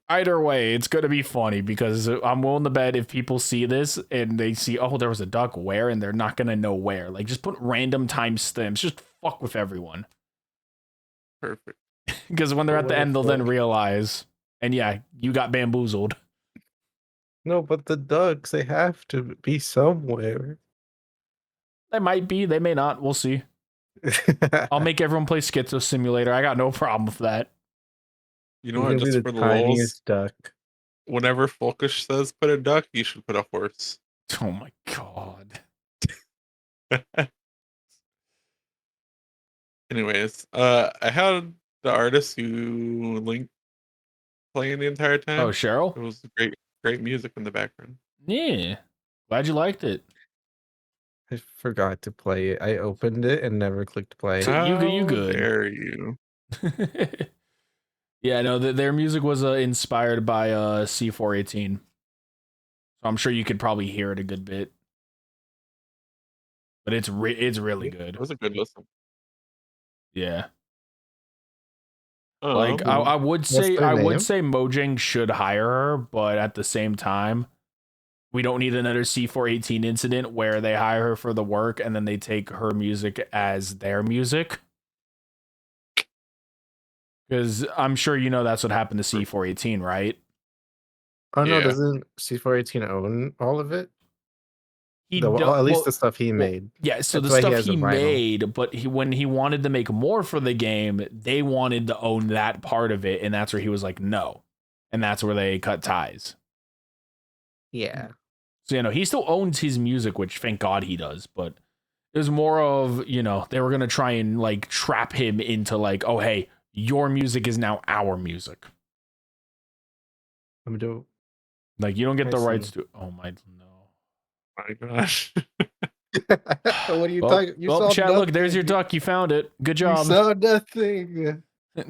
Either way, it's gonna be funny because I'm willing to bet if people see this and they see, oh, there was a duck where, and they're not gonna know where. Like just put random timestamps. Just fuck with everyone. Perfect. Because when they're at the end, they'll then realize, and yeah, you got bamboozled. No, but the ducks, they have to be somewhere. They might be, they may not. We'll see. I'll make everyone play Schizo Simulator. I got no problem with that. You know what? Just for the lulz, duck. Whenever Folkish says put a duck, you should put a horse. Oh my god. Anyways, I had the artist you linked playing the entire time. Oh, Cheryl? It was great music in the background. Yeah. Glad you liked it. I forgot to play it. I opened it and never clicked play. You good. How dare you? Yeah, no, their music was inspired by C418. So I'm sure you could probably hear it a good bit. But it's really good. It was a good listen. Yeah. Like I would say Mojang should hire her, but at the same time, we don't need another C418 incident where they hire her for the work and then they take her music as their music. Because I'm sure you know that's what happened to C418, right? Oh no, Yeah. doesn't C418 own all of it? At least the stuff he made. Yeah, so That's the why stuff has a he vinyl. made, but when he wanted to make more for the game, they wanted to own that part of it, and that's where he was like, no. And that's where they cut ties. Yeah. So, you know, he still owns his music, which thank God he does, but it was more of, you know, they were going to try and like trap him into like, oh, hey, your music is now our music. I'm doing. Like, you don't get I the see. rights to, oh my, no. My gosh. What are you talking? You saw Chad, nothing. look, there's your duck. You found it. Good job. You saw nothing.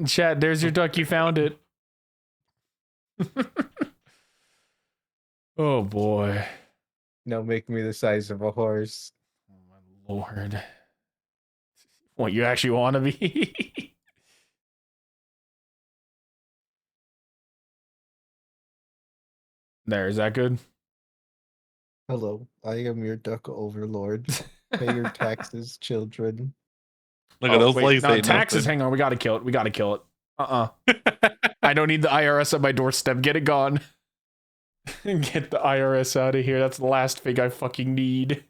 Chad, there's your duck. You found it. Oh boy. No, make me the size of a horse. Oh my lord. What, you actually want to be? There, is that good? Hello, I am your duck overlord. Pay your taxes, children. Look at those wait, lights. no, taxes. Hang on, we gotta kill it. We gotta kill it. I don't need the IRS at my doorstep. Get it gone. Get the IRS out of here. That's the last thing I fucking need.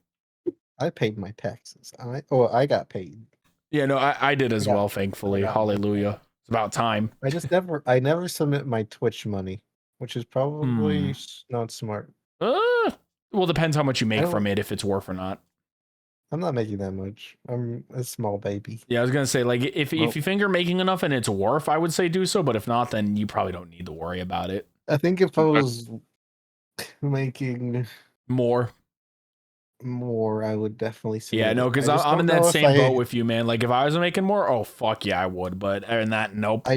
I paid my taxes. I got paid. Yeah, no, I did as well, thankfully. Hallelujah. It's about time. I never submit my Twitch money, which is probably not smart. Well, depends how much you make from it, if it's worth or not. I'm not making that much. I'm a small baby. Yeah, I was gonna say, like, if you think you're making enough and it's worth, I would say do so. But if not, then you probably don't need to worry about it. I think if I was making more, I would definitely say. Yeah, no, because I'm in that same boat with you, man. Like, if I was making more, oh fuck yeah, I would. But in that, nope.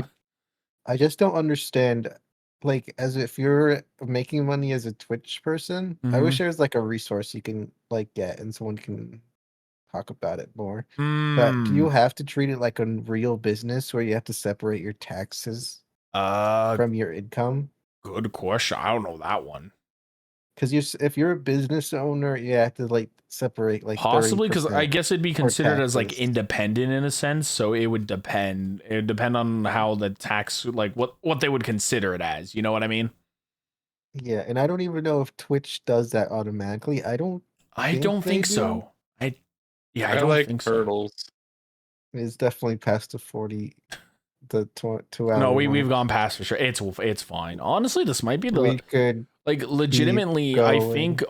I just don't understand. Like, as if you're making money as a Twitch person, I wish there was like a resource you can like get and someone can talk about it more. But do you have to treat it like a real business where you have to separate your taxes from your income? Good question. I don't know that one. Because if you're a business owner, you have to like separate like possibly, because I guess it'd be considered as like independent in a sense. So it would depend. It would depend on how the tax, like what they would consider it as. You know what I mean? Yeah, and I don't even know if Twitch does that automatically. I don't think so. I don't like think turtles. So. It's definitely past the 40, the 2 hour. No, we've gone past for sure. It's fine. Honestly, this might be we could like legitimately. I think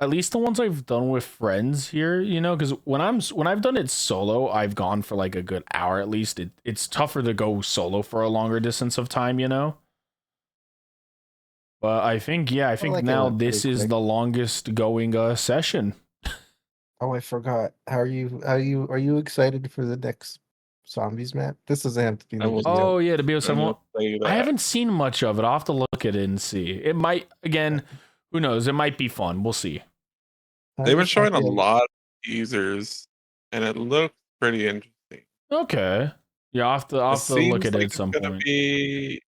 at least the ones I've done with friends here, you know, because when I've done it solo, I've gone for like a good hour at least. It's tougher to go solo for a longer distance of time, you know. But I think now this is the longest going session. Oh, I forgot. Are you excited for the next zombies map? This doesn't have to be. Oh yeah, the EP7. I haven't seen much of it. I'll have to look at it and see. It might, again, who knows? It might be fun. We'll see. They've been showing a lot of users, and it looks pretty interesting. Okay. Yeah, I'll have to look at it at some point. It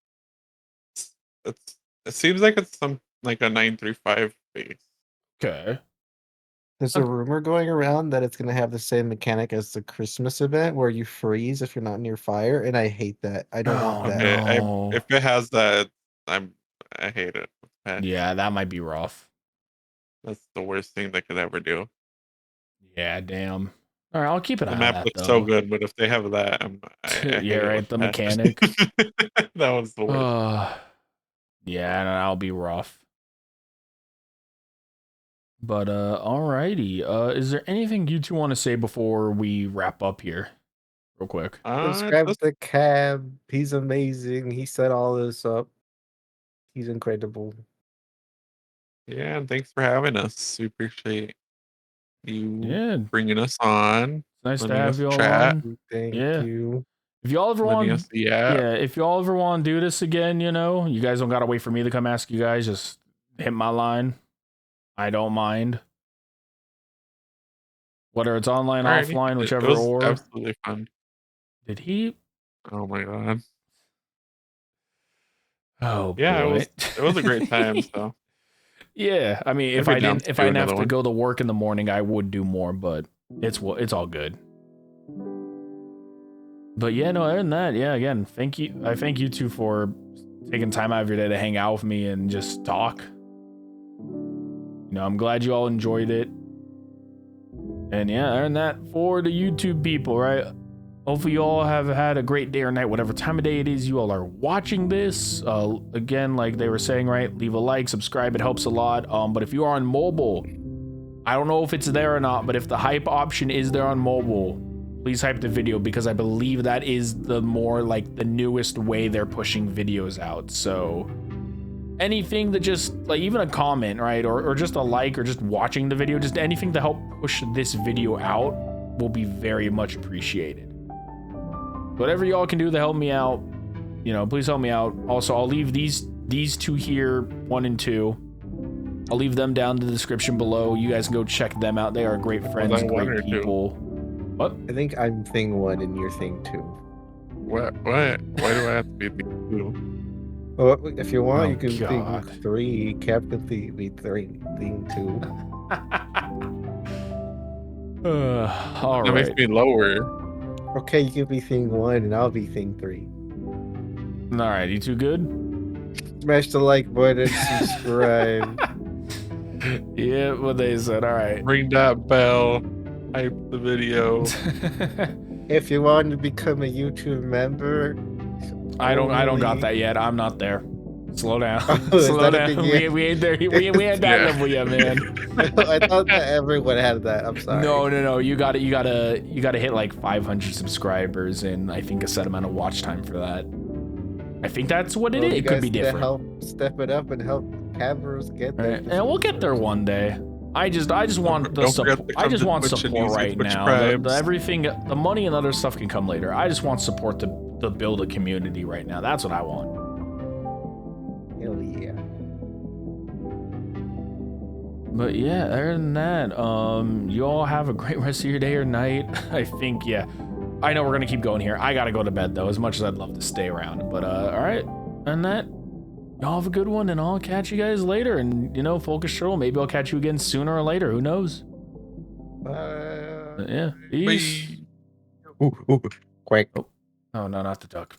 seems like it's a 935 base. Okay. There's a rumor going around that it's going to have the same mechanic as the Christmas event where you freeze if you're not near fire, and I hate that. I don't want that. No. If it has that, I hate it. Yeah, that might be rough. That's the worst thing they could ever do. Yeah, damn. All right, I'll keep an eye on that. The map looks so good, but if they have that, yeah, right. The mechanic. That was the worst. Yeah, that'll be rough. But alrighty. Is there anything you two want to say before we wrap up here, real quick? Subscribe to the cab. He's amazing. He set all this up. He's incredible. Yeah, and thanks for having us. We appreciate you bringing us on. Nice to have you all on. Thank you. If y'all ever want, yeah, if y'all ever want to do this again, you know, you guys don't gotta wait for me to come ask you guys. Just hit my line. I don't mind. Whether it's online, alrighty. offline, whichever It was or. absolutely fun. Did he? Oh my god. Oh Yeah, boy. it was a great time. So Yeah, I mean, if I'd I be down didn't, to if do I didn't have another to one. go to work in the morning, I would do more. But it's all good. But yeah, no, other than that, yeah, again, thank you. I thank you two for taking time out of your day to hang out with me and just talk. You know, I'm glad you all enjoyed it. And yeah, other than that, for the YouTube people, right? Hopefully you all have had a great day or night, whatever time of day it is you all are watching this. Again, like they were saying, right? Leave a like, subscribe, it helps a lot. But if you are on mobile, I don't know if it's there or not, but if the hype option is there on mobile, please hype the video, because I believe that is the more like the newest way they're pushing videos out. So anything that just like even a comment, right? Or just a like, or just watching the video, just anything to help push this video out will be very much appreciated. Whatever y'all can do to help me out, you know, please help me out. Also, I'll leave these two here, 1 and 2. I'll leave them down in the description below. You guys can go check them out. They are great friends, great people. What? I think I'm thing 1 and you're thing 2. What? Why do I have to be thing 2? Well, if you want, Oh, you can God. thing 3. Cap can be thing 2. All That right. makes me lower. Okay, you can be thing 1 and I'll be thing 3. All right, you two good? Smash the like button, subscribe. Yeah, what they said. All right. Ring that bell. Hype the video. If you want to become a YouTube member, I don't got only- that yet. I'm not there. Slow down. Oh, is Slow that a down. thing yet? We ain't there. We ain't that Yeah. level yet, man. I thought that everyone had that. I'm sorry. No. You gotta hit like 500 subscribers and I think a set amount of watch time for that. I think that's what it is. It could be different. Help step it up and help cameras get there. Right. And we'll get there one day. I just want the Don't support. forget to I come just to want Twitch and support use your right Twitch now. tribes. Everything, the money and other stuff can come later. I just want support to build a community right now. That's what I want. Hell yeah. But yeah, other than that, you all have a great rest of your day or night. I think, yeah. I know we're gonna keep going here. I gotta go to bed though, as much as I'd love to stay around. But all right, and that, y'all have a good one, and I'll catch you guys later. And you know, Folkish Turtle, maybe I'll catch you again sooner or later. Who knows? Bye. But yeah, peace. Bye. Quick. Oh no, not the duck.